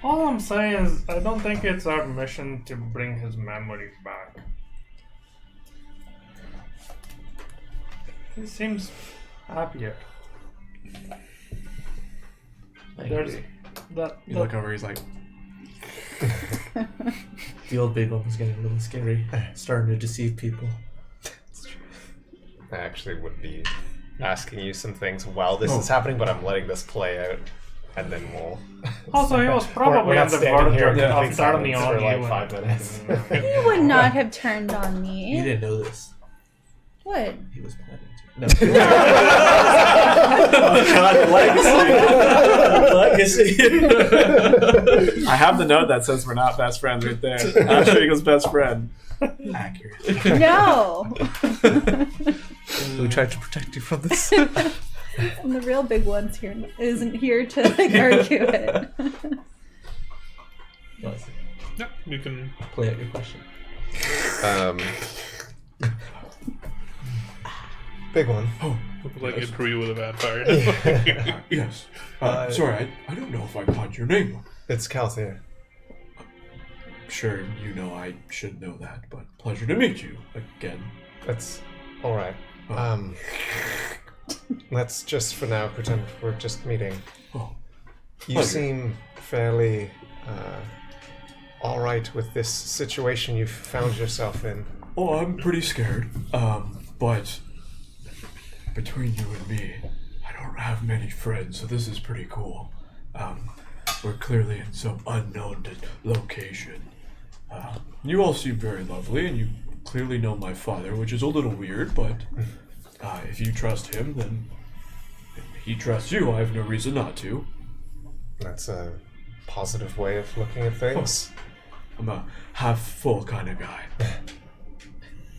All I'm saying is, I don't think it's our mission to bring his memories back. He seems happier. There's that. You look over, he's like, The old big one was getting a little scary, starting to deceive people. I actually would be asking you some things while this is happening, but I'm letting this play out, and then we'll. Also, he was probably We're on not the standing verge here in of complete turning silence on for like you. 5 minutes. You would not have turned on You me. didn't know this. What? He was planning to. No. God, legacy. I have the note that says we're not best friends right there. Ashriga's best friend. Accurate. No. We tried to protect you from this. And the real big one's here isn't here to like argue it. Yeah, you can. Play out your question. Big one. Like interview with a vampire. Yes. Sorry, I don't know if I caught your name. It's Calthier. Sure, you know I should know that, but pleasure to meet you again. That's all right. Let's just for now pretend we're just meeting. Oh, You pleasure. seem fairly all right with this situation you've found yourself in. Oh, I'm pretty scared. But between you and me, I don't have many friends, so this is pretty cool. We're clearly in some unknown location. You all seem very lovely, and you clearly know my father, which is a little weird, but if you trust him, then he trusts you. I have no reason not to. That's a positive way of looking at things. I'm a half-full kind of guy.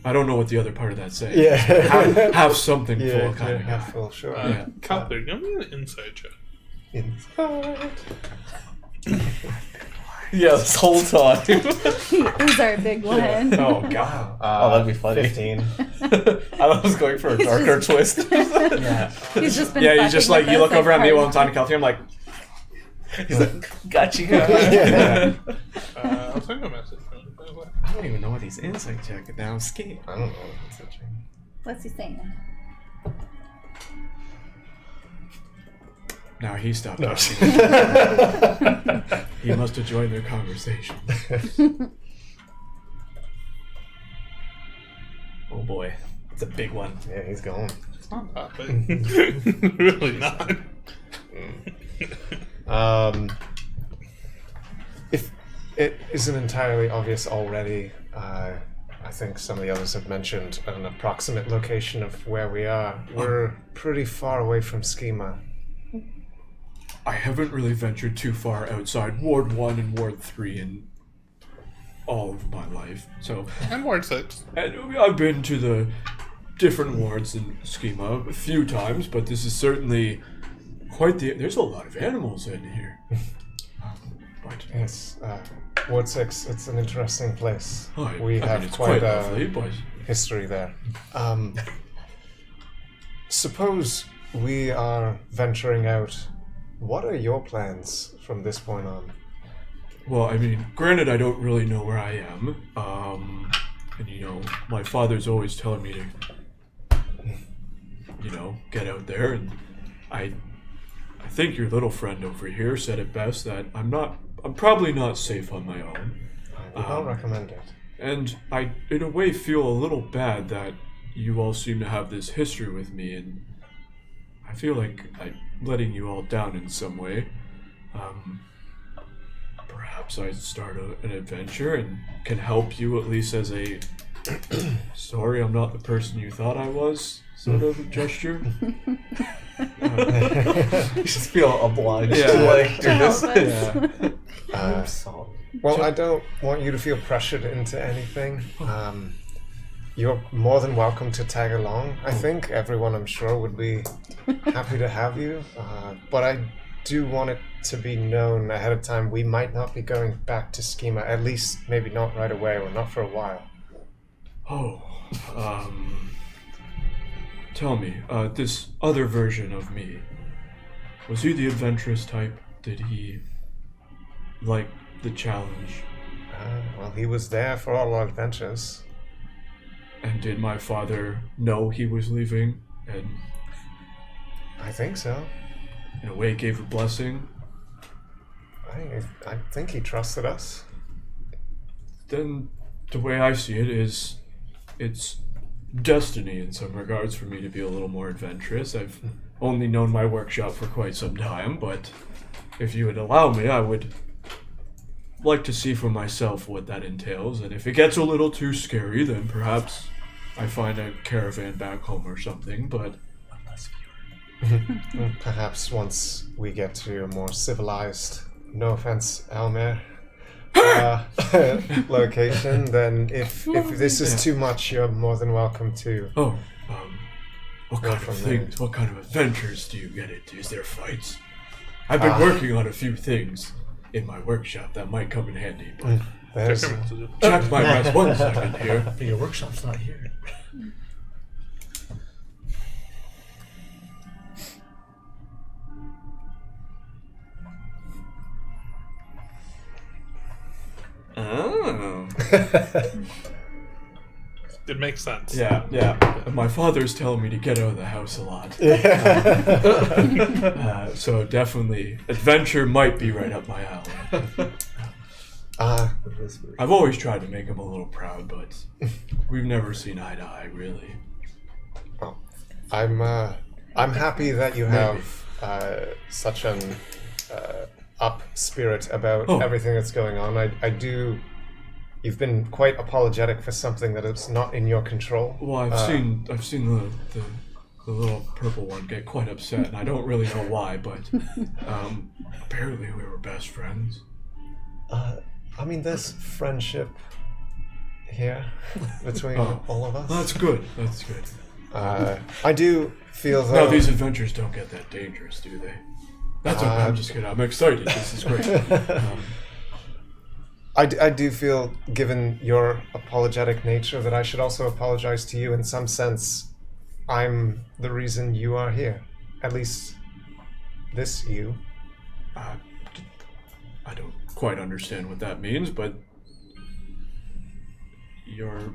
I don't know what the other part of that saying is. Yeah. Have something Yeah, full kind of guy. half full, sure. Yeah. Calculator, give me an inside check. Inside. Yeah, this whole time. He's our big one. Oh god. Oh, that'd be funny. 15. I was going for a darker twist. Yeah. He's just been Yeah, you fucking just like, with you us, look over at me hard. while I'm talking to Kelty, I'm like, He's like, got you. I'll send you a message. I don't even know what he's insight checking now. I'm scared. I don't know what it's itching. What's he saying? Now he stopped talking. He must have joined their conversation. Oh boy. It's a big one. Yeah, he's gone. It's not that big. Really not. If it isn't entirely obvious already, I think some of the others have mentioned an approximate location of where we are. We're pretty far away from Schema. I haven't really ventured too far outside Ward 1 and Ward 3 in all of my life. So, And Ward 6. and I've been to the different wards in Schema a few times, but this is certainly quite the... There's a lot of animals in here. But Yes, Ward 6, it's an interesting place. We I have mean, it's quite a lovely, but history there. Suppose we are venturing out. What are your plans from this point on? well, I mean, granted, I don't really know where I am. And my father's always telling me to, get out there. And I think your little friend over here said it best that I'm probably not safe on my own. I would not recommend it. And I, in a way, feel a little bad that you all seem to have this history with me, and I feel like I'm letting you all down in some way. Perhaps I start an adventure and can help you at least as a sorry, I'm not the person you thought I was sort of gesture. You just feel obliged Yeah. to like do this. Help us. I'm sorry. Well, I don't want you to feel pressured into anything. You're more than welcome to tag along. I think everyone, I'm sure, would be happy to have you. But I do want it to be known ahead of time we might not be going back to Schema, at least maybe not right away or not for a while. Oh, tell me, this other version of me, was he the adventurous type? Did he like the challenge? Well, he was there for all our adventures. And did my father know he was leaving and I think so. in a way gave a blessing? I think he trusted us. Then the way I see it is it's destiny in some regards for me to be a little more adventurous. I've only known my workshop for quite some time, but if you would allow me, I would like to see for myself what that entails, and if it gets a little too scary, then perhaps I find a caravan back home or something, but Perhaps once we get to a more civilized, no offense, Elmer, location, then if this is too much, you're more than welcome to. what Go kind from of there. things, what kind of adventures do you get into? Is there fights? I've been working on a few things in my workshop that might come in handy, but There's, Check your messages. check my mess 1 second here. But your workshop's not here. Oh. It makes sense. Yeah. My father's telling me to get out of the house a lot. So definitely, adventure might be right up my alley. I've always tried to make him a little proud, but we've never seen eye to eye, really. I'm happy that you have such an up spirit about everything that's going on. I do. You've been quite apologetic for something that is not in your control. Well, I've seen the little purple one get quite upset, and I don't really know why, but apparently we were best friends. I mean, there's friendship here between all of us. That's good. That's good. I do feel No, though. these adventures don't get that dangerous, do they? That's okay. I'm just kidding. I'm excited. This is great. I do feel, given your apologetic nature, that I should also apologize to you in some sense. I'm the reason you are here. At least this you. I don't quite understand what that means, but you're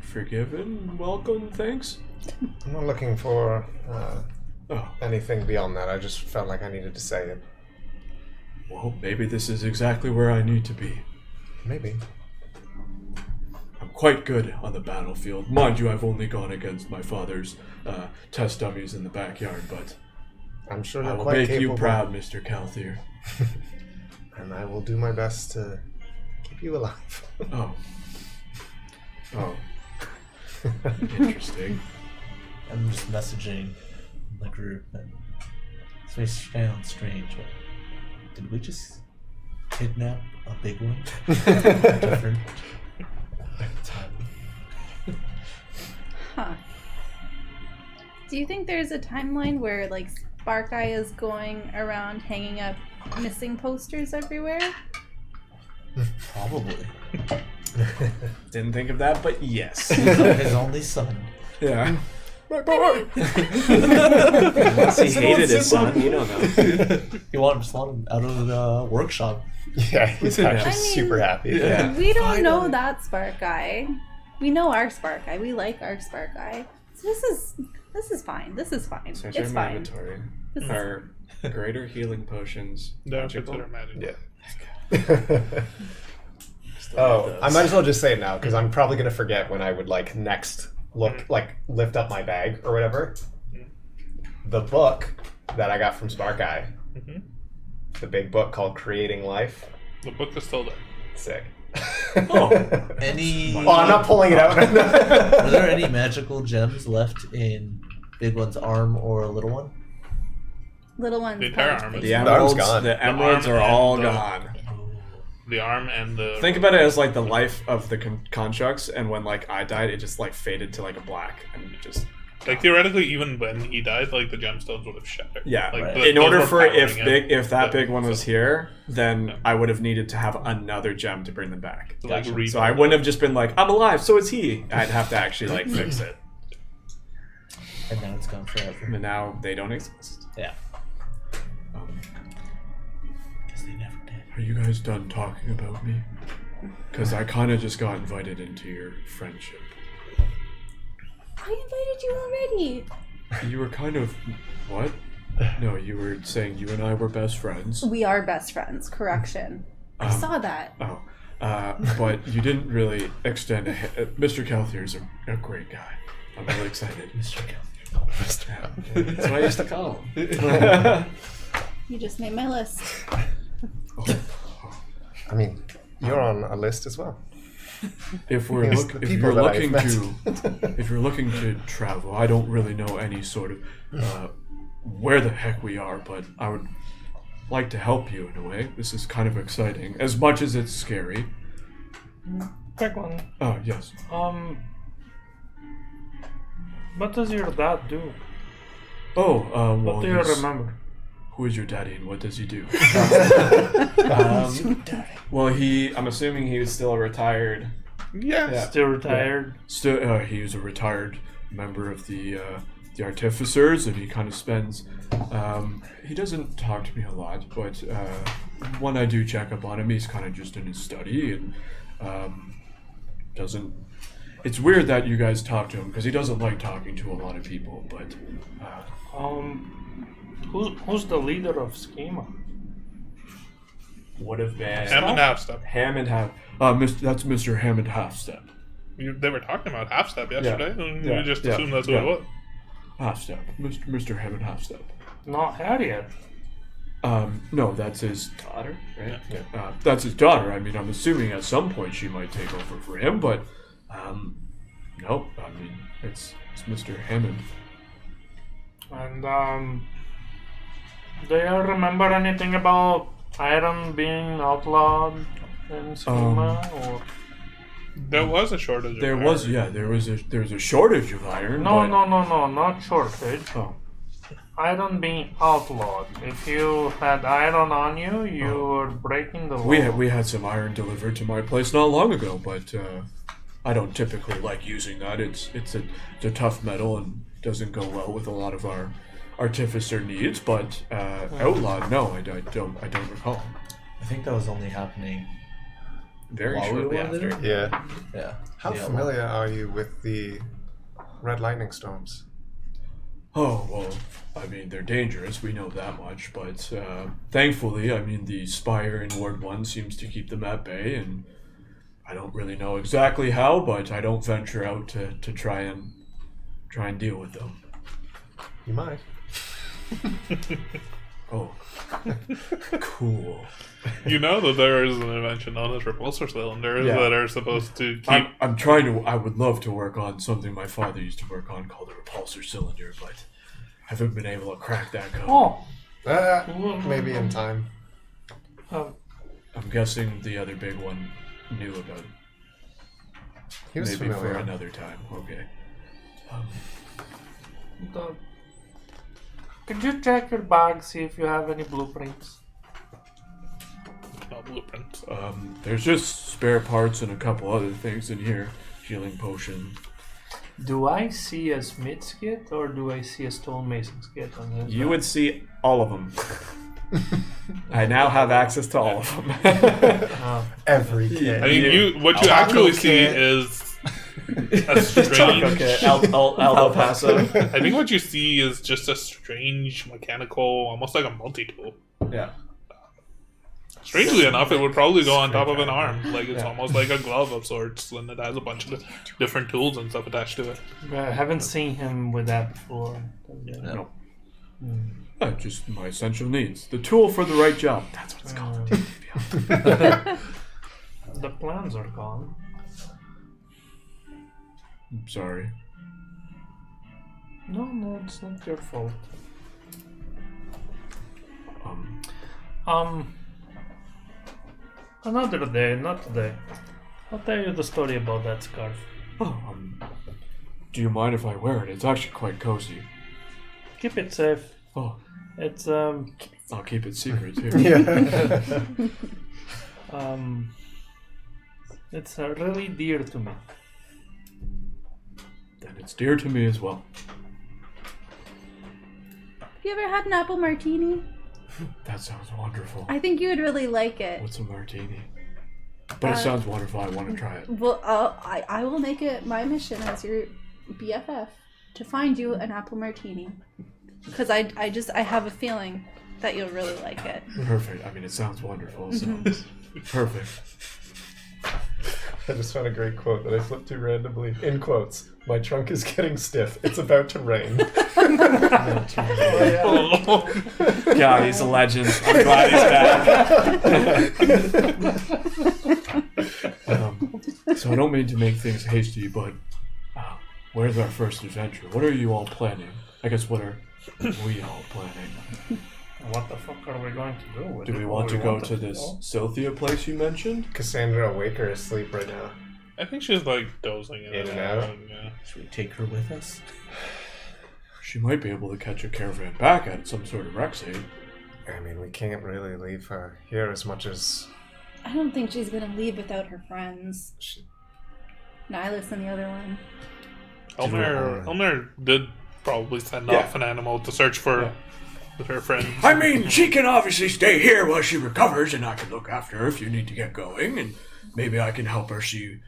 forgiven, welcome, thanks. I'm not looking for Oh, anything beyond that. I just felt like I needed to say it. well, maybe this is exactly where I need to be. Maybe. I'm quite good on the battlefield. Mind you, I've only gone against my father's test dummies in the backyard, but I'm sure I you're will quite make capable. you proud, Mr. Calthier. And I will do my best to keep you alive. Oh. Oh. Interesting. I'm just messaging the group, and this may sound strange, but did we just kidnap a big one? Different time. Huh. Do you think there's a timeline where like Spark Eye is going around hanging up missing posters everywhere? Probably. Didn't think of that, but yes. His only son. Yeah. Unless he hated his son, you don't know. He wanted to slot him out of the workshop. Yeah, he's actually super happy. Yeah. We don't know that Spark Eye. We know our Spark Eye. We like our Spark Eye. So this is fine. This is fine. Search It's my fine. inventory. This is- Are greater healing potions Don't magical? consider magic. Yeah. Oh, I might as well just say it now because I'm probably gonna forget when I would like next look like lift up my bag or whatever. The book that I got from Spark Eye, the big book called Creating Life. The book is still there. Sick. Oh, any? Oh, I'm not pulling it out. Are there any magical gems left in Big One's arm or Little One? Little ones. The entire called arm is The arm's emeralds, gone. the emeralds arm are all and gone. the arm and the. Think about it as like the life of the constructs, and when like I died, it just like faded to like a black, and it just Like theoretically, even when he died, like the gemstones would have shattered. yeah. Like, Right. th- In those order were for if powering him. that Yeah, big one was so- here, then Yeah. I would have needed to have another gem to bring them back. to, like, Gotcha. rebuild So I it. wouldn't have just been like, I'm alive, so is he. I'd have to actually like fix it. And now it's gone forever. And now they don't exist. Yeah. Because they never did. Are you guys done talking about me? Because I kind of just got invited into your friendship. I invited you already. You were kind of... What? No, you were saying you and I were best friends. We are best friends. Correction. I saw that. Oh. But you didn't really extend a... Mr. Calthier is a great guy. I'm really excited. Mr. Kelly. That's what I used to call him. You just made my list. I mean, you're on a list as well. If we're Yes, look, the if people you're that I've looking met. to if you're looking to travel, I don't really know any sort of where the heck we are, but I would like to help you in a way. This is kind of exciting, as much as it's scary. Quick one. Oh yes. What does your dad do? Oh, What well, do you remember? who is your daddy and what does he do? Well, I'm assuming he was still a retired. Yes. Still retired. Still, he is a retired member of the artificers, and he kind of spends. He doesn't talk to me a lot, but when I do check up on him, he's kind of just in his study and doesn't. It's weird that you guys talk to him because he doesn't like talking to a lot of people. But Who's the leader of Schema? Would have been Hammond Halfstep. Hammond have. that's Mr. Hammond Halfstep. They were talking about Halfstep yesterday, and Yeah. you just Yeah. assumed that's Yeah. what it was. Halfstep, Mr. Hammond Halfstep. Not Harriet. No, that's his. daughter, right? That's his daughter. I mean, I'm assuming at some point she might take over for him, but nope. I mean, it's Mr. Hammond. And do you remember anything about iron being outlawed in Schema? Or There was a shortage. Of There iron. was there's a shortage of iron. no, but, no, not shortage. Oh, Iron being outlawed. If you had iron on you, you were breaking the law. we had some iron delivered to my place not long ago, but I don't typically like using that. It's a tough metal and doesn't go well with a lot of our artificer needs. But outlawed, no, I don't recall. I think that was only happening Very while we shortly were after. there. Yeah. Yeah. How Yeah, familiar are you with the red lightning storms? Oh, well, I mean, they're dangerous, we know that much, but thankfully, I mean, the Spire in Ward 1 seems to keep them at bay, and I don't really know exactly how, but I don't venture out to try and deal with them. You might. Oh, cool. You know that there is an invention known as repulsor cylinders Yeah. that are supposed to keep. I'm trying to. I would love to work on something my father used to work on called a repulsor cylinder, but haven't been able to crack that code. Oh, Maybe in time. I'm guessing the other big one knew about it. He was Maybe familiar. for another time. Okay. Could you check your bag, see if you have any blueprints? No blueprints. There's just spare parts and a couple other things in here. Healing potion. Do I see a smith's kit or do I see a stonemason's kit on this? You would see all of them. I now have access to all of them. Every kid. I mean, what you actually see is a strange. Okay, El Paso. I think what you see is just a strange mechanical, almost like a multi-tool. Yeah. Strangely enough, it would probably go on top of an arm. Like, it's almost like a glove of sorts, and it has a bunch of different tools and stuff attached to it. I haven't seen him with that before. No. Just my essential needs. The tool for the right job. That's what it's called. The plans are gone. I'm sorry. No, it's not your fault. Um, Another day, not today. I'll tell you the story about that scarf. do you mind if I wear it? It's actually quite cozy. Keep it safe. Oh, It's I'll keep it secret too. it's really dear to me. Then it's dear to me as well. Have you ever had an apple martini? That sounds wonderful. I think you would really like it. What's a martini? But it sounds wonderful. I want to try it. Well, I will make it my mission as your BFF to find you an apple martini. Because I have a feeling that you'll really like it. Perfect. I mean, it sounds wonderful. So perfect. I just found a great quote that I flipped to randomly. In quotes, my trunk is getting stiff. It's about to rain. God, he's a legend. I'm glad he's back. So I don't mean to make things hasty, but where's our first adventure? What are you all planning? I guess what are we all planning? What the fuck are we going to do? Do we want to go to this Silthia place you mentioned? Cassandra awake or asleep right now? I think she's like dozing in In and out? Yeah. Should we take her with us? She might be able to catch a caravan back at some sort of wreck site. I mean, we can't really leave her here as much as... I don't think she's gonna leave without her friends. Nihilus and the other one. Elmer did probably send off an animal to search for her friends. I mean, she can obviously stay here while she recovers, and I can look after her if you need to get going, and maybe I can help her see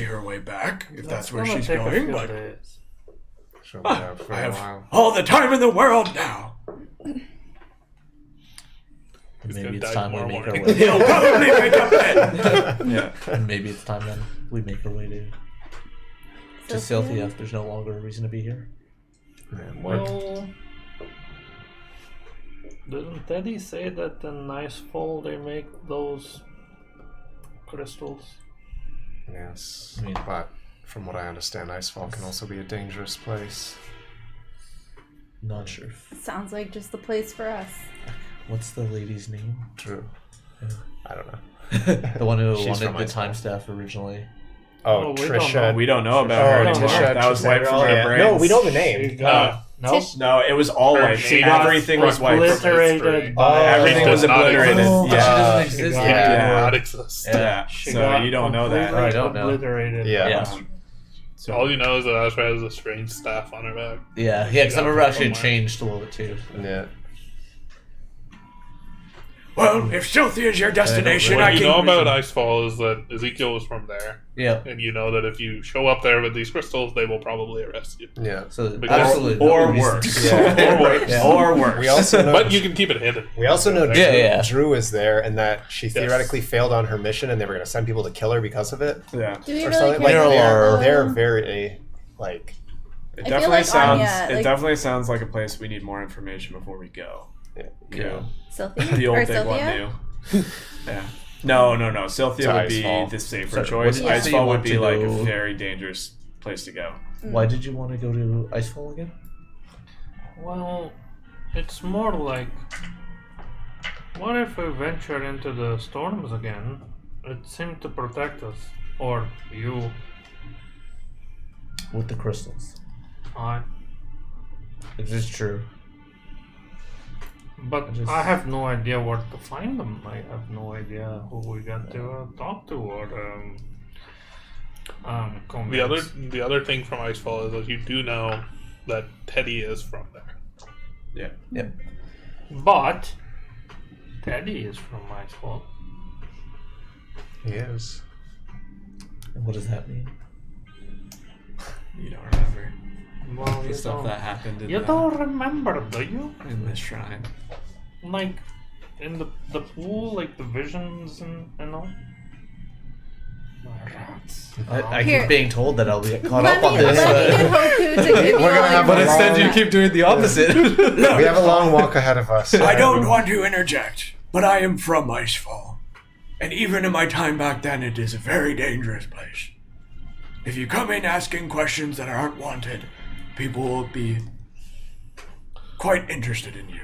her way back if that's where she's going. But She'll be out for I a have while. all the time in the world now. He's Maybe gonna it's die time we tomorrow make our morning. way. He'll probably wake up then. Yeah. Maybe it's time then we make our way to Silthia if there's no longer a reason to be here. Well, didn't Teddy say that in Icefall they make those crystals? Yes, I mean- but from what I understand, Icefall can also be a dangerous place. Not sure. Sounds like just the place for us. What's the lady's name? True. I don't know. The one who She's wanted from the Icefall. time staff originally. Oh, we don't Trisha. know. We don't know about Oh, her we don't anymore. know. That was wiped from our Yeah. brains. No, we know the name. No? No, it was all Her wiped. name Everything was wiped. Obliterated Oh, by Everything was does not obliterated. exist. She Yeah. doesn't exist Yeah. anymore. Yeah. Not exist. Yeah. She So got you don't know that. completely I don't know. Obliterated. Yeah. Yeah. So All you know is that Ashra has a strange staff on her back. Yeah, because some of her actually Somewhere. changed a little bit too. Yeah. Well, if Sylthia is your destination, What I you can. know about Icefall is that Ezekiel was from there, Yeah. and you know that if you show up there with these crystals, they will probably arrest you. Yeah. So Because- absolutely. Or no reason worse. to- Yeah. Or worse. Yeah. Or worse. We also know. But you can keep it hidden. We also know Drew, Yeah. Drew is there, and that she theoretically failed on her mission, and they were going to send people to kill her because of it, Yeah. Do we or really something. care Like about they're that? very like. It I feel definitely like sounds. Anya, It like- definitely sounds like a place we need more information before we go. Yeah. Sylthia? The or old big one Sylvia? knew. Yeah. No. Sylthia would be Icefall. the safer Sorry, choice. what did you say you Icefall would want be to like go- a very dangerous place to go. Why did you want to go to Icefall again? Well, it's more like, what if we venture into the storms again? It seemed to protect us, or you. With the crystals. It is true. But I just- I have no idea where to find them. I have no idea who we got to talk to or convince. The other thing from Icefall is that you do know that Teddy is from there. Yeah. Yep. But Teddy is from my school. He is. And what does that mean? You don't remember Well, the you stuff don't. that happened in You the, don't remember, do you? in the shrine. Like in the pool, like the visions and all. Rats. I Here. keep being told that I'll be caught Let up on me this. get Hoku to give you We're gonna all have your a But instead, you long- keep doing the opposite. We have a long walk ahead of us. I don't want to interject, but I am from Icefall. And even in my time back then, it is a very dangerous place. If you come in asking questions that aren't wanted, people will be quite interested in you.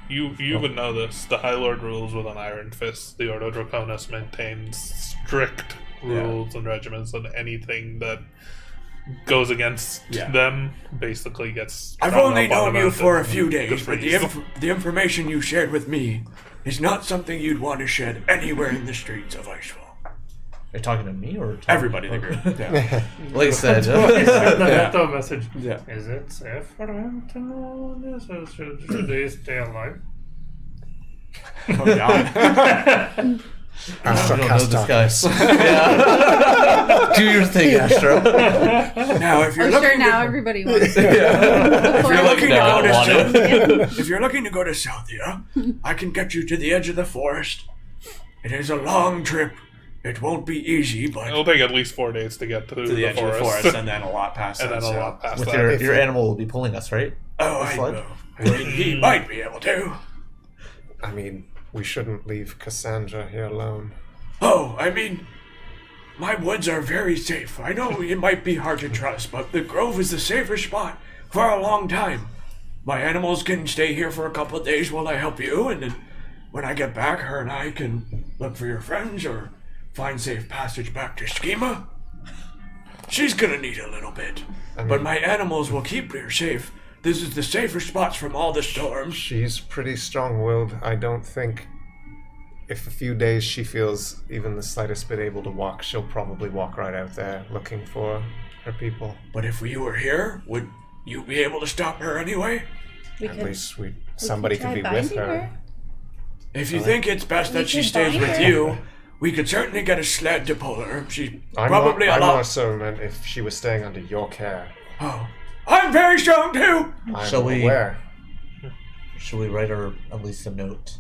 You would know this. The High Lord rules with an iron fist. The Ordo Draconis maintains strict rules and regiments, and anything that goes against them basically gets. I've thrown only up on known the you for a mountain few and days, but defreezed. the information you shared with me is not something you'd want to shed anywhere in the streets of Icefall. Are you talking to me or to Everybody in the group. Yeah. Like I said, The message. Yeah. Is it safe for him to know this, or should he stay alive? Oh god. Astra I don't know cast this darkness. guy. Yeah. Do your thing, Astra. Now, if you're I'm looking sure now to, everybody wants. if you're looking to now go to I want Sylthia, if you're looking to go to Sylthia, I can get you to the edge of the forest. It is a long trip. It won't be easy, but It'll take at least 4 days to get to To the edge of the forest, and then a lot past and that. then a so- lot past With that. your animal will be pulling us, right? oh, I sled? know. He might be able to. I mean, we shouldn't leave Cassandra here alone. Oh, I mean, my woods are very safe. I know it might be hard to trust, but the grove is the safest spot for a long time. My animals can stay here for a couple of days while I help you, and then when I get back, her and I can look for your friends or find safe passage back to Schema. She's gonna need a little bit, but my animals will keep her safe. This is the safest spots from all the storms. She's pretty strong-willed. I don't think if a few days she feels even the slightest bit able to walk, she'll probably walk right out there looking for her people. But if you were here, would you be able to stop her anyway? We At could, least somebody try could be with binding her. If you think it's best We that she could stays bind with her. you, we could certainly get a sled to pull her. She's I'm probably more, a I'm more lot. so meant if she was staying under your care. Oh, I'm very strong too. I'm Shall we- aware. Should we write her at least a note?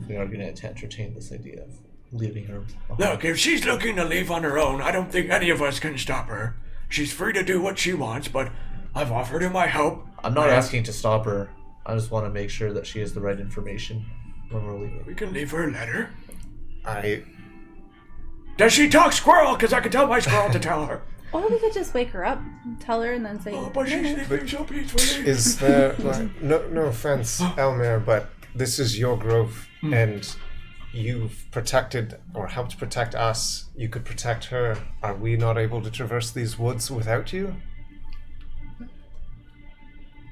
We are going to entertain this idea of leaving her behind. Look, if she's looking to leave on her own, I don't think any of us can stop her. She's free to do what she wants, but I've offered her my help. I'm not asking to stop her. I just want to make sure that she has the right information when we're leaving. We can leave her a letter. I Does she talk squirrel? Because I can tell my squirrel to tell her. or we could just wake her up, and tell her, and then say, Oh, but she's sleeping so peacefully. is there like, no offense, Elmer, but this is your grove and you've protected or helped protect us. You could protect her. Are we not able to traverse these woods without you?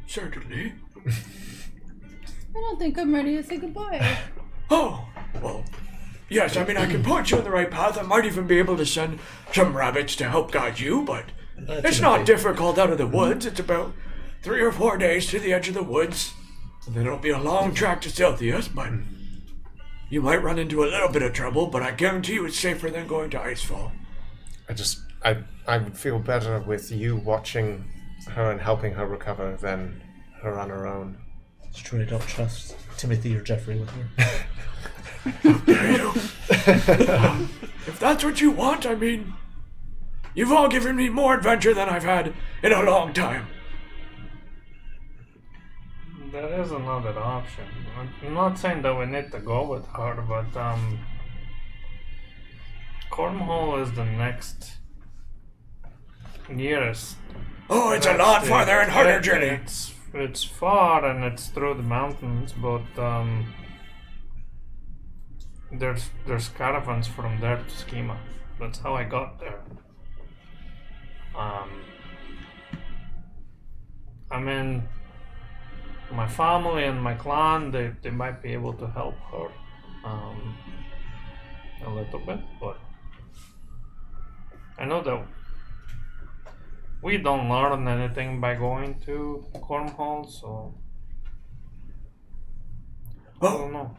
Certainly. I don't think I'm ready to say goodbye. Oh, well, yes, I mean, I can point you in the right path. I might even be able to send some rabbits to help guide you, but it's not difficult out of the woods. It's about 3 or 4 days to the edge of the woods. And then it'll be a long track to Celsius, but you might run into a little bit of trouble, but I guarantee you it's safer than going to Icefall. I would feel better with you watching her and helping her recover than her on her own. It's true, I don't trust Timothy or Jeffrey with her. Dare you? If that's what you want, I mean, you've all given me more adventure than I've had in a long time. There is another option. I'm not saying that we need to go with her, but Cornhole is the next nearest. Oh, it's a lot farther and harder journey. It's far and it's through the mountains, but there's caravans from there to Schema. That's how I got there. I mean, my family and my clan, they might be able to help her a little bit, but I know that we don't learn anything by going to Cornhole, so I don't know.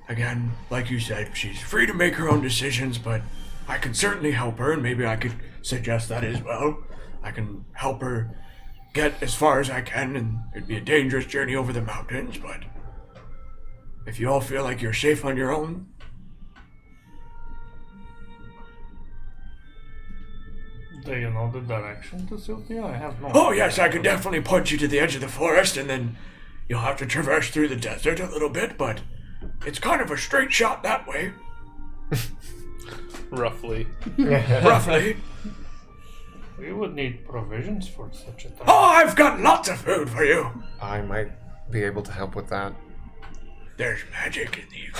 Again, like you said, she's free to make her own decisions, but I can certainly help her, and maybe I could suggest that as well. I can help her get as far as I can, and it'd be a dangerous journey over the mountains, but if you all feel like you're safe on your own. Do you know the direction to Sylvia? I have no Oh idea. yes, I can definitely point you to the edge of the forest, and then you'll have to traverse through the desert a little bit, but it's kind of a straight shot that way. Roughly. Roughly. We would need provisions for such a thing. Oh, I've got lots of food for you. I might be able to help with that. There's magic in these.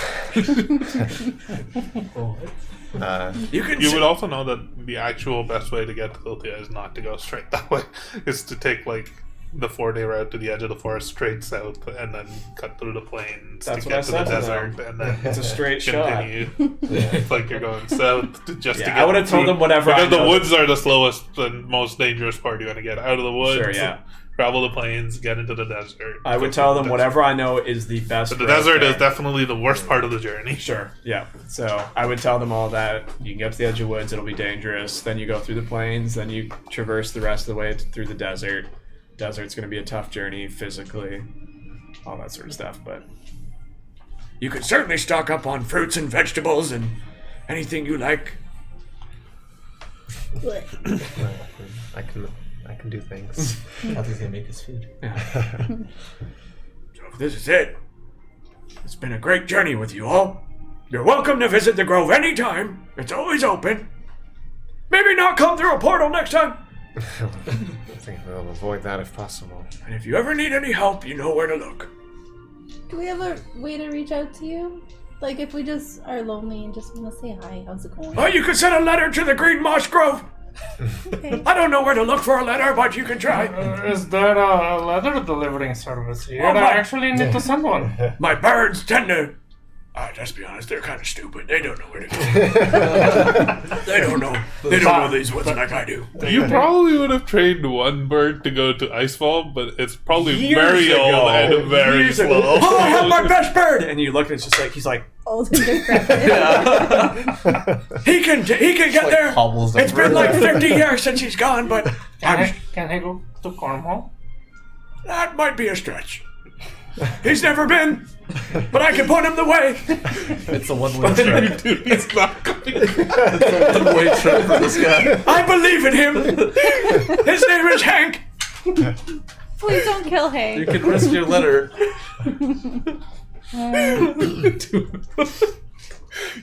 You would also know that the actual best way to get to Liltia is not to go straight that way. Is to take like the 4-day route to the edge of the forest straight south and then cut through the plains That's to what I get to the said to desert them. and then It's a straight shot. continue. It's like you're going south to just to Yeah, get I would have told through- them whatever. Because I the know. woods are the slowest and most dangerous part. You want to get out of the woods, Sure, yeah. travel the plains, get into the desert. I would tell them whatever I know is the best. But the route desert there. is definitely the worst part of the journey. Sure, yeah. So I would tell them all that you can get to the edge of woods, it'll be dangerous. Then you go through the plains, then you traverse the rest of the way through the desert. Desert's going to be a tough journey physically, all that sort of stuff. But You could certainly stock up on fruits and vegetables and anything you like. I can do things. Nothing's gonna make us food. So if this is it, it's been a great journey with you all. You're welcome to visit the Grove anytime. It's always open. Maybe not come through a portal next time. I think we'll avoid that if possible. And if you ever need any help, you know where to look. Do we have a way to reach out to you? Like if we just are lonely and just want to say hi, how's it going? Oh, you could send a letter to the Green Moss Grove. Okay. I don't know where to look for a letter, but you can try. Is there a letter delivering service here? Oh, I my- actually need to send one. My birds tend to... let's be honest, they're kind of stupid. They don't know where to go. They don't know. They don't know these woods like I do. You probably would have trained one bird to go to Icefall, but it's probably Years very ago. old and very Years slow. ago. Oh, I have my best bird. and you look, and it's just like he's like, Old and decrepit. He can get Like there. hobbles It's over. been like 50 years since he's gone, but Can I go to Cornwall? that might be a stretch. He's never been, but I can point him the way. It's a one-way trip. Dude, he's not coming. One-way trip for this guy. I believe in him. His name is Hank. Please don't kill You Hank. can risk your letter.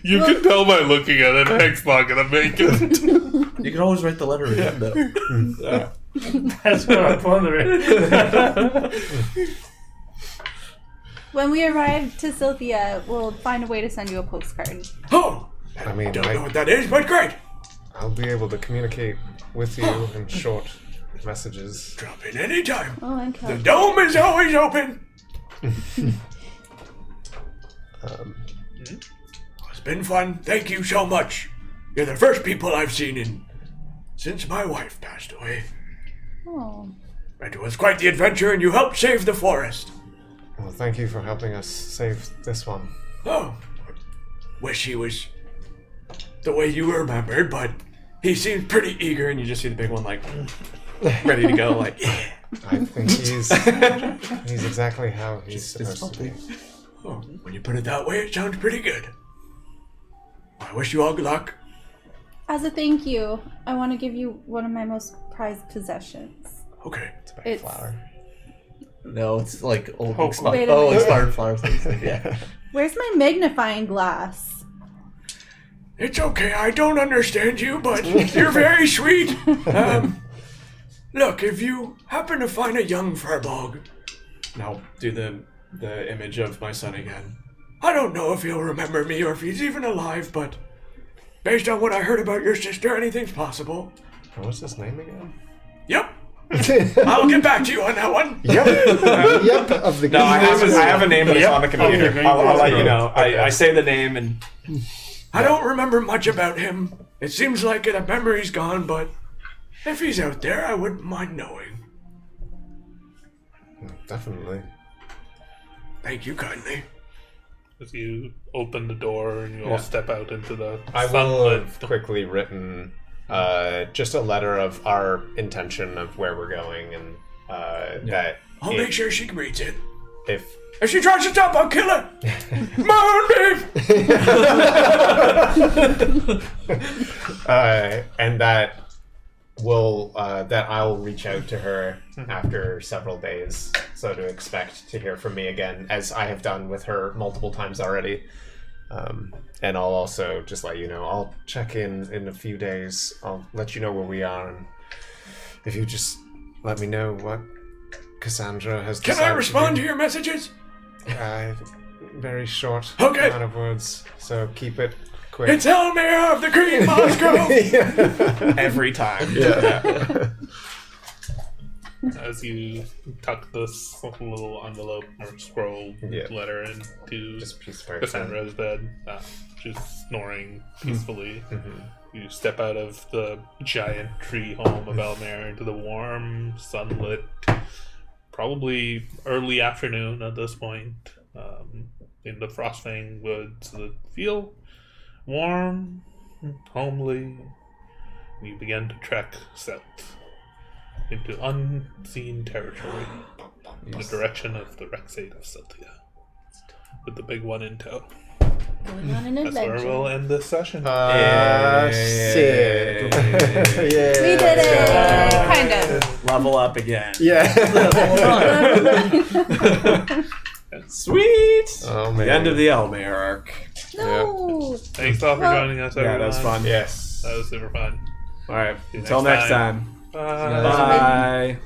You can tell by looking at it, Hank's not gonna make it. You can always write the letter again, though. That's what I'm wondering. When we arrive to Sylvia, we'll find a way to send you a postcard. Oh, I mean, don't know what that is, but great. I'll be able to communicate with you in short messages. Drop in anytime. Oh, I'm The counting. dome is always open. It's been fun. Thank you so much. You're the first people I've seen since my wife passed away. Oh. It was quite the adventure, and you helped save the forest. Well, thank you for helping us save this one. Oh, wish he was the way you remembered, but he seems pretty eager. And you just see the big one like ready to go, like yeah. I think he's exactly how he's supposed to be. Oh, when you put it that way, it sounds pretty good. I wish you all good luck. As a thank you, I want to give you one of my most prized possessions. Okay. It's a big It's- flower. No, it's like old Oh, expired. wait a Oh, minute. expired flowers. Yeah. Where's my magnifying glass? It's okay, I don't understand you, but you're very sweet. Look, if you happen to find a young furbog, Now do the image of my son again. I don't know if he'll remember me or if he's even alive, but based on what I heard about your sister, anything's possible. What's his name again? Yep. I'll get back to you on that one. Yep. Yep. Of the No, I have a name, but it's on the computer. Okay. I'll let you know. I say the name and I don't remember much about him. It seems like the memory's gone, but if he's out there, I wouldn't mind knowing. Definitely. Thank you kindly. As you open the door and you all step out into the I will sunlit. have quickly written just a letter of our intention of where we're going, and that I'll make sure she reads it. if If she tries to stop, I'll kill her. Moonbeef! and that will that I'll reach out to her after several days, so to expect to hear from me again, as I have done with her multiple times already. And I'll also just let you know, I'll check in a few days. I'll let you know where we are, and if you just let me know what Cassandra has Can decided I respond to to your messages? do. Very short Okay. amount of words, so keep it quick. It's Elmer of the Green Moscow! every time. Yeah. As you tuck this little envelope or scroll Yeah. letter into Just a piece of paper. Cassandra's bed, she's snoring peacefully. Mhm. You step out of the giant tree home of Elmer into the warm, sunlit, probably early afternoon at this point, in the Frostfang woods that feel warm, homely. You begin to trek south into unseen territory in the direction of the Rexate of Celtia, with the big one in tow. Going on an That's where adventure. we'll end this session. Shit. Yeah. We did it! Kind of. Level up again. Yeah. Sweet. Oh man. The end of the Elmer arc. No! Thanks all for joining us, everyone. Yeah, that was fun. Yes. That was super fun. All right. See you Until next next time. Bye. Bye.